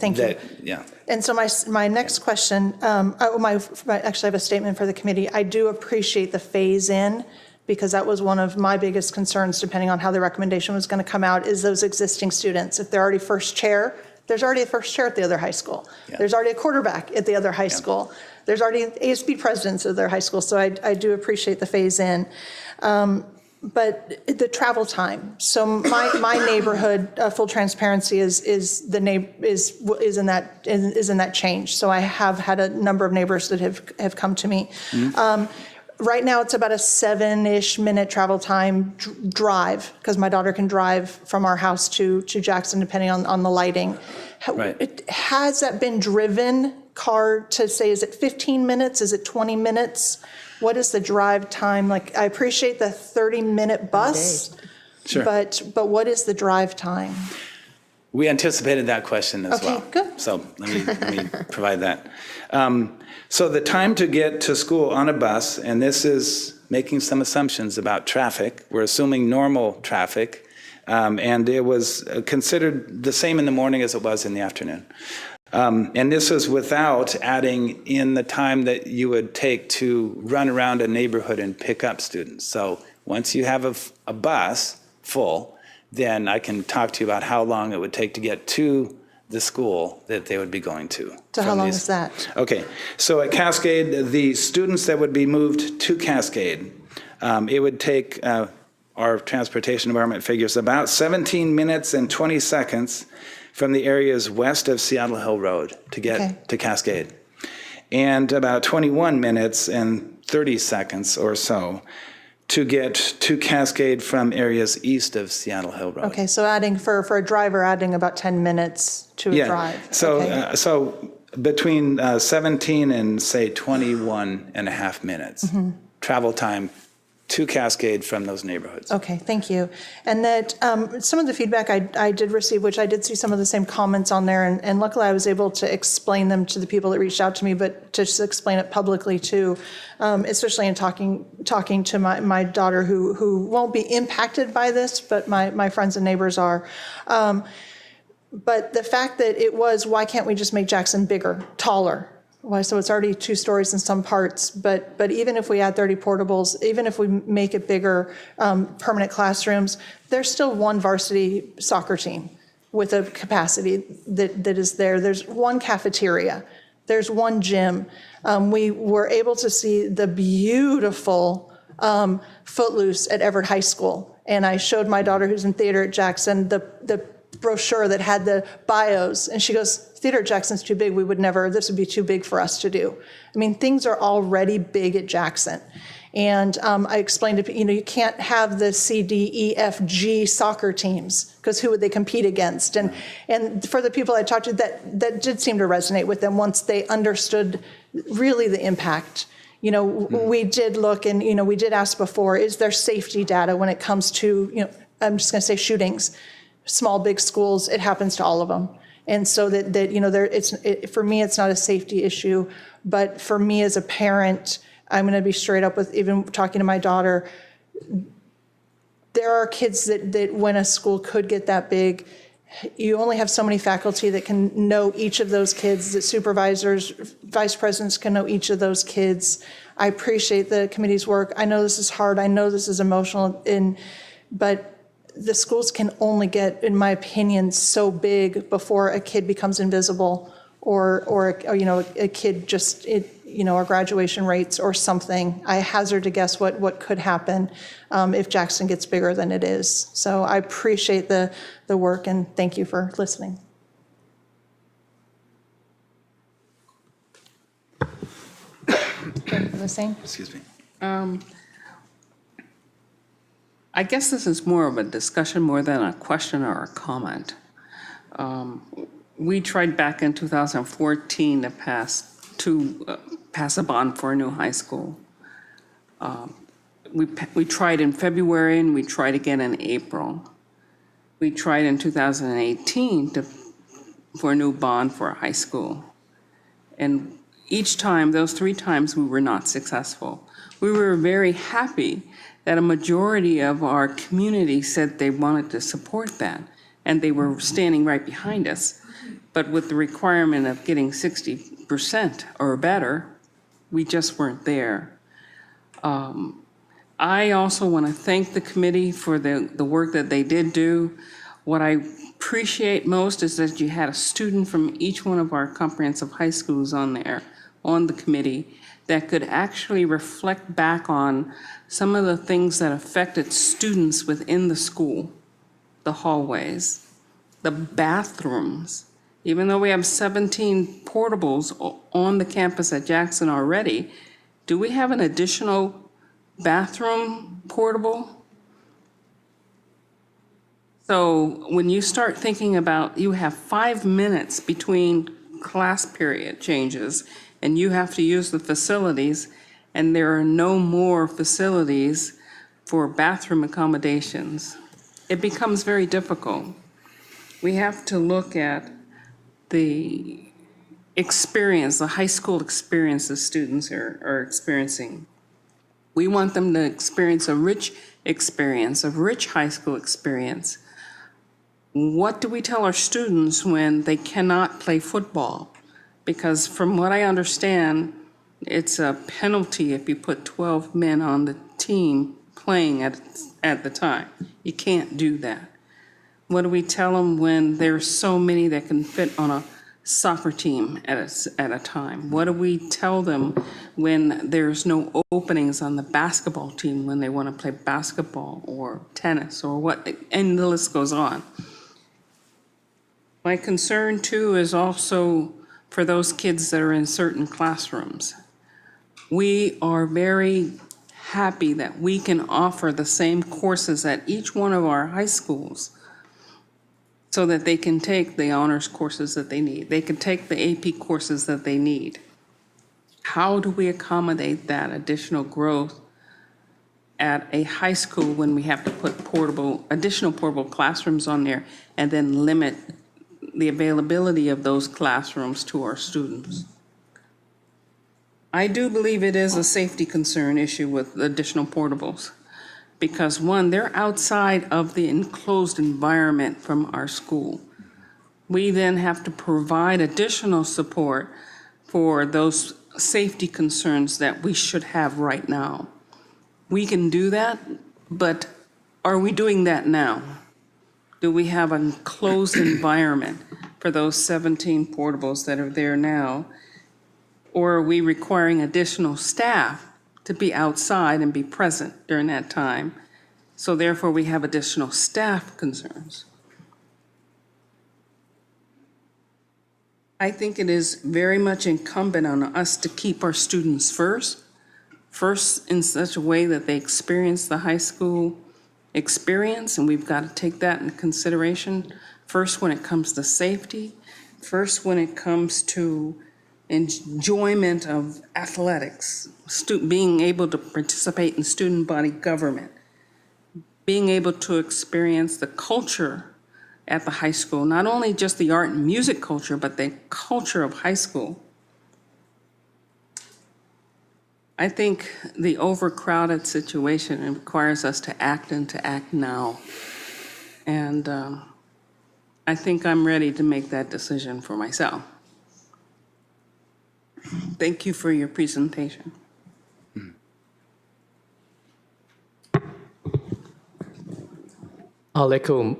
Yeah. And so my next question, actually I have a statement for the committee. I do appreciate the phase in, because that was one of my biggest concerns, depending on how the recommendation was going to come out, is those existing students. If they're already first chair, there's already a first chair at the other high school. Yeah. There's already a quarterback at the other high school. There's already ASB presidents at their high school. So I do appreciate the phase in. But the travel time. So my neighborhood, full transparency, is in that change. So I have had a number of neighbors that have come to me. Mm-hmm. Right now, it's about a 7-ish minute travel time drive, because my daughter can drive from our house to Jackson, depending on the lighting. Right. Has that been driven car to say, is it 15 minutes? Is it 20 minutes? What is the drive time? Like, I appreciate the 30-minute bus, sure. but what is the drive time? We anticipated that question as well. Okay, good. So let me provide that. So the time to get to school on a bus, and this is making some assumptions about traffic. We're assuming normal traffic, and it was considered the same in the morning as it was in the afternoon. And this is without adding in the time that you would take to run around a neighborhood and pick up students. So once you have a bus full, then I can talk to you about how long it would take to get to the school that they would be going to. So how long is that? Okay, so at Cascade, the students that would be moved to Cascade, it would take, our transportation department figures, about 17 minutes and 20 seconds from the areas west of Seattle Hill Road to get to Cascade, and about 21 minutes and 30 seconds or so to get to Cascade from areas east of Seattle Hill Road. Okay, so adding for a driver, adding about 10 minutes to a drive. So, so between 17 and say 21 and a half minutes travel time to Cascade from those neighborhoods. Okay, thank you. And that some of the feedback I did receive, which I did see some of the same comments on there, and luckily I was able to explain them to the people that reached out to me, but to just explain it publicly too, especially in talking to my daughter who won't be impacted by this, but my friends and neighbors are. But the fact that it was, why can't we just make Jackson bigger, taller? well, so it's already 2 stories in some parts, but even if we add 30 portables, even if we make it bigger, permanent classrooms, there's still one varsity soccer team with a capacity that is there. There's one cafeteria. There's one gym. We were able to see the beautiful Footloose at Everett High School. And I showed my daughter who's in theater at Jackson the brochure that had the bios. And she goes, theater at Jackson's too big. This would be too big for us to do. I mean, things are already big at Jackson. And I explained to people, you can't have the C, D, E, F, G soccer teams because who would they compete against? And for the people I talked to, that did seem to resonate with them once they understood really the impact. We did look and, we did ask before, is there safety data when it comes to, I'm just going to say shootings, small, big schools, it happens to all of them. And so for me, it's not a safety issue, but for me as a parent, I'm going to be straight up with even talking to my daughter. There are kids that when a school could get that big, you only have so many faculty that can know each of those kids, that supervisors, vice presidents can know each of those kids. I appreciate the committee's work. I know this is hard. I know this is emotional, but the schools can only get, in my opinion, so big before a kid becomes invisible or a kid just, our graduation rates or something. I hazard to guess what could happen if Jackson gets bigger than it is. So I appreciate the work and thank you for listening. The same? Excuse me. I guess this is more of a discussion more than a question or a comment. We tried back in 2014 to pass a bond for a new high school. We tried in February and we tried again in April. We tried in 2018 for a new bond for a high school. And each time, those 3 times, we were not successful. We were very happy that a majority of our community said they wanted to support that, and they were standing right behind us. But with the requirement of getting 60% or better, we just weren't there. I also want to thank the committee for the work that they did do. What I appreciate most is that you had a student from each one of our comprehensive high schools on the committee, that could actually reflect back on some of the things that affected students within the school, the hallways, the bathrooms. Even though we have 17 portables on the campus at Jackson already, do we have an additional bathroom portable? So when you start thinking about, you have 5 minutes between class period changes and you have to use the facilities, and there are no more facilities for bathroom accommodations, it becomes very difficult. We have to look at the experience, the high school experience the students are experiencing. We want them to experience a rich high school experience. What do we tell our students when they cannot play football? Because from what I understand, it's a penalty if you put 12 men on the team playing at the time. You can't do that. What do we tell them when there's so many that can fit on a soccer team at a time? What do we tell them when there's no openings on the basketball team when they want to play basketball or tennis or what, and the list goes on. My concern too is also for those kids that are in certain classrooms. We are very happy that we can offer the same courses at each one of our high schools so that they can take the honors courses that they need. They can take the AP courses that they need. How do we accommodate that additional growth at a high school when we have to put additional portable classrooms on there and then limit the availability of those classrooms to our students? I do believe it is a safety concern issue with additional portables because, one, they're outside of the enclosed environment from our school. We then have to provide additional support for those safety concerns that we should have right now. We can do that, but are we doing that now? Do we have a closed environment for those 17 portables that are there now? Or are we requiring additional staff to be outside and be present during that time? So therefore, we have additional staff concerns. I think it is very much incumbent on us to keep our students first in such a way that they experience the high school experience, and we've got to take that into consideration. First, when it comes to safety, first, when it comes to enjoyment of athletics, being able to participate in student body government, being able to experience the culture at the high school, not only just the art and music culture, but the culture of high school. I think the overcrowded situation requires us to act and to act now. And I think I'm ready to make that decision for myself. Thank you for your presentation. I'll echo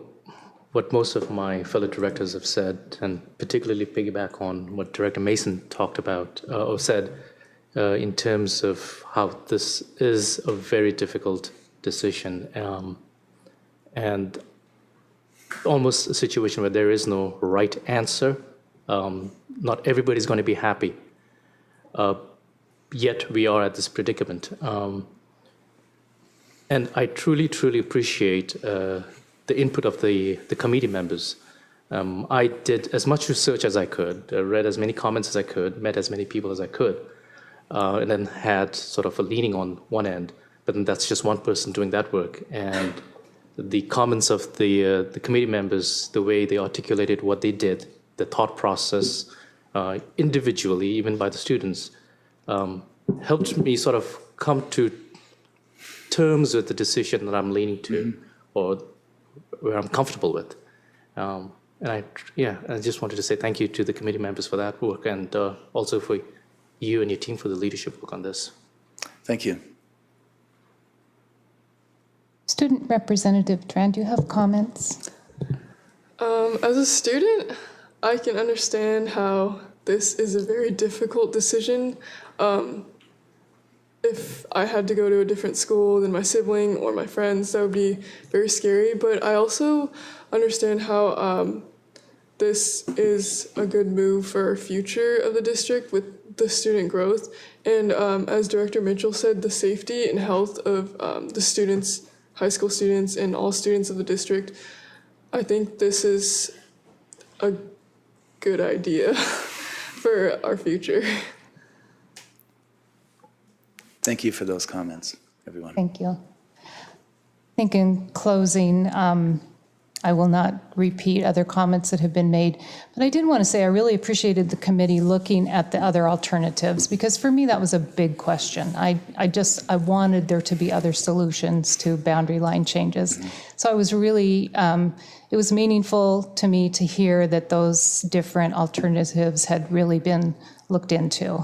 what most of my fellow directors have said, and particularly piggyback on what Director Mason talked about or said in terms of how this is a very difficult decision and almost a situation where there is no right answer. Not everybody's going to be happy. Yet we are at this predicament. And I truly, truly appreciate the input of the committee members. I did as much research as I could, read as many comments as I could, met as many people as I could, and then had sort of a leaning on one end. But then that's just one person doing that work. And the comments of the committee members, the way they articulated what they did, the thought process, individually, even by the students, helped me sort of come to terms with the decision that I'm leaning to, or where I'm comfortable with. And I just wanted to say thank you to the committee members for that work, and also for you and your team for the leadership work on this. Thank you. Student Representative Tran, do you have comments? As a student, I can understand how this is a very difficult decision. If I had to go to a different school than my sibling or my friends, that would be very scary. But I also understand how this is a good move for our future of the district with the student growth. And as Director Mitchell said, the safety and health of the students, high school students, and all students of the district, I think this is a good idea for our future. Thank you for those comments, everyone. Thank you. I think in closing, I will not repeat other comments that have been made, but I did want to say I really appreciated the committee looking at the other alternatives, because for me that was a big question. I wanted there to be other solutions to boundary line changes. Mm-hmm. So I was really, it was meaningful to me to hear that those different alternatives had really been looked into.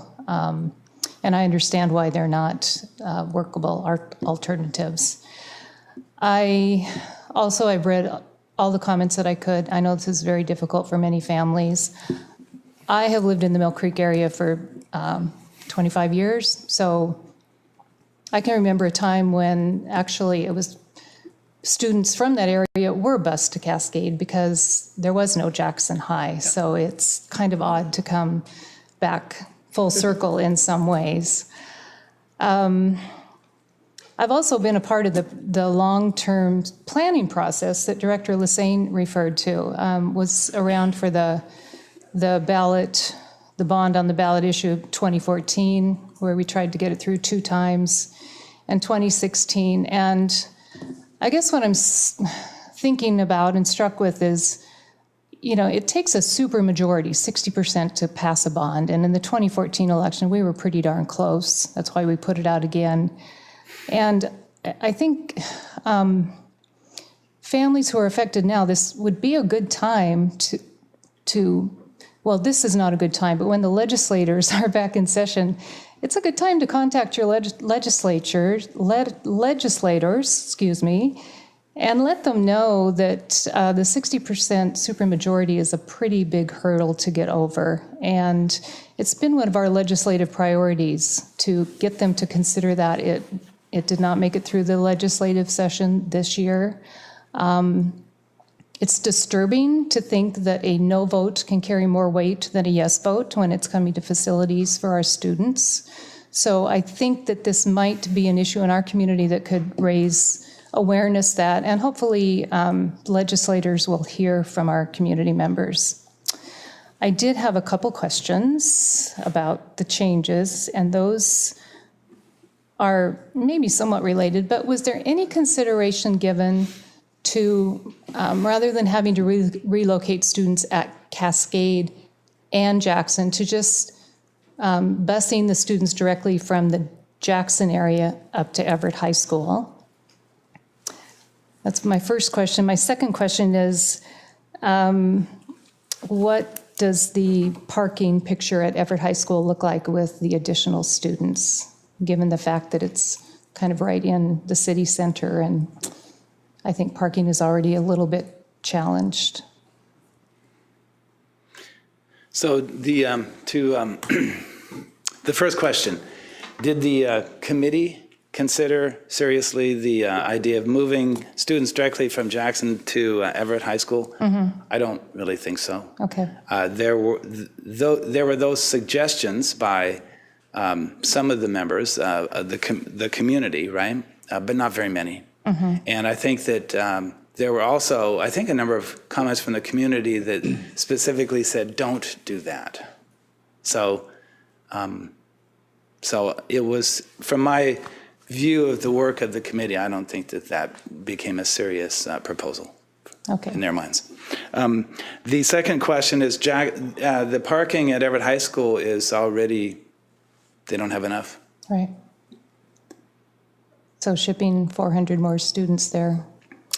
And I understand why they're not workable alternatives. I've read all the comments that I could. I know this is very difficult for many families. I have lived in the Mill Creek area for 25 years, so I can remember a time when actually it was students from that area were bused to Cascade because there was no Jackson High. So it's kind of odd to come back full circle in some ways. I've also been a part of the long-term planning process that Director Lassane referred to, was around for the ballot, the bond on the ballot issue of 2014, where we tried to get it through 2 times, and 2016. And I guess what I'm thinking about and struck with is, you know, it takes a supermajority, 60%, to pass a bond. And in the 2014 election, we were pretty darn close. That's why we put it out again. And I think families who are affected now, this would be a good time to well, this is not a good time, but when the legislators are back in session, it's a good time to contact your legislators, excuse me, and let them know that the 60% supermajority is a pretty big hurdle to get over. And it's been one of our legislative priorities to get them to consider that. It did not make it through the legislative session this year. It's disturbing to think that a no vote can carry more weight than a yes vote when it's coming to facilities for our students. So I think that this might be an issue in our community that could raise awareness that, and hopefully legislators will hear from our community members. I did have a couple questions about the changes, and those are maybe somewhat related, but was there any consideration given to, rather than having to relocate students at Cascade and Jackson, to just busing the students directly from the Jackson area up to Everett High School? That's my first question. My second question is, what does the parking picture at Everett High School look like with the additional students, given the fact that it's kind of right in the city center, and I think parking is already a little bit challenged? So the the first question, did the committee consider seriously the idea of moving students directly from Jackson to Everett High School? Mm-hmm. I don't really think so. Okay. There were those suggestions by some of the members of the community, right? But not very many. Mm-hmm. And I think that there were also, I think, a number of comments from the community that specifically said, don't do that. So, so it was, from my view of the work of the committee, I don't think that that became a serious proposal in their minds. The second question is, the parking at Everett High School is already, they don't have enough. Right. So shipping 400 more students there,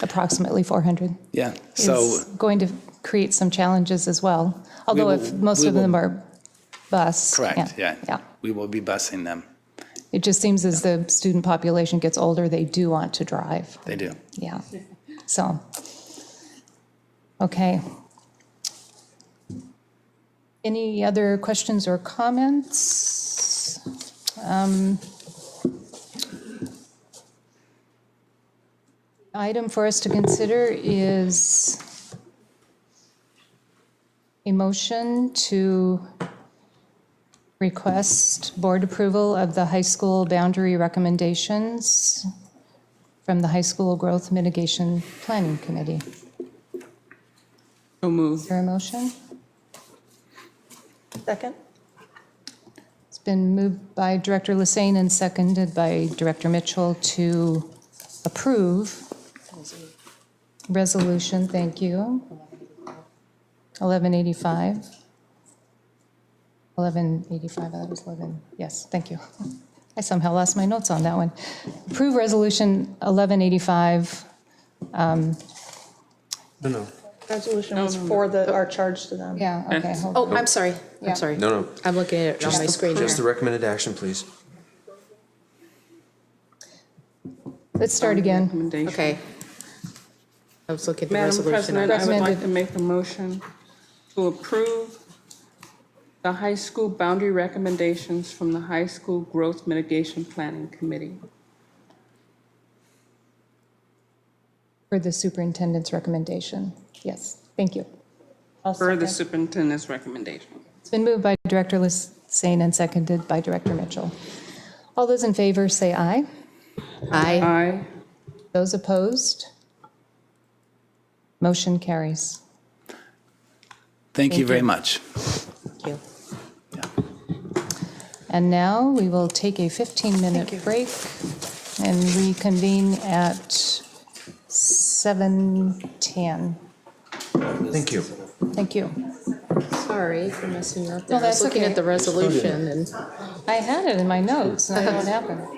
approximately 400. Yeah. So is going to create some challenges as well. Although if most of them are bus. Correct. Yeah. Yeah. We will be busing them. It just seems as the student population gets older, they do want to drive. They do. Yeah. So, okay. Any other questions or comments? Item for us to consider is a motion to request board approval of the high school boundary recommendations from the High School Growth Mitigation Planning Committee. So moved. Is there a motion? Second. It's been moved by Director Lysane and seconded by Director Mitchell to approve resolution, thank you, 1185. 1185, that was 11, yes, thank you. I somehow lost my notes on that one. Approve resolution 1185. No. Resolution was for our charge to them. Yeah, okay. hold Oh, on. I'm sorry. Yeah. I'm sorry. No. I'm looking at it on my screen Just the here. recommended action, please. Let's start again. Okay. I was looking at the Madam resolution. President, I would like Recommended. to make a motion to approve the high school boundary recommendations from the High School Growth Mitigation Planning Committee. For the superintendent's recommendation. Yes, thank you. I'll Per the second. superintendent's recommendation. It's been moved by Director Lysane and seconded by Director Mitchell. All those in favor say aye. Aye. Aye. Those opposed? Motion carries. Thank you very much. Thank you. And now we will take a 15-minute break and reconvene at 7:10. Thank you. Thank you. Sorry for messing you up No, there. I was that's looking okay. at the resolution and. I had it in my notes, and I don't know what happened.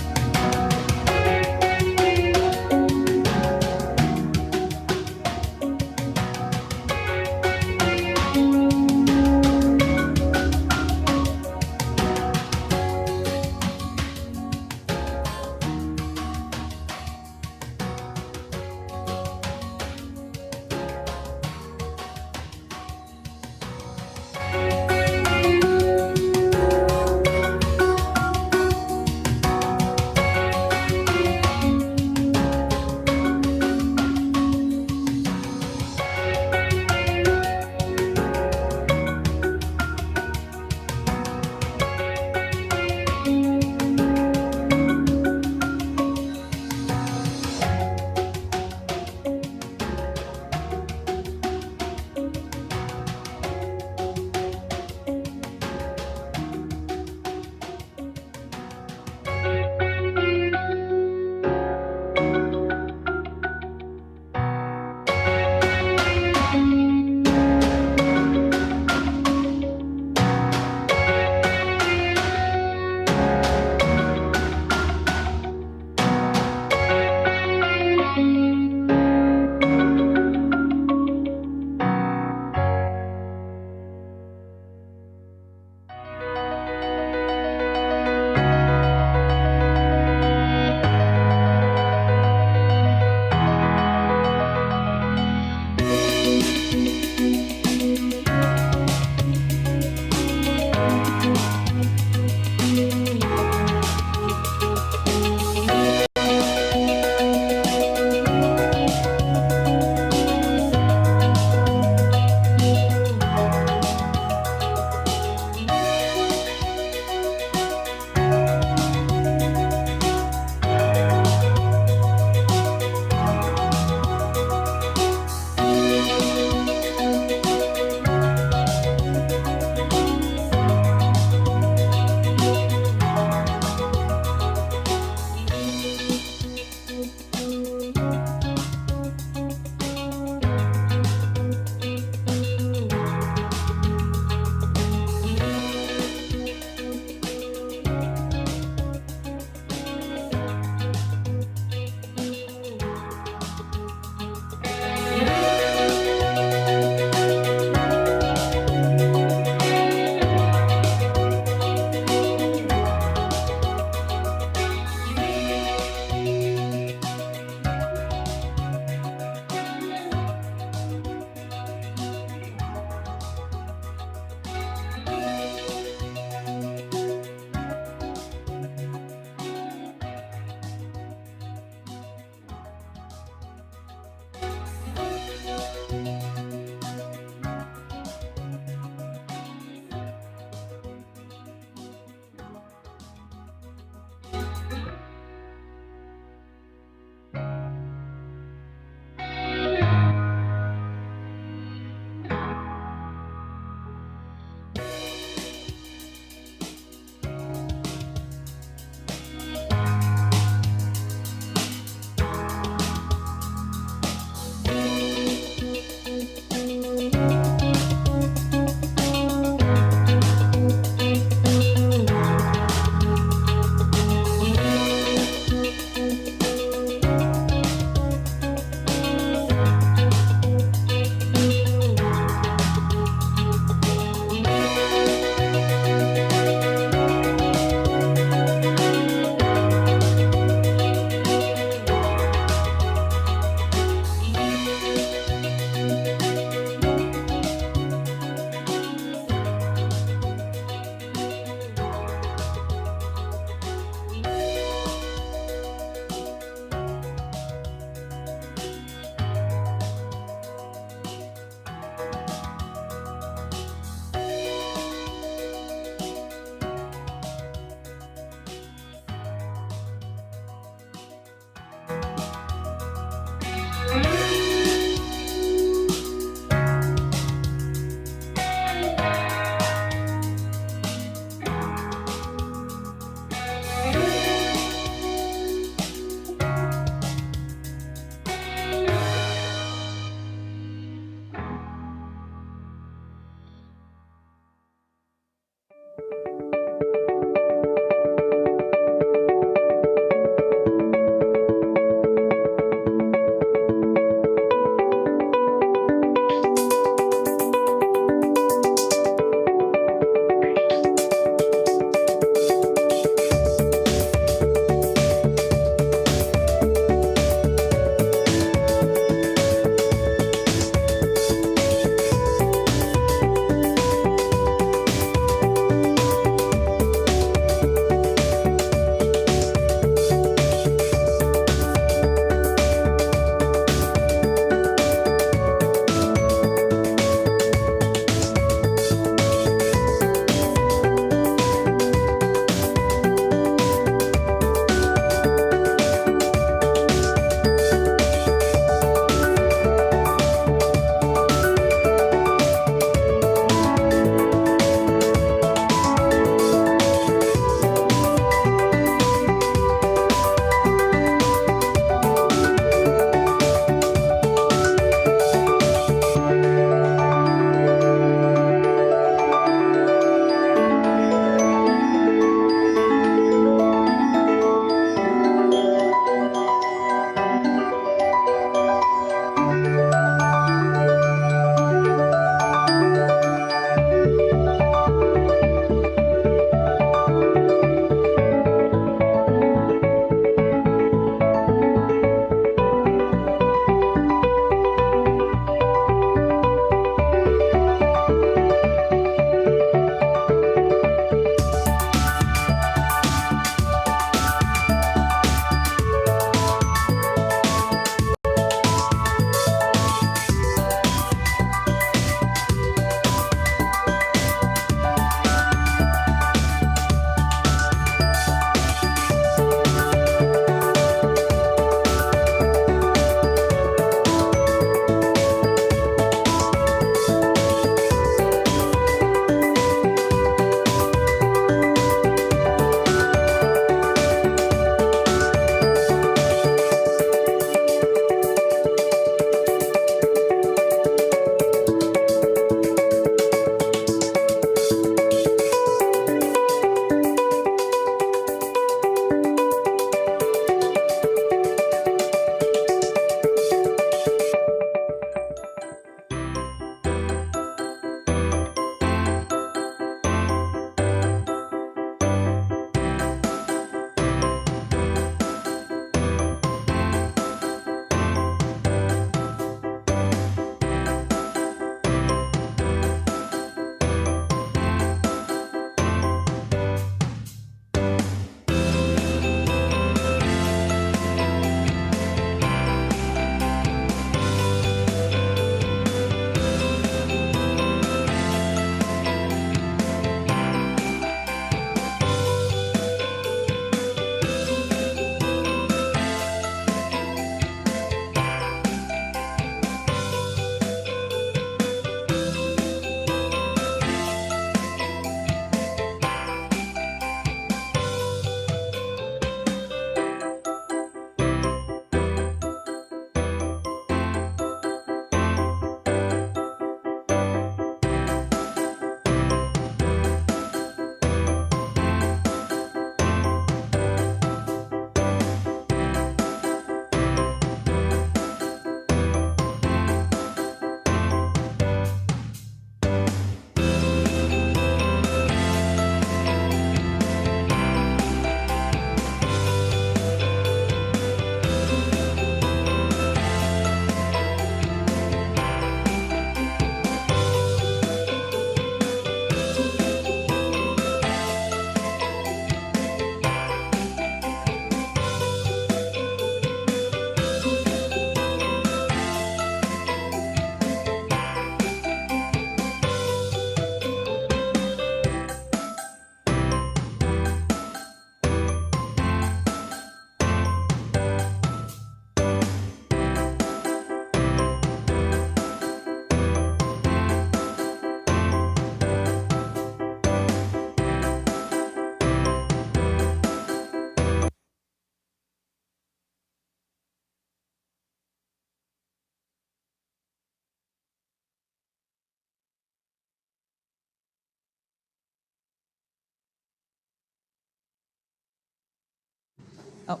Oh,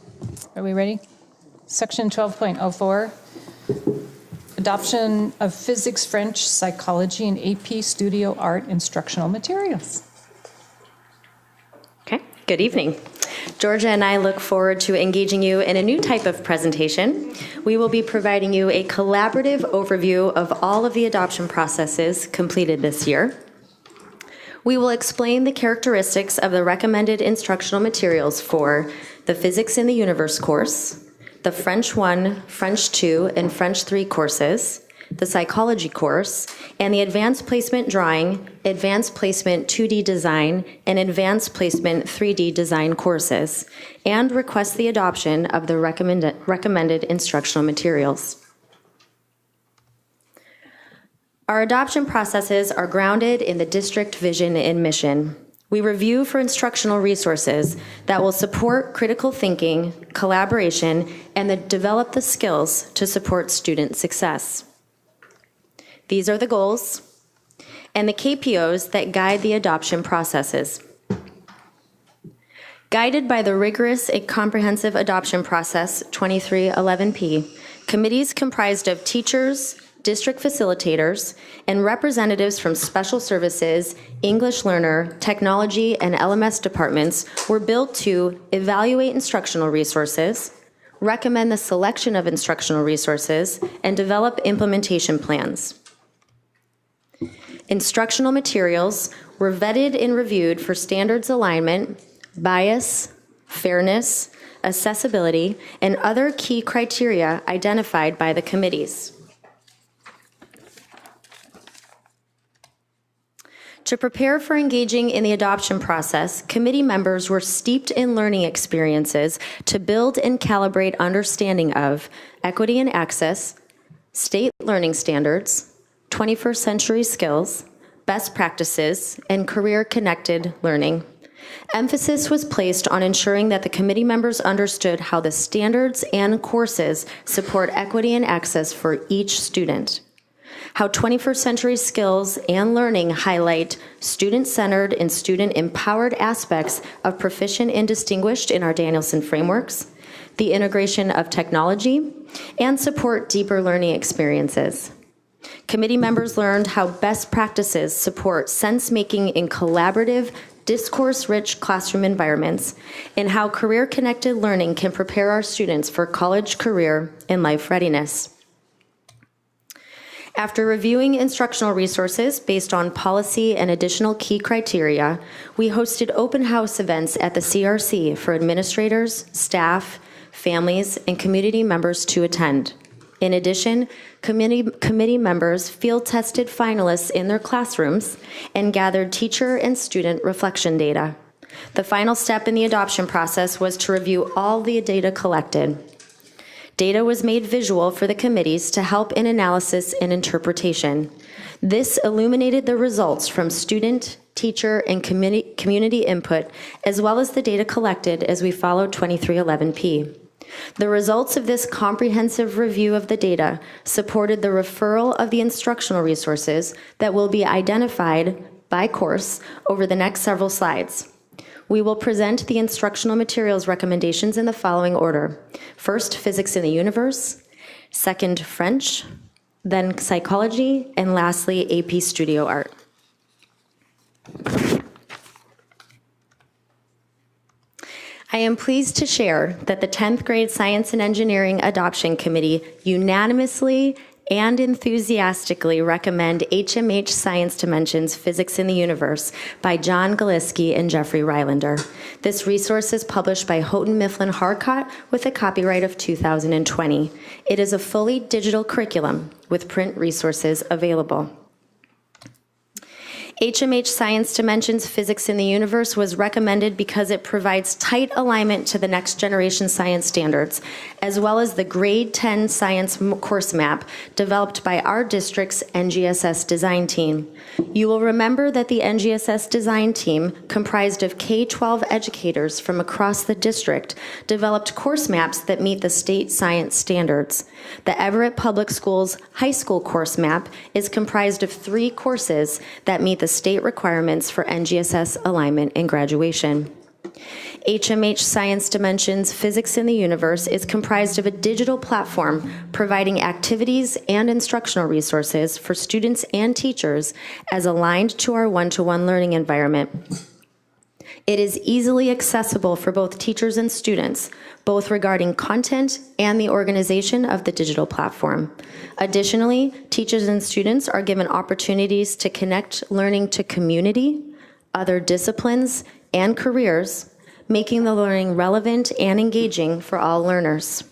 are we ready? Section 12.04, adoption of physics, French, psychology, and AP Studio Art instructional materials. Okay, good evening. Georgia and I look forward to engaging you in a new type of presentation. We will be providing you a collaborative overview of all of the adoption processes completed this year. We will explain the characteristics of the recommended instructional materials for the Physics in the Universe course, the French 1, French 2, and French 3 courses, the Psychology course, and the Advanced Placement Drawing, Advanced Placement 2D Design, and Advanced Placement 3D Design courses, and request the adoption of the recommended instructional materials. Our adoption processes are grounded in the district vision and mission. We review for instructional resources that will support critical thinking, collaboration, and develop the skills to support student success. These are the goals and the KPOs that guide the adoption processes. Guided by the rigorous and comprehensive adoption process 2311P, committees comprised of teachers, district facilitators, and representatives from special services, English learner, technology, and LMS departments were built to evaluate instructional resources, recommend the selection of instructional resources, and develop implementation plans. Instructional materials were vetted and reviewed for standards alignment, bias, fairness, accessibility, and other key criteria identified by the committees. To prepare for engaging in the adoption process, committee members were steeped in learning experiences to build and calibrate understanding of equity and access, state learning standards, 21st century skills, best practices, and career-connected learning. Emphasis was placed on ensuring that the committee members understood how the standards and courses support equity and access for each student, how 21st century skills and learning highlight student-centered and student-empowered aspects of proficient and distinguished in our Danielson frameworks, the integration of technology, and support deeper learning experiences. Committee members learned how best practices support sense-making in collaborative, discourse-rich classroom environments, and how career-connected learning can prepare our students for college, career, and life readiness. After reviewing instructional resources based on policy and additional key criteria, we hosted open house events at the CRC for administrators, staff, families, and community members to attend. In addition, committee members field-tested finalists in their classrooms and gathered teacher and student reflection data. The final step in the adoption process was to review all the data collected. Data was made visual for the committees to help in analysis and interpretation. This illuminated the results from student, teacher, and community input, as well as the data collected as we followed 2311P. The results of this comprehensive review of the data supported the referral of the instructional resources that will be identified by course over the next several slides. We will present the instructional materials recommendations in the following order. First, Physics in the Universe, second, French, then Psychology, and lastly, AP Studio Art. I am pleased to share that the 10th grade Science and Engineering Adoption Committee unanimously and enthusiastically recommend HMH Science Dimensions Physics in the Universe by John Galiski and Jeffrey Rylander. This resource is published by Houghton Mifflin Harcott with a copyright of 2020. It is a fully digital curriculum with print resources available. HMH Science Dimensions Physics in the Universe was recommended because it provides tight alignment to the next generation science standards, as well as the grade 10 science course map developed by our district's NGSS design team. You will remember that the NGSS design team, comprised of K-12 educators from across the district, developed course maps that meet the state science standards. The Everett Public Schools high school course map is comprised of 3 courses that meet the state requirements for NGSS alignment and graduation. HMH Science Dimensions Physics in the Universe is comprised of a digital platform providing activities and instructional resources for students and teachers as aligned to our one-to-one learning environment. It is easily accessible for both teachers and students, both regarding content and the organization of the digital platform. Additionally, teachers and students are given opportunities to connect learning to community, other disciplines, and careers, making the learning relevant and engaging for all learners.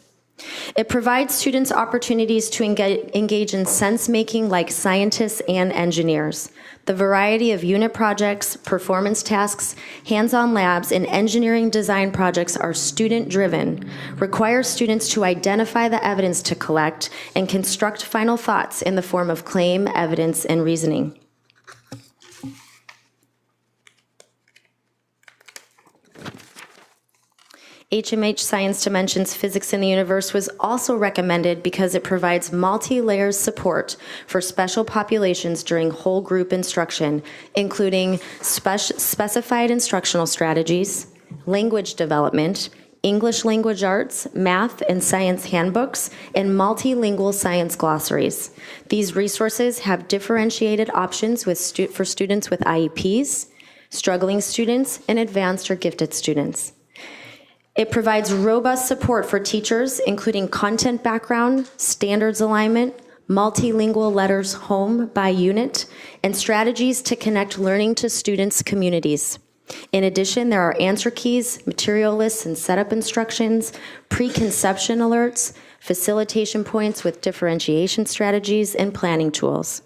It provides students opportunities to engage in sense-making like scientists and engineers. The variety of unit projects, performance tasks, hands-on labs, and engineering design projects are student-driven, require students to identify the evidence to collect, and construct final thoughts in the form of claim, evidence, and reasoning. HMH Science Dimensions Physics in the Universe was also recommended because it provides multi-layers support for special populations during whole group instruction, including specified instructional strategies, language development, English language arts, math and science handbooks, and multilingual science glossaries. These resources have differentiated options for students with IEPs, struggling students, and advanced or gifted students. It provides robust support for teachers, including content background, standards alignment, multilingual letters home by unit, and strategies to connect learning to students' communities. In addition, there are answer keys, material lists and setup instructions, preconception alerts, facilitation points with differentiation strategies, and planning tools.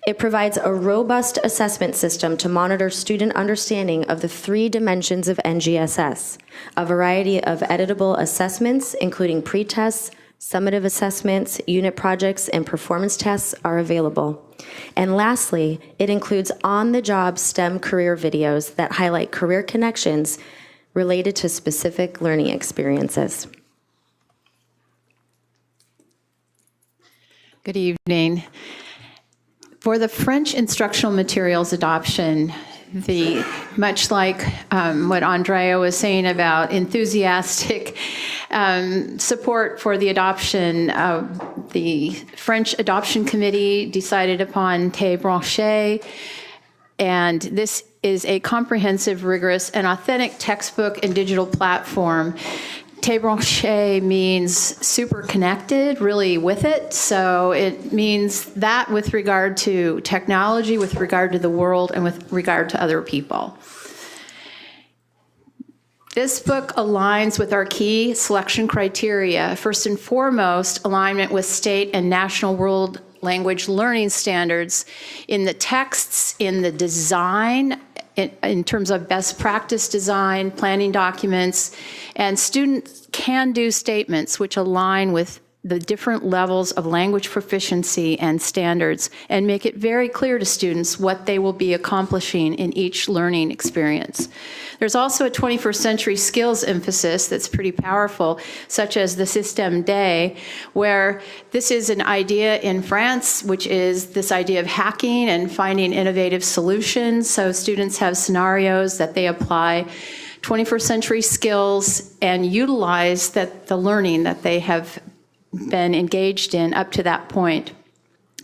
It provides a robust assessment system to monitor student understanding of the 3 dimensions of NGSS. A variety of editable assessments, including pre-tests, summative assessments, unit projects, and performance tests are available. And lastly, it includes on-the-job STEM career videos that highlight career connections related to specific learning experiences. Good evening. For the French instructional materials adoption, much like what Andrea was saying about enthusiastic support for the adoption, the French Adoption Committee decided upon Té Branché, and this is a comprehensive, rigorous, and authentic textbook and digital platform. Té Branché means super connected, really with it. So it means that with regard to technology, with regard to the world, and with regard to other people. This book aligns with our key selection criteria. First and foremost, alignment with state and national world language learning standards in the texts, in the design, in terms of best practice design, planning documents, and students can do statements which align with the different levels of language proficiency and standards and make it very clear to students what they will be accomplishing in each learning experience. There's also a 21st century skills emphasis that's pretty powerful, such as the Système D, where this is an idea in France, which is this idea of hacking and finding innovative solutions. So students have scenarios that they apply 21st century skills and utilize the learning that they have been engaged in up to that point.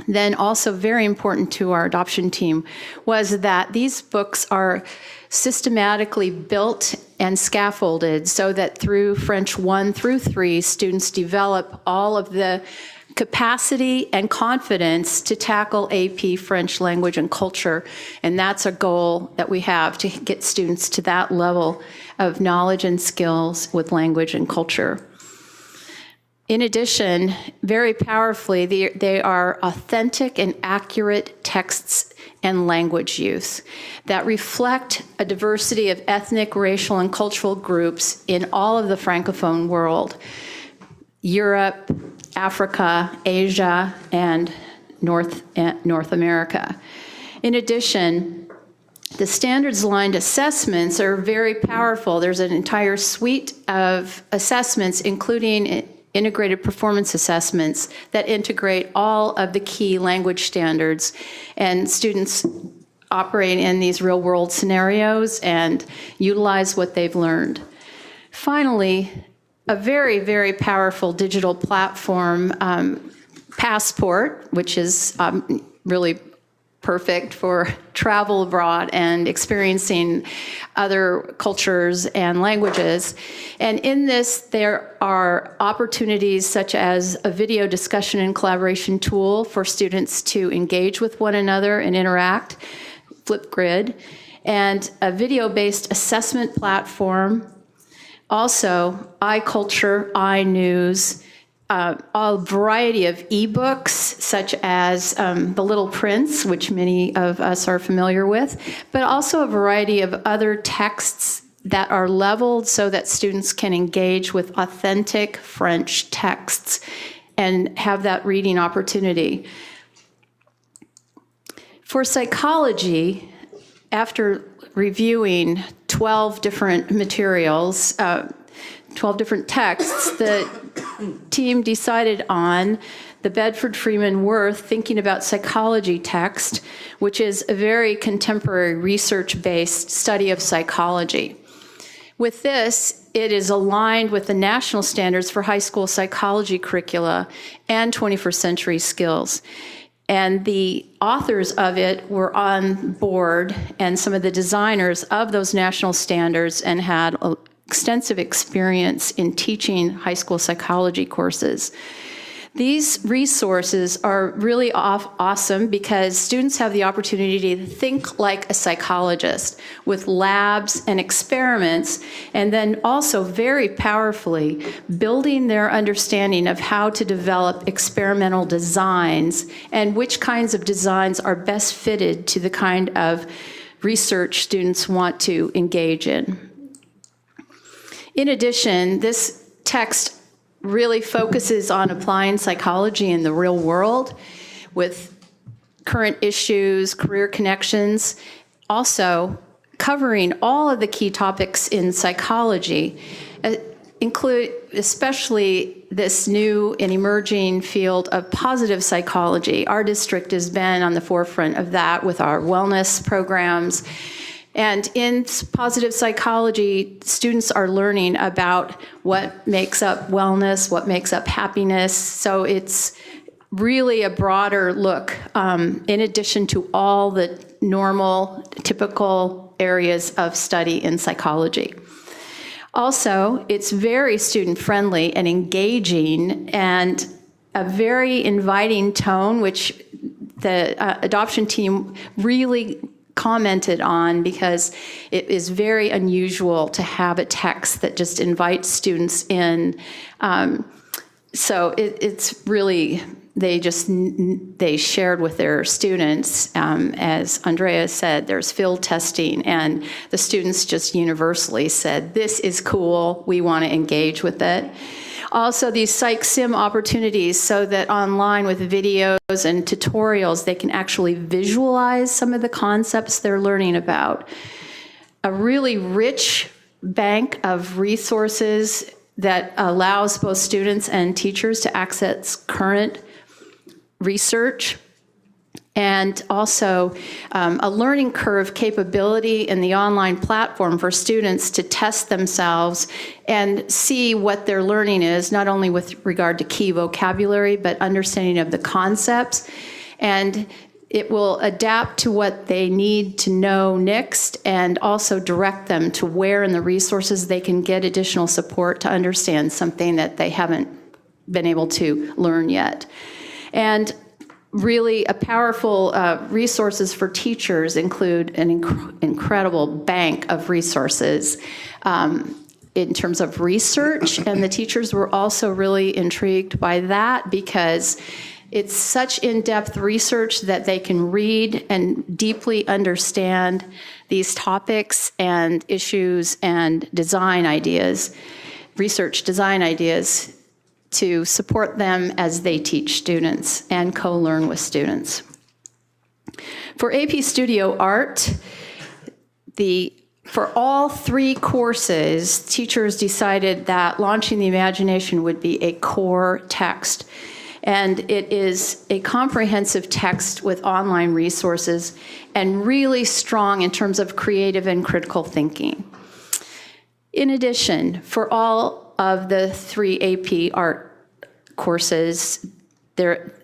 Then also very important to our adoption team was that these books are systematically built and scaffolded so that through French 1 through 3, students develop all of the capacity and confidence to tackle AP French language and culture. And that's a goal that we have, to get students to that level of knowledge and skills with language and culture. In addition, very powerfully, they are authentic and accurate texts and language use that reflect a diversity of ethnic, racial, and cultural groups in all of the Francophone world: Europe, Africa, Asia, and North America. In addition, the standards-aligned assessments are very powerful. There's an entire suite of assessments, including integrated performance assessments that integrate all of the key language standards, and students operate in these real world scenarios and utilize what they've learned. Finally, a very, very powerful digital platform, Passport, which is really perfect for travel abroad and experiencing other cultures and languages. And in this, there are opportunities such as a video discussion and collaboration tool for students to engage with one another and interact, Flipgrid, and a video-based assessment platform. Also, iCulture, iNews, a variety of ebooks such as The Little Prince, which many of us are familiar with, but also a variety of other texts that are leveled so that students can engage with authentic French texts and have that reading opportunity. For psychology, after reviewing 12 different materials, 12 different texts, the team decided on the Bedford Freeman Worth Thinking About Psychology text, which is a very contemporary research-based study of psychology. With this, it is aligned with the national standards for high school psychology curricula and 21st century skills. And the authors of it were on board and some of the designers of those national standards and had extensive experience in teaching high school psychology courses. These resources are really awesome because students have the opportunity to think like a psychologist with labs and experiments, and then also very powerfully building their understanding of how to develop experimental designs and which kinds of designs are best fitted to the kind of research students want to engage in. In addition, this text really focuses on applying psychology in the real world with current issues, career connections, also covering all of the key topics in psychology, include especially this new and emerging field of positive psychology. Our district has been on the forefront of that with our wellness programs. And in positive psychology, students are learning about what makes up wellness, what makes up happiness. So it's really a broader look, in addition to all the normal, typical areas of study in psychology. Also, it's very student-friendly and engaging and a very inviting tone, which the adoption team really commented on because it is very unusual to have a text that just invites students in. So it's really, they shared with their students, as Andrea said, there's field testing, and the students just universally said, this is cool, we want to engage with it. Also, these psych sim opportunities so that online with videos and tutorials, they can actually visualize some of the concepts they're learning about. A really rich bank of resources that allows both students and teachers to access current research, and also a learning curve capability in the online platform for students to test themselves and see what their learning is, not only with regard to key vocabulary, but understanding of the concepts. And it will adapt to what they need to know next and also direct them to where in the resources they can get additional support to understand something that they haven't been able to learn yet. And really a powerful resources for teachers include an incredible bank of resources in terms of research, and the teachers were also really intrigued by that because it's such in-depth research that they can read and deeply understand these topics and issues and design ideas, research design ideas, to support them as they teach students and co-learn with students. For AP Studio Art, for all 3 courses, teachers decided that Launching the Imagination would be a core text. And it is a comprehensive text with online resources and really strong in terms of creative and critical thinking. In addition, for all of the 3 AP art courses,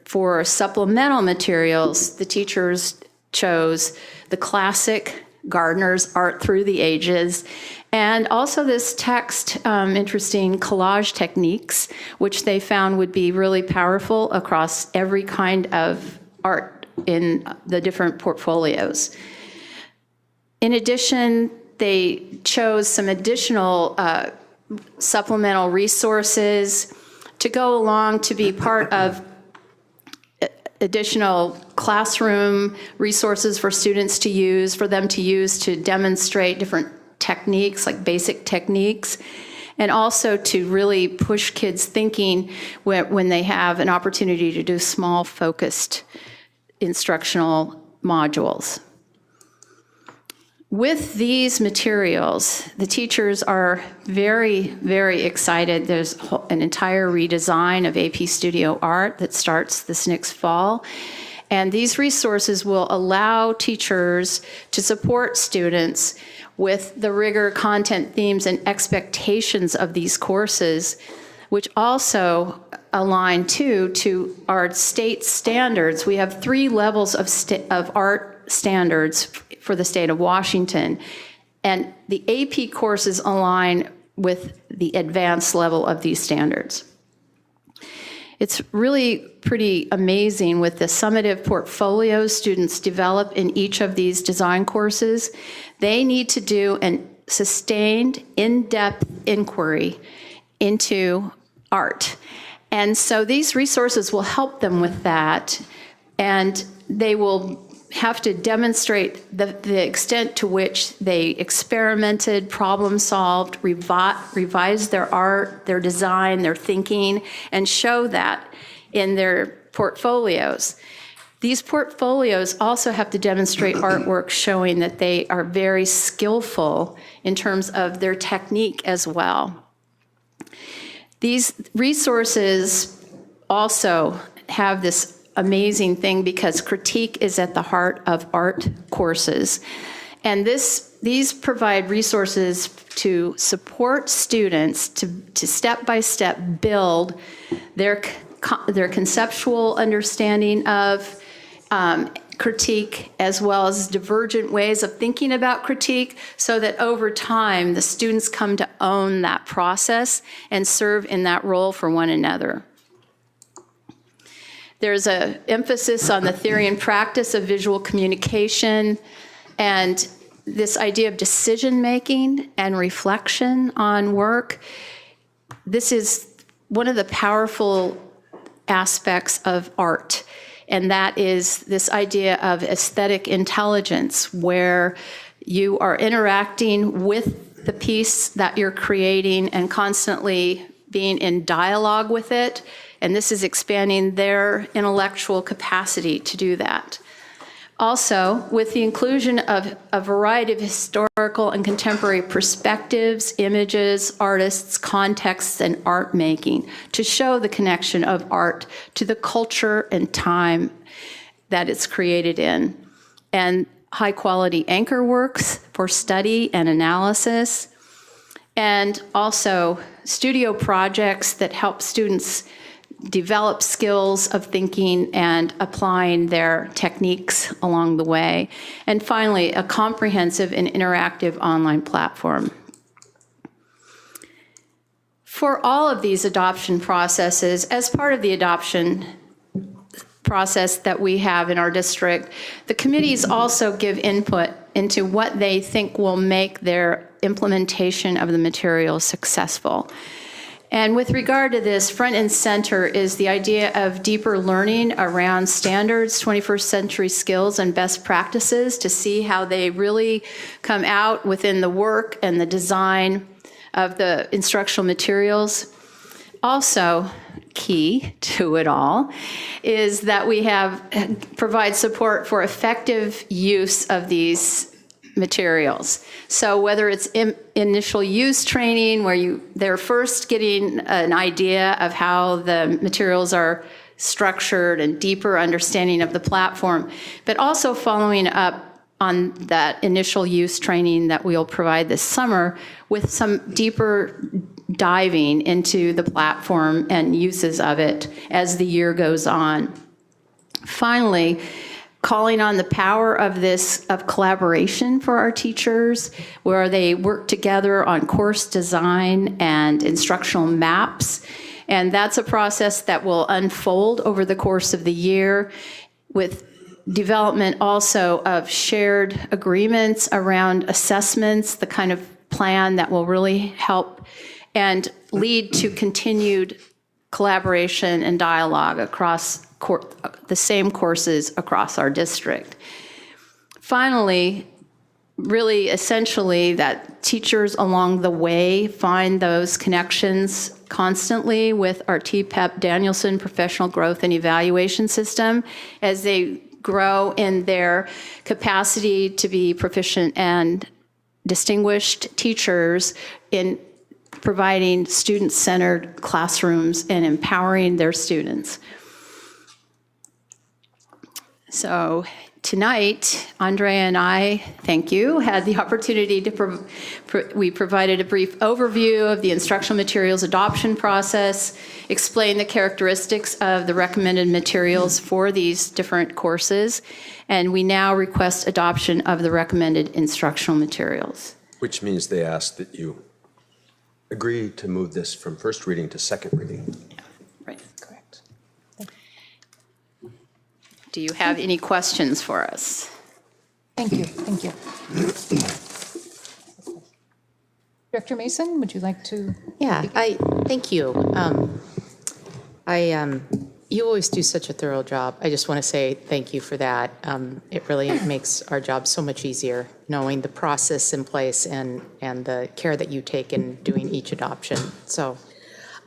for supplemental materials, the teachers chose the classic Gardner's Art Through the Ages, and also this text, interesting collage techniques, which they found would be really powerful across every kind of art in the different portfolios. In addition, they chose some additional supplemental resources to go along to be part of additional classroom resources for students to use, for them to use to demonstrate different techniques, like basic techniques, and also to really push kids' thinking when they have an opportunity to do small, focused instructional modules. With these materials, the teachers are very, very excited. There's an entire redesign of AP Studio Art that starts this next fall. And these resources will allow teachers to support students with the rigor, content, themes, and expectations of these courses, which also align to our state standards. We have 3 levels of art standards for the state of Washington, and the AP courses align with the advanced level of these standards. It's really pretty amazing with the summative portfolios students develop in each of these design courses. They need to do a sustained, in-depth inquiry into art. And so these resources will help them with that, and they will have to demonstrate the extent to which they experimented, problem solved, revised their art, their design, their thinking, and show that in their portfolios. These portfolios also have to demonstrate artwork showing that they are very skillful in terms of their technique as well. These resources also have this amazing thing because critique is at the heart of art courses. And these provide resources to support students to step-by-step build their conceptual understanding of critique, as well as divergent ways of thinking about critique, so that over time the students come to own that process and serve in that role for one another. There's an emphasis on the theory and practice of visual communication and this idea of decision-making and reflection on work. This is one of the powerful aspects of art, and that is this idea of aesthetic intelligence, where you are interacting with the piece that you're creating and constantly being in dialogue with it. And this is expanding their intellectual capacity to do that. Also, with the inclusion of a variety of historical and contemporary perspectives, images, artists, contexts, and art making to show the connection of art to the culture and time that it's created in. And high quality anchor works for study and analysis. And also studio projects that help students develop skills of thinking and applying their techniques along the way. And finally, a comprehensive and interactive online platform. For all of these adoption processes, as part of the adoption process that we have in our district, the committees also give input into what they think will make their implementation of the material successful. And with regard to this, front and center is the idea of deeper learning around standards, 21st century skills, and best practices to see how they really come out within the work and the design of the instructional materials. Also, key to it all is that we provide support for effective use of these materials. So whether it's initial use training, where they're first getting an idea of how the materials are structured and deeper understanding of the platform, but also following up on that initial use training that we'll provide this summer with some deeper diving into the platform and uses of it as the year goes on. Finally, calling on the power of collaboration for our teachers, where they work together on course design and instructional maps. And that's a process that will unfold over the course of the year, with development also of shared agreements around assessments, the kind of plan that will really help and lead to continued collaboration and dialogue across the same courses across our district. Finally, really essentially, that teachers along the way find those connections constantly with our TPEP Danielson Professional Growth and Evaluation System as they grow in their capacity to be proficient and distinguished teachers in providing student-centered classrooms and empowering their students. So tonight, Andrea and I, thank you, had the opportunity to we provided a brief overview of the instructional materials adoption process, explained the characteristics of the recommended materials for these different courses, and we now request adoption of the recommended instructional materials. Which means they ask that you agree to move this from first reading to second reading. Right, correct. Do you have any questions for us? Thank you, thank you. Director Mason, would you like to? Yeah, thank you. You always do such a thorough job. I just want to say thank you for that. It really makes our job so much easier, knowing the process in place and the care that you take in doing each adoption. So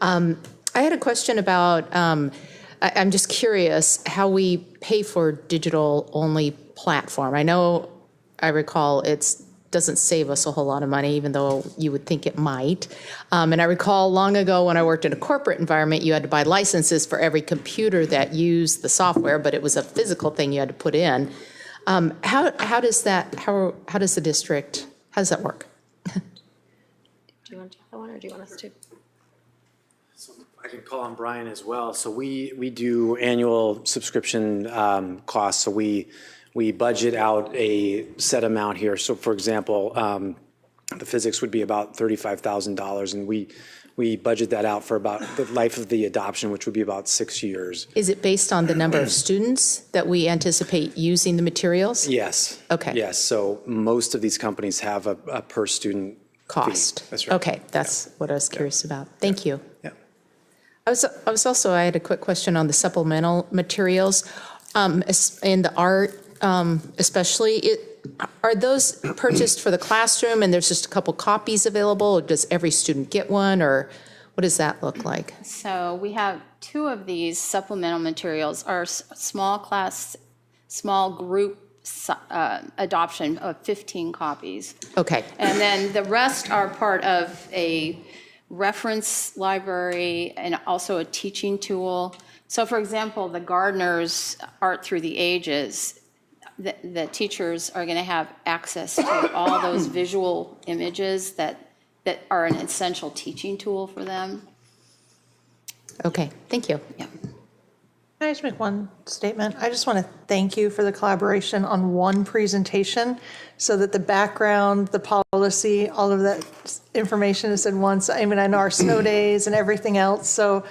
I had a question about, I'm just curious how we pay for digital-only platform. I recall it doesn't save us a whole lot of money, even though you would think it might. And I recall long ago when I worked in a corporate environment, you had to buy licenses for every computer that used the software, but it was a physical thing you had to put in. How does the district, how does that work? Do you want to have that one, or do you want us to? I can call on Brian as well. So we do annual subscription costs. So we budget out a set amount here. So for example, the physics would be about $35,000, and we budget that out for about the life of the adoption, which would be about 6 years. Is it based on the number of students that we anticipate using the materials? Yes. Okay. Yes. So most of these companies have a per student cost. Fee. That's right. Okay, that's what I was curious about. Thank you. Yeah. I had a quick question on the supplemental materials, in the art especially. Are those purchased for the classroom and there's just a couple copies available, or does every student get one, or what does that look like? So we have 2 of these supplemental materials. Our small group adoption of 15 copies. Okay. And then the rest are part of a reference library and also a teaching tool. So for example, the Gardner's Art Through the Ages, the teachers are going to have access to all those visual images that are an essential teaching tool for them. Okay, thank you. Yeah. Can I just make one statement? I just want to thank you for the collaboration on one presentation so that the background, the policy, all of that information is in one. I mean, I know our snow days and everything else, so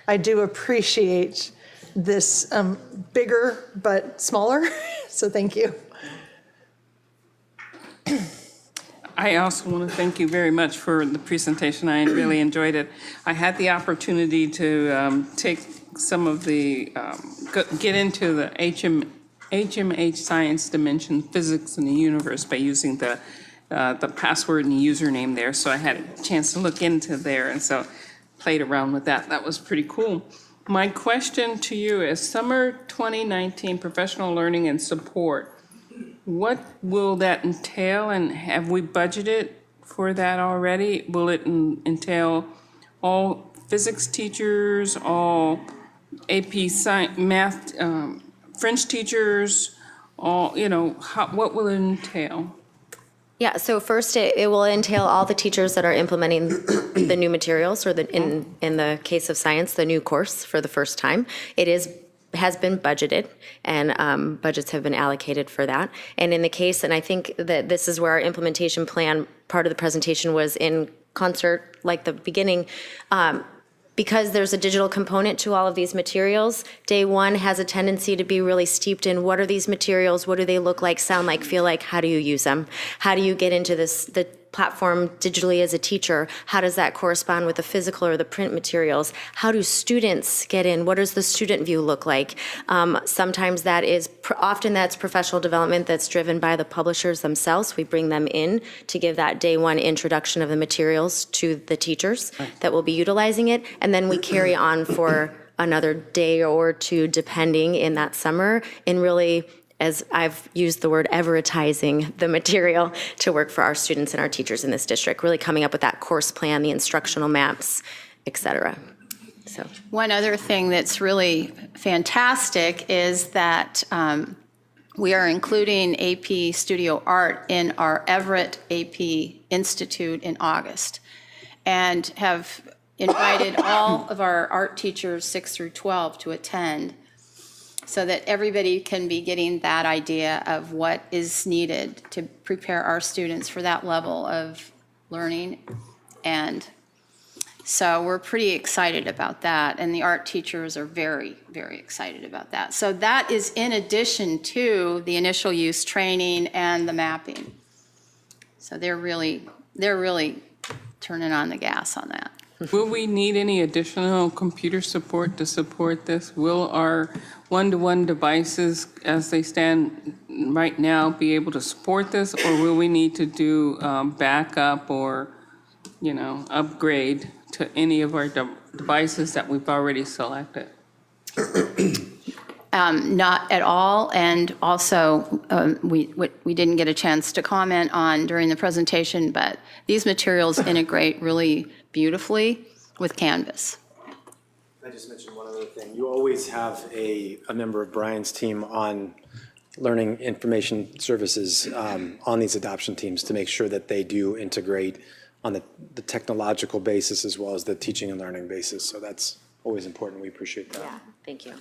I do appreciate this bigger but smaller, so thank you. I also want to thank you very much for the presentation. I really enjoyed it. I had the opportunity to take some of the, get into the HMH science dimension, physics in the universe, by using the password and username there. So I had a chance to look into there, and so played around with that. That was pretty cool. My question to you is, summer 2019 professional learning and support, what will that entail, and have we budgeted for that already? Will it entail all physics teachers, all AP math, French teachers, all, what will it entail? Yeah, so first it will entail all the teachers that are implementing the new materials, or in the case of science, the new course for the first time. It has been budgeted, and budgets have been allocated for that. And in the case, and I think that this is where our implementation plan, part of the presentation was in concert, like the beginning, because there's a digital component to all of these materials, day one has a tendency to be really steeped in what are these materials, what do they look like, sound like, feel like, how do you use them? How do you get into the platform digitally as a teacher? How does that correspond with the physical or the print materials? How do students get in? What does the student view look like? Sometimes that is, often that's professional development that's driven by the publishers themselves. We bring them in to give that day one introduction of the materials to the teachers that will be utilizing it. And then we carry on for another day or two, depending, in that summer, in really, as I've used the word, Everettizing the material to work for our students and our teachers in this district, really coming up with that course plan, the instructional maps, et cetera. So one other thing that's really fantastic is that we are including AP Studio Art in our Everett AP Institute in August, and have invited all of our art teachers 6 through 12 to attend, so that everybody can be getting that idea of what is needed to prepare our students for that level of learning. And so we're pretty excited about that, and the art teachers are very, very excited about that. So that is in addition to the initial use training and the mapping. So they're really turning on the gas on that. Will we need any additional computer support to support this? Will our one-to-one devices, as they stand right now, be able to support this, or will we need to do backup or, upgrade to any of our devices that we've already selected? Not at all, and also we didn't get a chance to comment on during the presentation, but these materials integrate really beautifully with Canvas. I just mentioned one other thing. You always have a member of Brian's team on learning information services on these adoption teams to make sure that they do integrate on the technological basis as well as the teaching and learning basis. So that's always important. We appreciate that. Yeah, thank you.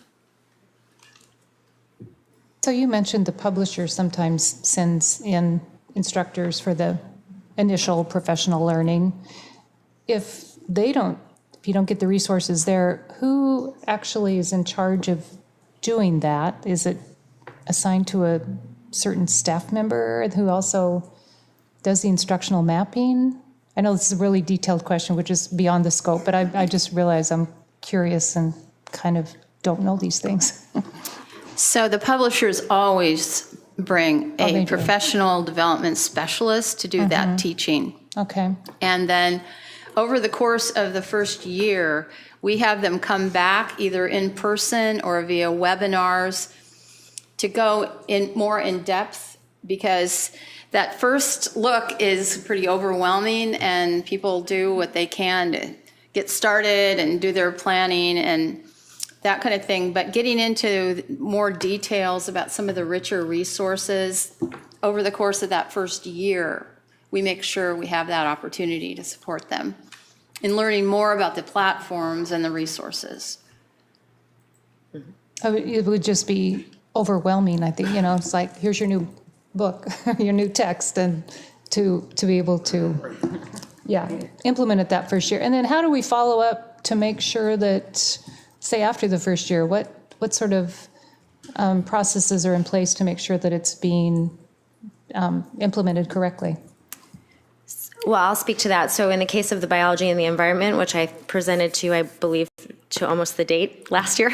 So you mentioned the publisher sometimes sends in instructors for the initial professional learning. If you don't get the resources there, who actually is in charge of doing that? Is it assigned to a certain staff member who also does the instructional mapping? I know this is a really detailed question, which is beyond the scope, but I just realize I'm curious and kind of don't know these things. So the publishers always bring a professional development specialist to do that teaching. Okay. And then over the course of the first year, we have them come back either in person or via webinars to go more in depth, because that first look is pretty overwhelming and people do what they can to get started and do their planning and that kind of thing. But getting into more details about some of the richer resources over the course of that first year, we make sure we have that opportunity to support them in learning more about the platforms and the resources. It would just be overwhelming, I think. It's like, here's your new book, your new text, and to be able to, implement it that first year. And then how do we follow up to make sure that, say, after the first year, what sort of processes are in place to make sure that it's being implemented correctly? Well, I'll speak to that. So in the case of the biology and the environment, which I presented to, I believe, to almost the date last year,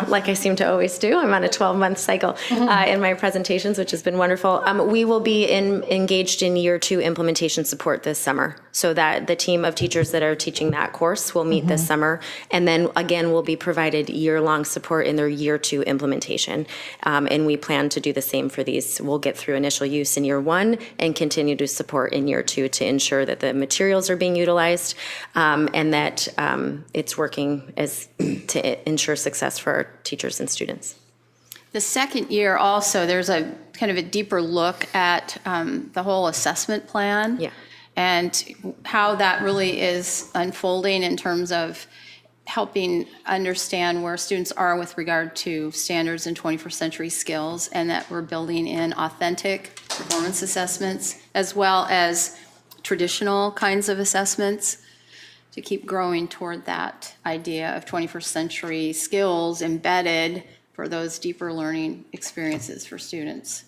like I seem to always do. I'm on a 12-month cycle in my presentations, which has been wonderful. We will be engaged in year 2 implementation support this summer, so that the team of teachers that are teaching that course will meet this summer, and then again will be provided year-long support in their year 2 implementation. And we plan to do the same for these. We'll get through initial use in year 1 and continue to support in year 2 to ensure that the materials are being utilized and that it's working as to ensure success for our teachers and students. The second year also, there's a kind of a deeper look at the whole assessment plan. Yeah. And how that really is unfolding in terms of helping understand where students are with regard to standards and 21st century skills, and that we're building in authentic performance assessments as well as traditional kinds of assessments to keep growing toward that idea of 21st century skills embedded for those deeper learning experiences for students.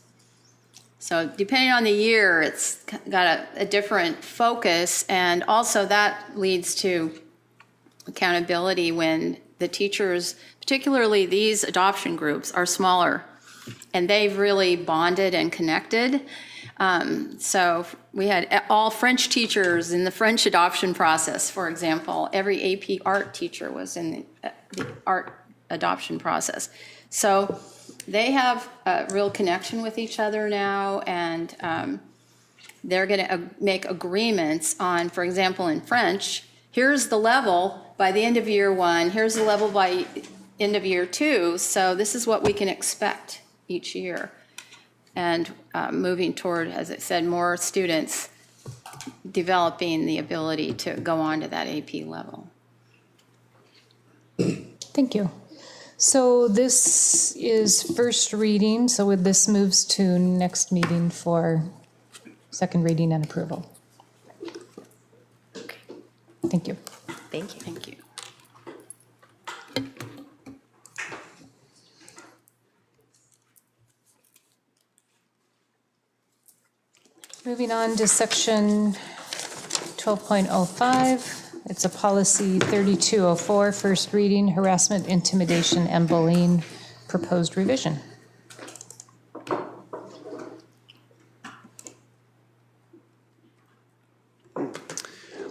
So depending on the year, it's got a different focus, and also that leads to accountability when the teachers, particularly these adoption groups, are smaller, and they've really bonded and connected. So we had all French teachers in the French adoption process, for example. Every AP art teacher was in the art adoption process. So they have a real connection with each other now, and they're going to make agreements on, for example, in French, here's the level by the end of year 1, here's the level by end of year 2, so this is what we can expect each year. And moving toward, as I said, more students developing the ability to go on to that AP level. Thank you. So this is first reading, so this moves to next meeting for second reading and approval. Okay. Thank you. Thank you. Thank you. Moving on to section 12.05. It's a policy 3204, first reading, harassment, intimidation, and bullying, proposed revision.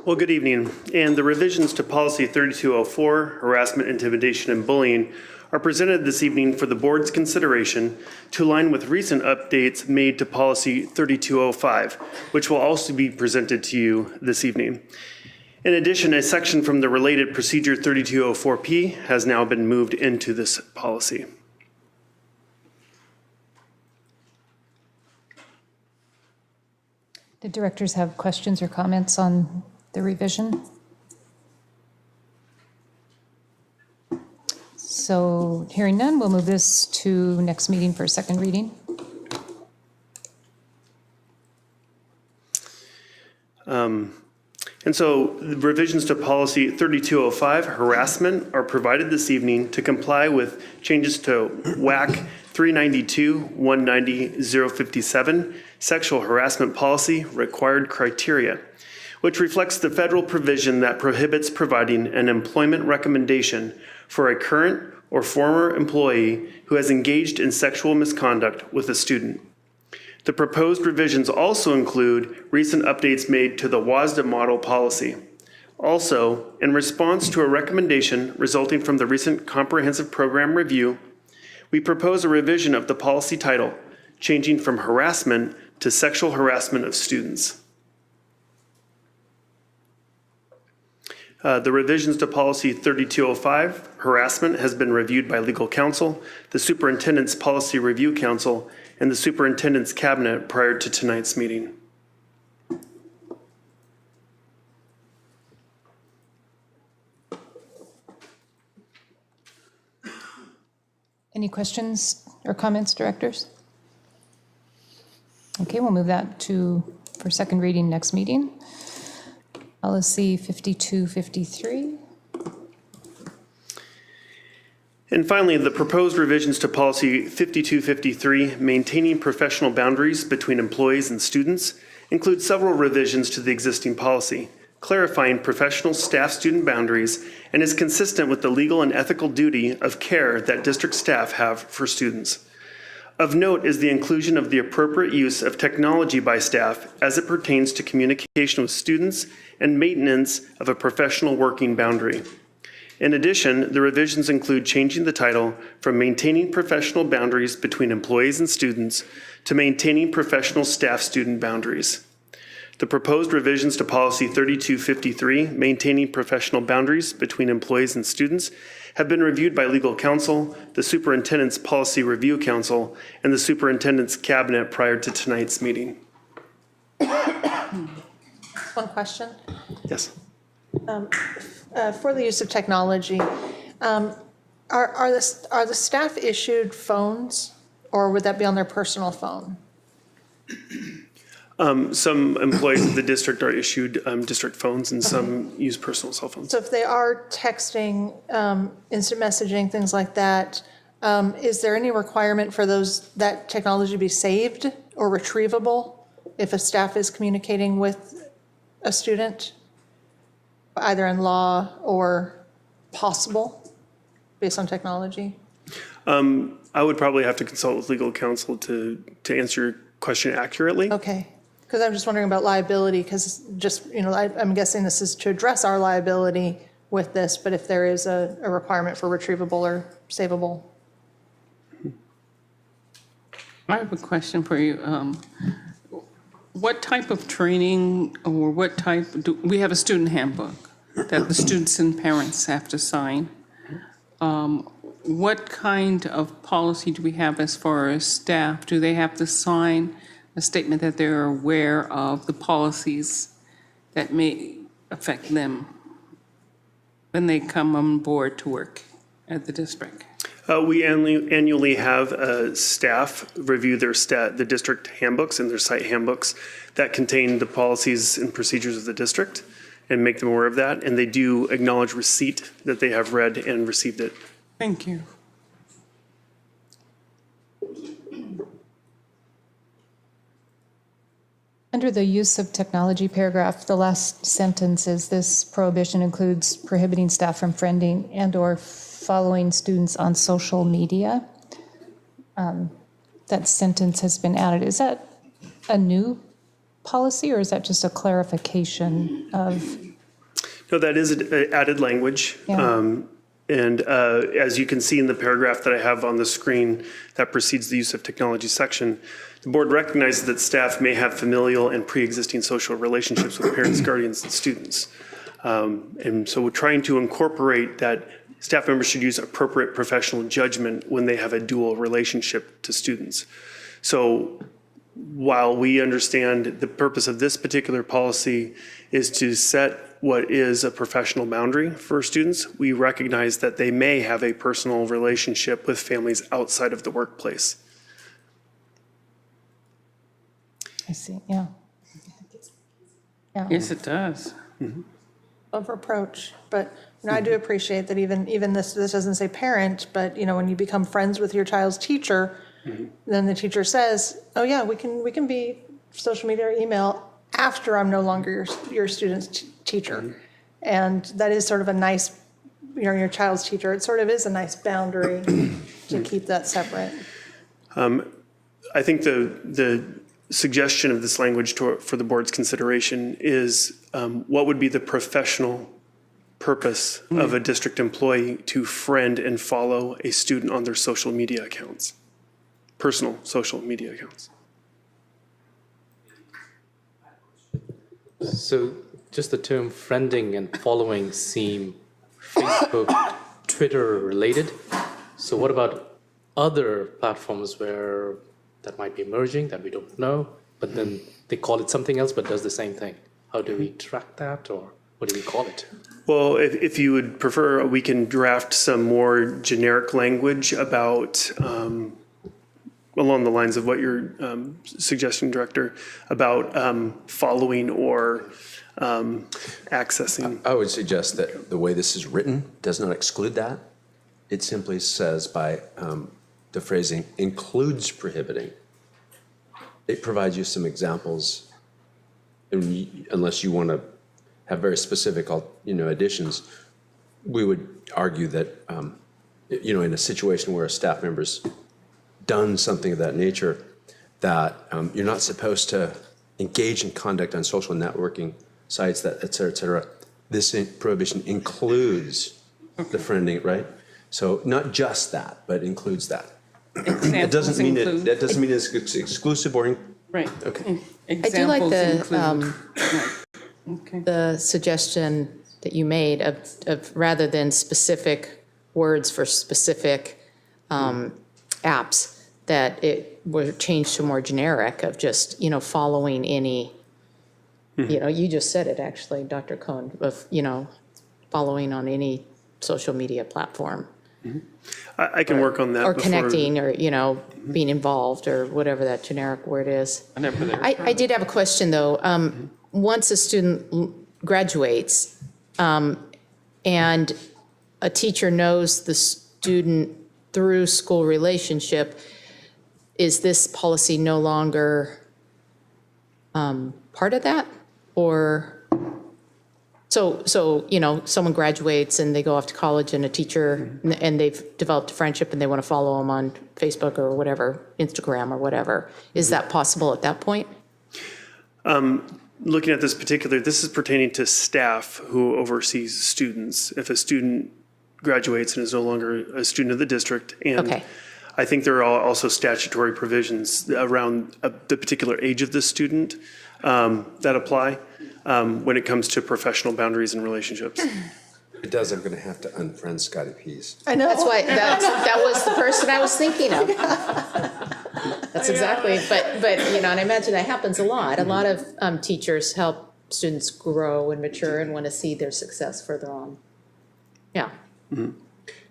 Well, good evening. And the revisions to policy 3204, harassment, intimidation, and bullying, are presented this evening for the board's consideration to align with recent updates made to policy 3205, which will also be presented to you this evening. In addition, a section from the related procedure 3204P has now been moved into this policy. Did directors have questions or comments on the revision? So hearing none, we'll move this to next meeting for second reading. And so the revisions to policy 3205, harassment, are provided this evening to comply with changes to WAC 392-190-057, sexual harassment policy, required criteria, which reflects the federal provision that prohibits providing an employment recommendation for a current or former employee who has engaged in sexual misconduct with a student. The proposed revisions also include recent updates made to the WASDA model policy. Also, in response to a recommendation resulting from the recent comprehensive program review, we propose a revision of the policy title, changing from harassment to sexual harassment of students. The revisions to policy 3205, harassment, has been reviewed by legal counsel, the superintendent's policy review council, and the superintendent's cabinet prior to tonight's meeting. Any questions or comments, directors? Okay, we'll move that to for second reading next meeting. Policy 5253. And finally, the proposed revisions to policy 5253, maintaining professional boundaries between employees and students, include several revisions to the existing policy, clarifying professional staff-student boundaries, and is consistent with the legal and ethical duty of care that district staff have for students. Of note is the inclusion of the appropriate use of technology by staff as it pertains to communication with students and maintenance of a professional working boundary. In addition, the revisions include changing the title from Maintaining Professional Boundaries Between Employees and Students to Maintaining Professional Staff-Student Boundaries. The proposed revisions to Policy 3253, maintaining professional boundaries between employees and students, have been reviewed by legal counsel, the Superintendent's Policy Review Council, and the Superintendent's Cabinet prior to tonight's meeting. One question. Yes. For the use of technology, are the staff issued phones, or would that be on their personal phone? Some employees of the district are issued district phones, and some use personal cell phones. So if they are texting, instant messaging, things like that, is there any requirement for that technology be saved or retrievable if a staff is communicating with a student, either in law or possible, based on technology? I would probably have to consult with legal counsel to answer your question accurately. Okay. Because I'm just wondering about liability, because just, I'm guessing this is to address our liability with this, but if there is a requirement for retrievable or savable. I have a question for you. What type of training or we have a student handbook that the students and parents have to sign. What kind of policy do we have as far as staff? Do they have to sign a statement that they're aware of the policies that may affect them when they come on board to work at the district? We annually have staff review the district handbooks and their site handbooks that contain the policies and procedures of the district and make them aware of that. And they do acknowledge receipt that they have read and received it. Thank you. Under the use of technology paragraph, the last sentence is this prohibition includes prohibiting staff from friending and/or following students on social media. That sentence has been added. Is that a new policy, or is that just a clarification of? No, that is added language. Yeah. And as you can see in the paragraph that I have on the screen that precedes the use of technology section, the board recognizes that staff may have familial and pre-existing social relationships with parents, guardians, and students. And so we're trying to incorporate that staff members should use appropriate professional judgment when they have a dual relationship to students. So while we understand the purpose of this particular policy is to set what is a professional boundary for students, we recognize that they may have a personal relationship with families outside of the workplace. I see, yeah. Yes, it does. Mm-hmm. Of approach, but I do appreciate that even this doesn't say parent, but when you become friends with your child's teacher, then the teacher says, oh yeah, we can be social media or email after I'm no longer your student's teacher. And that is sort of a nice, your child's teacher, it sort of is a nice boundary to keep that separate. I think the suggestion of this language for the board's consideration is what would be the professional purpose of a district employee to friend and follow a student on their social media accounts, personal social media accounts. So just the term friending and following seem Facebook, Twitter related. So what about other platforms where that might be emerging that we don't know, but then they call it something else but does the same thing? How do we track that, or what do we call it? Well, if you would prefer, we can draft some more generic language about, along the lines of what you're suggesting, Director, about following or accessing. I would suggest that the way this is written does not exclude that. It simply says by the phrasing includes prohibiting. It provides you some examples, unless you want to have very specific, additions. We would argue that, in a situation where a staff member's done something of that nature, that you're not supposed to engage in conduct on social networking sites, that et cetera. This prohibition includes the friending, right? So not just that, but includes that. It doesn't mean that doesn't mean it's exclusive or right. Okay. examples I do like include. the suggestion that you made of rather than specific words for specific apps, that it were changed to more generic of just, following any, you just said it actually, Dr. Cohn, of, following on any social media platform. I can work on that. Or connecting, or, being involved, or whatever that generic word is. I did have a question, though. Once a student graduates, and a teacher knows the student through school relationship, is this policy no longer part of that? Or, so someone graduates and they go off to college, and a teacher, and they've developed a friendship and they want to follow them on Facebook or whatever, Instagram or whatever. Is that possible at that point? Looking at this is pertaining to staff who oversees students. If a student graduates and is no longer a student of the district, and I think there are also statutory provisions around the particular age of the student that apply when it comes to professional boundaries and relationships. If it does, I'm going to have to unfriend Scotty Pease. I know. That's why, that was the person I was thinking of. That's exactly, but and I imagine that happens a lot. A lot of teachers help students grow and mature and want to see their success further on. Yeah. Mm-hmm.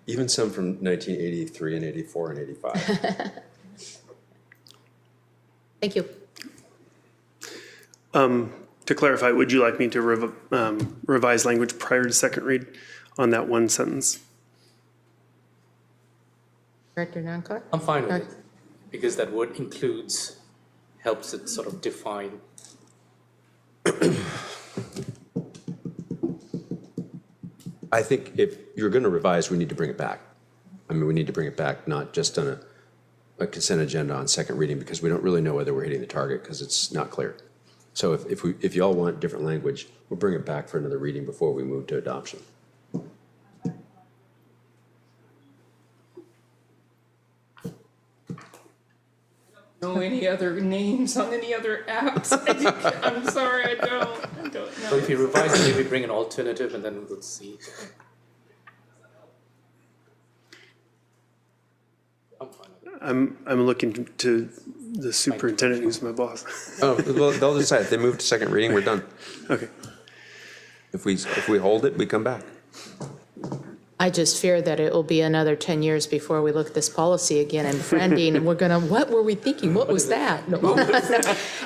Even some from 1983 and 84 and 85. Thank you. To clarify, would you like me to revise language prior to second read on that one sentence? Director Nankar? I'm fine with it, because that word includes helps it sort of define. I think if you're going to revise, we need to bring it back. I mean, we need to bring it back, not just on a consent agenda on second reading, because we don't really know whether we're hitting the target because it's not clear. So if you all want different language, we'll bring it back for another reading before we move to adoption. Know any other names on any other apps? I'm sorry, I don't know. So if you revise it, maybe bring an alternative, and then we'll see. I'm looking to the superintendent, who's my boss. Oh, well, they'll decide. If they move to second reading, we're done. Okay. If we hold it, we come back. I just fear that it will be another 10 years before we look at this policy again and friending, and we're going to, what were we thinking? What was that? No.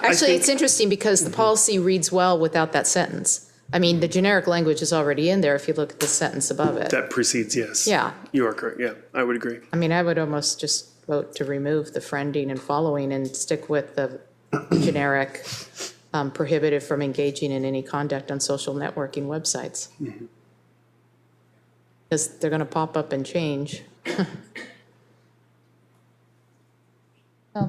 Actually, it's interesting because the policy reads well without that sentence. I mean, the generic language is already in there if you look at the sentence above it. That precedes, yes. Yeah. You are correct. Yeah, I would agree. I mean, I would almost just vote to remove the friending and following and stick with the generic prohibited from engaging in any conduct on social networking websites. Mm-hmm. Because they're going to pop up and change. No,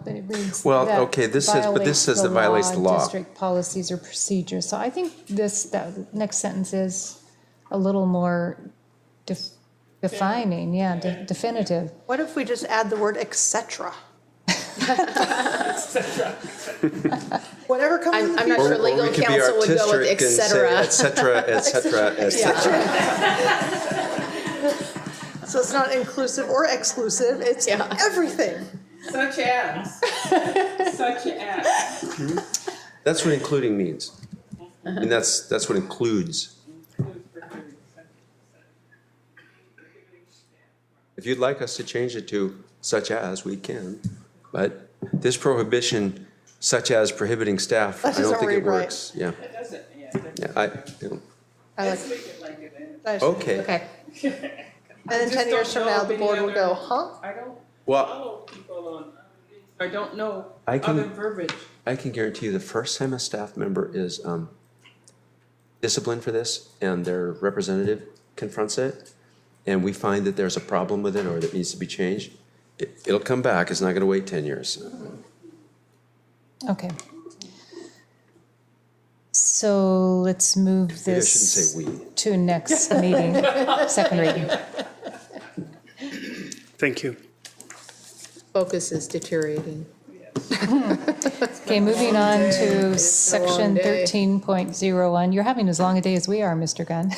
but it reads Well, that okay, this says that violates the law. District policies or procedures. So I think that next sentence is a little more defining, definitive. What if we just add the word et cetera? Whatever comes in the I'm not sure legal counsel would go with et cetera. Et cetera, et cetera, et cetera. So it's not inclusive or exclusive, it's everything. Such as. Such as. Mm-hmm. That's what including means. And that's what includes. If you'd like us to change it to such as, we can. But this prohibition, such as prohibiting staff, I don't think it works. Yeah. It doesn't, I like it. Okay. Okay. And then 10 years from now, the board will go, huh? I don't Well, follow people on other things. I don't know I can- other verbiage. I can guarantee you the first time a staff member is disciplined for this and their representative confronts it, and we find that there's a problem with it or that needs to be changed, it'll come back. It's not going to wait 10 years. Okay. So let's move Maybe I shouldn't this say we. to next meeting, second reading. Thank you. Focus is deteriorating. Okay, moving on to section 13.01. You're having as long a day as we are, Mr. Gunn.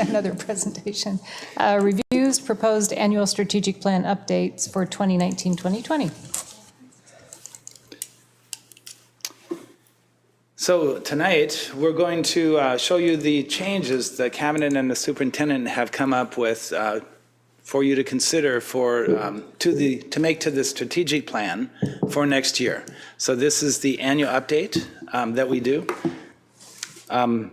Another presentation. Reviews proposed annual strategic plan updates for 2019-2020. So tonight, we're going to show you the changes the cabinet and the superintendent have come up with for you to consider to make to the strategic plan for next year. So this is the annual update that we do. I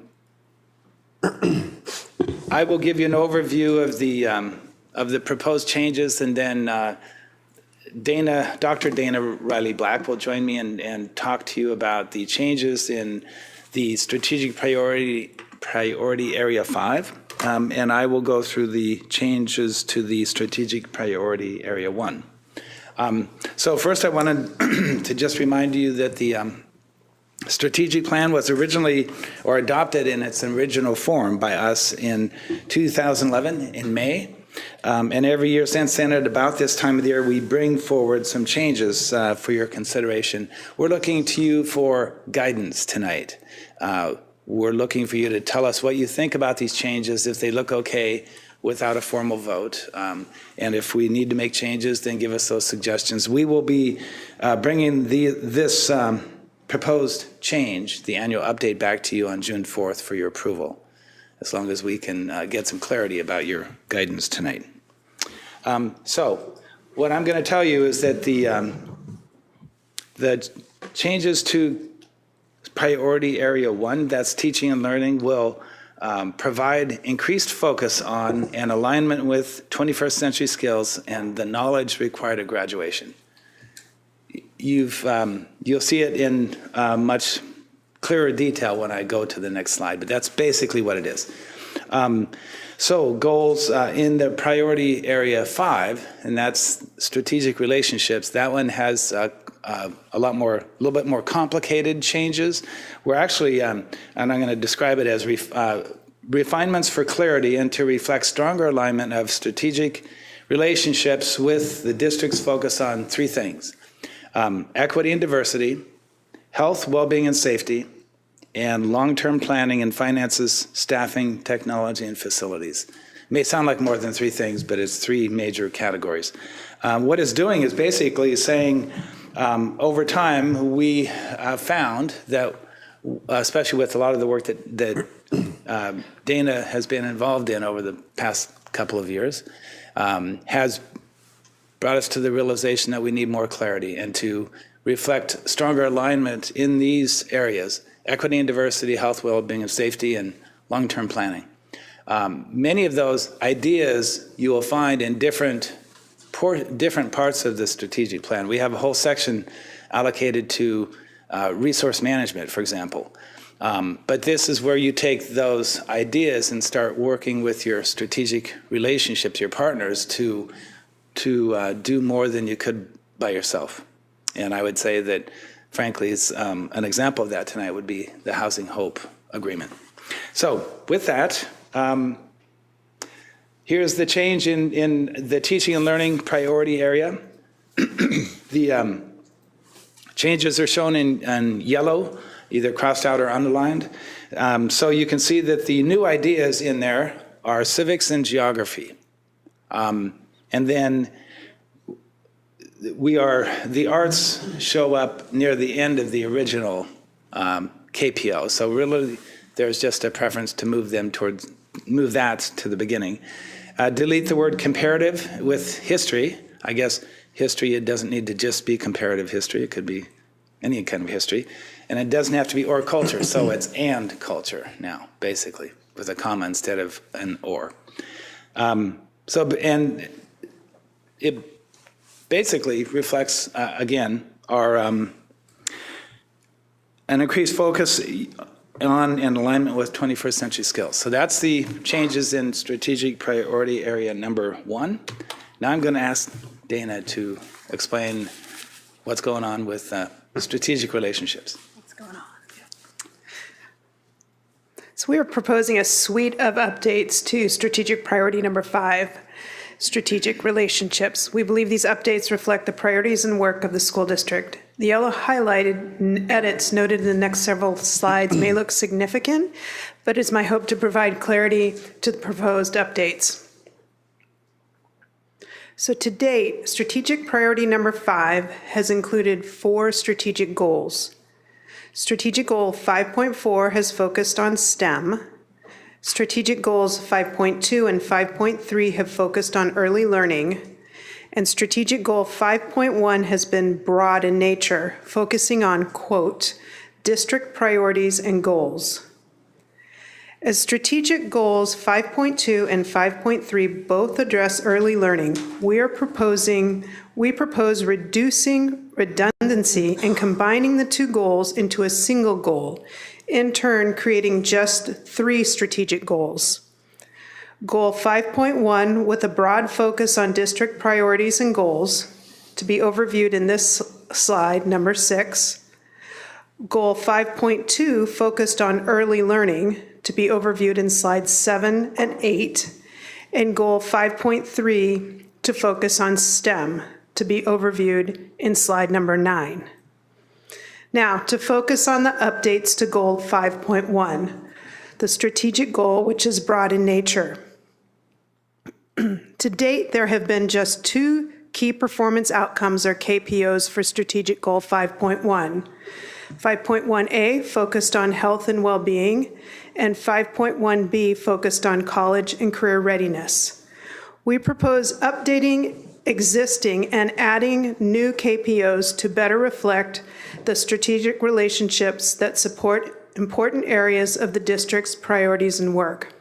will give you an overview of the proposed changes, and then Dr. Dana Riley Black will join me and talk to you about the changes in the strategic priority area 5. And I will go through the changes to the strategic priority area 1. So first I wanted to just remind you that the strategic plan was originally or adopted in its original form by us in 2011 in May. And every year since then, at about this time of the year, we bring forward some changes for your consideration. We're looking to you for guidance tonight. We're looking for you to tell us what you think about these changes, if they look okay without a formal vote. And if we need to make changes, then give us those suggestions. We will be bringing this proposed change, the annual update, back to you on June 4th for your approval, as long as we can get some clarity about your guidance tonight. So what I'm going to tell you is that the changes to priority area 1, that's teaching and learning, will provide increased focus on and alignment with 21st century skills and the knowledge required at graduation. You'll see it in much clearer detail when I go to the next slide, but that's basically what it is. So goals in the priority area 5, and that's strategic relationships. That one has a little bit more complicated changes. We're actually, and I'm going to describe it as refinements for clarity and to reflect stronger alignment of strategic relationships with the district's focus on 3 things: equity and diversity, health, well-being, and safety, and long-term planning and finances, staffing, technology, and facilities. It may sound like more than 3 things, but it's 3 major categories. What it's doing is basically saying, over time, we found that, especially with a lot of the work that Dana has been involved in over the past couple of years, has brought us to the realization that we need more clarity and to reflect stronger alignment in these areas: equity and diversity, health, well-being, and safety, and long-term planning. Many of those ideas you will find in different parts of the strategic plan. We have a whole section allocated to resource management, for example. But this is where you take those ideas and start working with your strategic relationships, your partners, to do more than you could by yourself. And I would say that, frankly, an example of that tonight would be the Housing Hope Agreement. So with that, here's the change in the teaching and learning priority area. The changes are shown in yellow, either crossed out or underlined. So you can see that the new ideas in there are civics and geography. And then the arts show up near the end of the original KPO. So really, there's just a preference to move that to the beginning. Delete the word comparative with history. I guess history, it doesn't need to just be comparative history. It could be any kind of history. And it doesn't have to be or culture. So it's and culture now, basically, with a comma instead of an or. And it basically reflects, again, our an increased focus on and alignment with 21st century skills. So that's the changes in strategic priority area number 1. Now I'm going to ask Dana to explain what's going on with strategic relationships. What's going on? So we are proposing a suite of updates to strategic priority number 5, strategic relationships. We believe these updates reflect the priorities and work of the school district The yellow highlighted edits noted in the next several slides may look significant, but it's my hope to provide clarity to the proposed updates. So to date, strategic priority number 5 has included 4 strategic goals. Strategic goal 5.4 has focused on STEM. Strategic goals 5.2 and 5.3 have focused on early learning. And strategic goal 5.1 has been broad in nature, focusing on, quote, district priorities and goals. As strategic goals 5.2 and 5.3 both address early learning, we propose reducing redundancy and combining the 2 goals into a single goal, in turn creating just 3 strategic goals. Goal 5.1, with a broad focus on district priorities and goals, to be overviewed in this slide, number 6. Goal 5.2, focused on early learning, to be overviewed in slides 7 and 8. And goal 5.3, to focus on STEM, to be overviewed in slide number 9. Now, to focus on the updates to goal 5.1, the strategic goal, which is broad in nature. To date, there have been just 2 key performance outcomes, or KPOs, for strategic goal 5.1. 5.1A focused on health and well-being, and 5.1B focused on college and career readiness. We propose updating existing and adding new KPOs to better reflect the strategic relationships that support important areas of the district's priorities and work.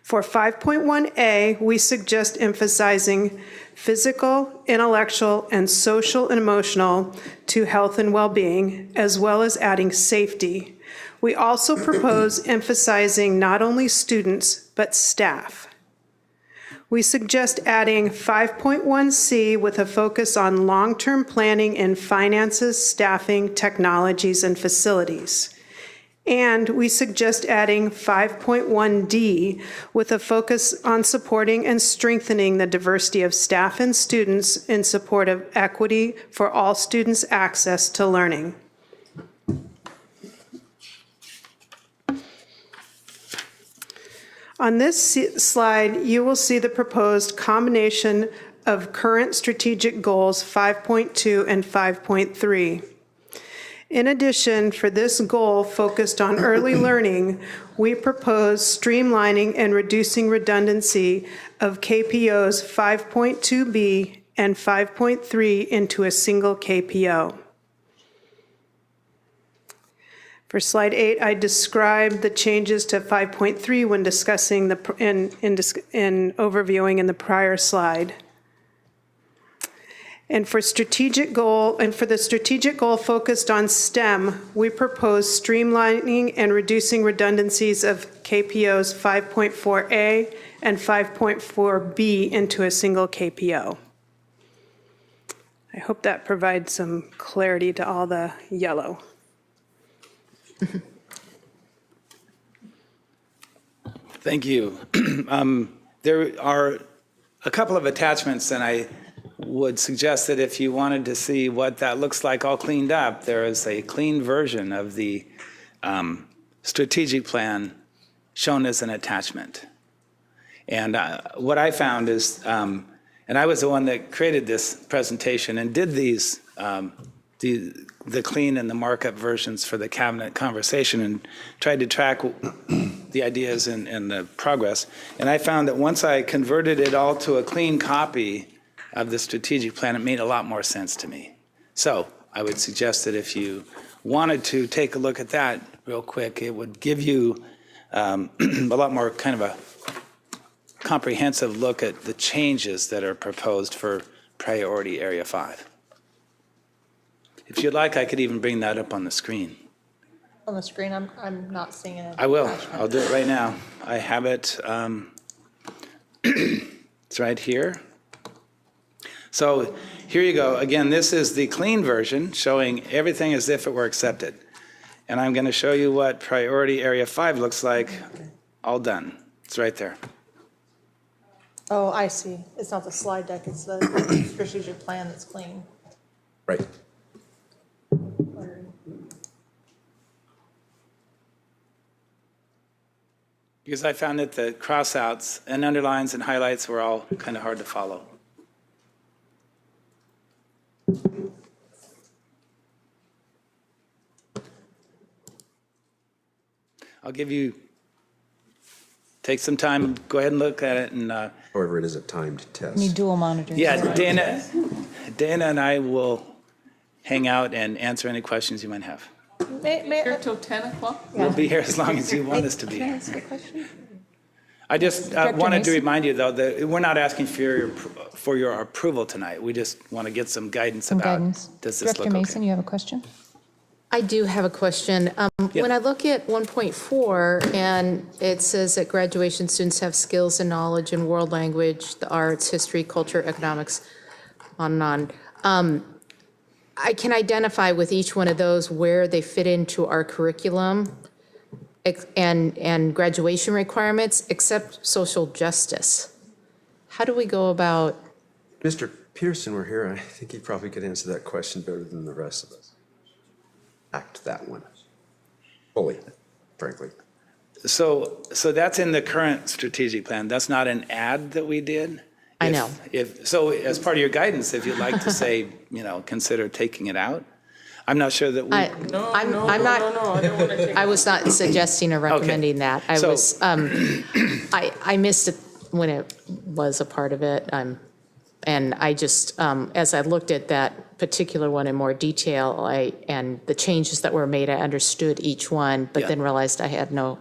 For 5.1A, we suggest emphasizing physical, intellectual, and social and emotional to health and well-being, as well as adding safety. We also propose emphasizing not only students, but staff. We suggest adding 5.1C with a focus on long-term planning in finances, staffing, technologies, and facilities. And we suggest adding 5.1D with a focus on supporting and strengthening the diversity of staff and students in support of equity for all students' access to learning. On this slide, you will see the proposed combination of current strategic goals 5.2 and 5.3. In addition, for this goal focused on early learning, we propose streamlining and reducing redundancy of KPOs 5.2B and 5.3 into a single KPO. For slide 8, I described the changes to 5.3 when discussing in overviewing in the prior slide. And for the strategic goal focused on STEM, we propose streamlining and reducing redundancies of KPOs 5.4A and 5.4B into a single KPO. I hope that provides some clarity to all the yellow. Thank you. There are a couple of attachments, and I would suggest that if you wanted to see what that looks like all cleaned up, there is a clean version of the strategic plan shown as an attachment. And what I found is, and I was the one that created this presentation and did these, the clean and the markup versions for the cabinet conversation and tried to track the ideas and the progress. And I found that once I converted it all to a clean copy of the strategic plan, it made a lot more sense to me. So I would suggest that if you wanted to take a look at that real quick, it would give you a lot more kind of a comprehensive look at the changes that are proposed for priority area 5. If you'd like, I could even bring that up on the screen. On the screen, I'm not seeing it. I will. I'll do it right now. I have it. It's right here. So here you go. Again, this is the clean version showing everything as if it were accepted. And I'm going to show you what priority area 5 looks like, all done. It's right there. Oh, I see. It's not the slide deck, it's the strategic plan that's clean. Right. Because I found that the crossouts and underlines and highlights were all kind of hard to follow. I'll give you, take some time, go ahead and look at it. And however, it is a timed test. Need dual monitors. yeah, Dana and I will hang out and answer any questions you might have. Here till 10 o'clock? We'll be here as long as you want us to be. Can I ask a question? I just Director wanted to Mason? remind you, though, that we're not asking for your approval tonight. We just want to get some guidance Some about, guidance. does this Director look Mason, okay? you have a question? I do have a question. When I look at 1.4 and it says that graduation students have skills and knowledge in world language, the arts, history, culture, economics, on and on. I can identify with each one of those where they fit into our curriculum and graduation requirements, except social justice. How do we go about? Mr. Peterson were here. I think he probably could answer that question better than the rest of us. Act that one fully, frankly. So that's in the current strategic plan. That's not an ad that we did? I know. So as part of your guidance, if you'd like to say, consider taking it out, I'm not sure that we. I'm not. I was not suggesting or recommending that. I was. I missed it when it was a part of it. And I just, as I looked at that particular one in more detail, and the changes that were made, I understood each one, but then realized I had no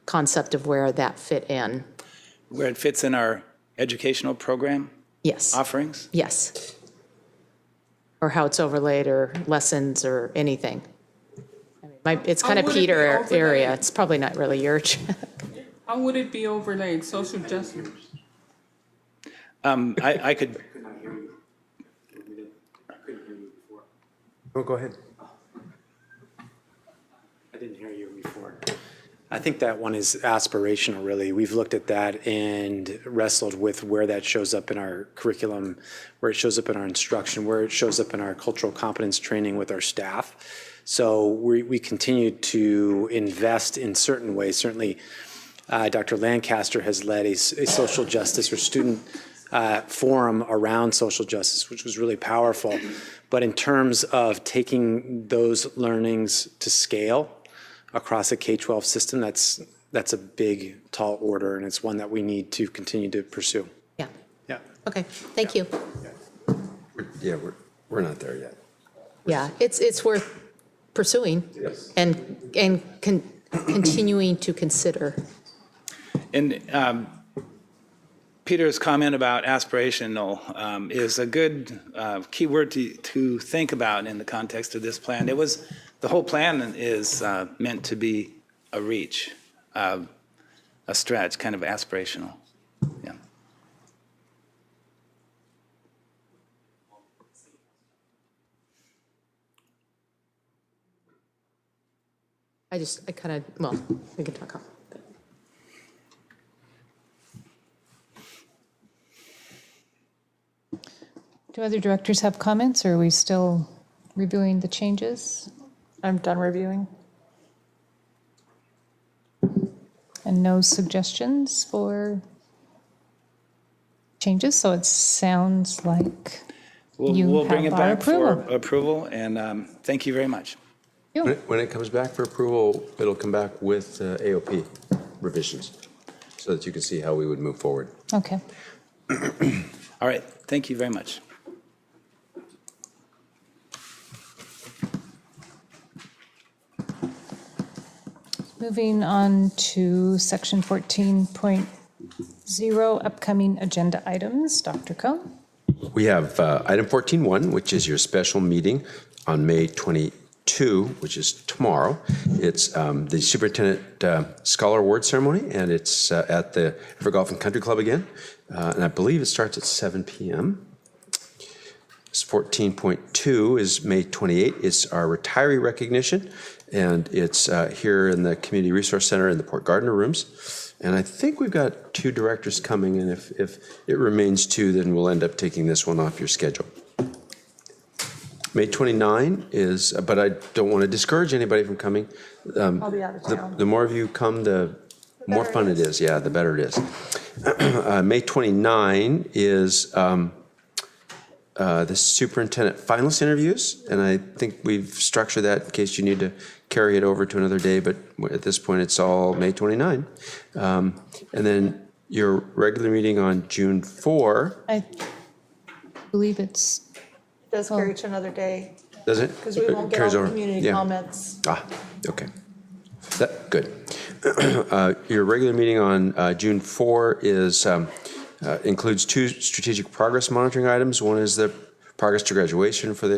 concept of where that fit in. Where it fits in our educational program? Yes. Offerings? Yes. Or how it's overlaid, or lessons, or anything. It's kind of Peter area. It's probably not really your. How would it be overlaid? Social justice? I could. Oh, go ahead. I didn't hear you before. I think that one is aspirational, really. We've looked at that and wrestled with where that shows up in our curriculum, where it shows up in our instruction, where it shows up in our cultural competence training with our staff. So we continue to invest in certain ways. Certainly, Dr. Lancaster has led a social justice or student forum around social justice, which was really powerful. But in terms of taking those learnings to scale across a K-12 system, that's a big, tall order, and it's one that we need to continue to pursue. Yeah. Yeah. Okay. Thank you. Yeah, we're not there yet. Yeah, it's worth pursuing. Yes. And continuing to consider. And Peter's comment about aspirational is a good key word to think about in the context of this plan. The whole plan is meant to be a reach, a stretch, kind of aspirational. Yeah. I kind of, well, we can talk on. Do other directors have comments, or are we still reviewing the changes? I'm done reviewing. And no suggestions for changes, so it sounds like We'll bring it have our back for approval, and thank you very much. When it comes back for approval, it'll come back with AOP revisions so that you can see how we would move forward. Okay. All right. Thank you very much. Moving on to section 14.0, upcoming agenda items. Dr. Cohn? We have item 14.1, which is your special meeting on May 22, which is tomorrow. It's the Superintendent Scholar Award Ceremony, and it's at the Everett Golf and Country Club again. And I believe it starts at 7 p.m. 14.2 is May 28. It's our retiree recognition, and it's here in the Community Resource Center in the Port Gardner rooms. And I think we've got 2 directors coming, and if it remains 2, then we'll end up taking this one off your schedule. May 29 is, but I don't want to discourage anybody from coming. I'll be out of town. The more of you come, the more fun it is, yeah, the better it is. May 29 is the superintendent finalist interviews, and I think we've structured that in case you need to carry it over to another day, but at this point it's all May 29. And then your regular meeting on June 4. I believe it's. It does carry to another day. Does it? Because we won't get all the community comments. Okay. Good. Your regular meeting on June 4 is includes 2 strategic progress monitoring items. One is the progress to graduation for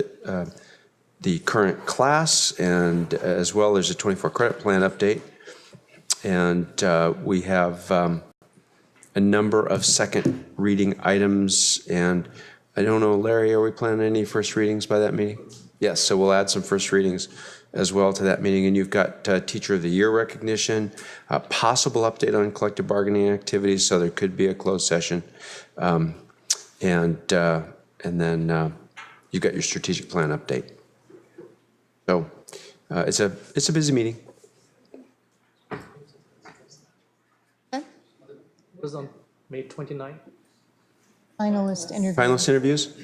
the current class, and as well there's a 24 credit plan update. And we have a number of second reading items, and I don't know, Larry, are we planning any first readings by that meeting? Yes, so we'll add some first readings as well to that meeting. And you've got Teacher of the Year recognition, a possible update on collective bargaining activities, so there could be a closed session. And then you've got your strategic plan update. So it's a busy meeting. It was on May 29th. Finalist interview. Finalist interviews?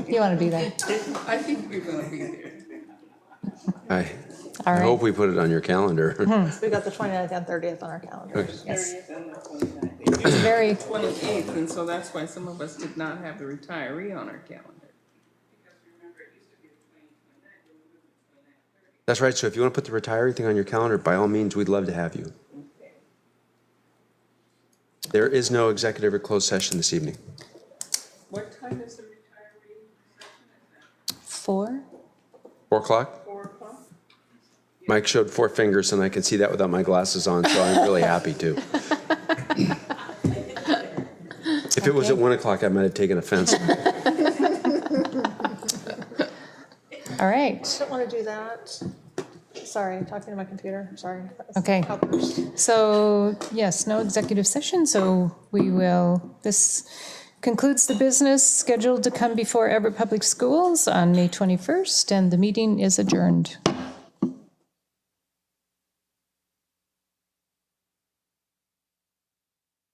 You want to be there? I think you're going to be there. I hope we put it on your calendar. We got the 29th and 30th on our calendar. Okay. Yes. It's very 28th, and so that's why some of us did not have the retiree on our calendar. That's right. So if you want to put the retiree thing on your calendar, by all means, we'd love to have you. There is no executive or closed session this evening. What time is the retiree? 4. 4 o'clock? 4 o'clock? Mike showed 4 fingers, and I could see that without my glasses on, so I'm really happy to. If it was at 1 o'clock, I might have taken offense. All right. I don't want to do that. Sorry, I'm talking to my computer. Sorry. Okay. So, yes, no executive session, so this concludes the business scheduled to come before Everett Public Schools on May 21st, and the meeting is adjourned.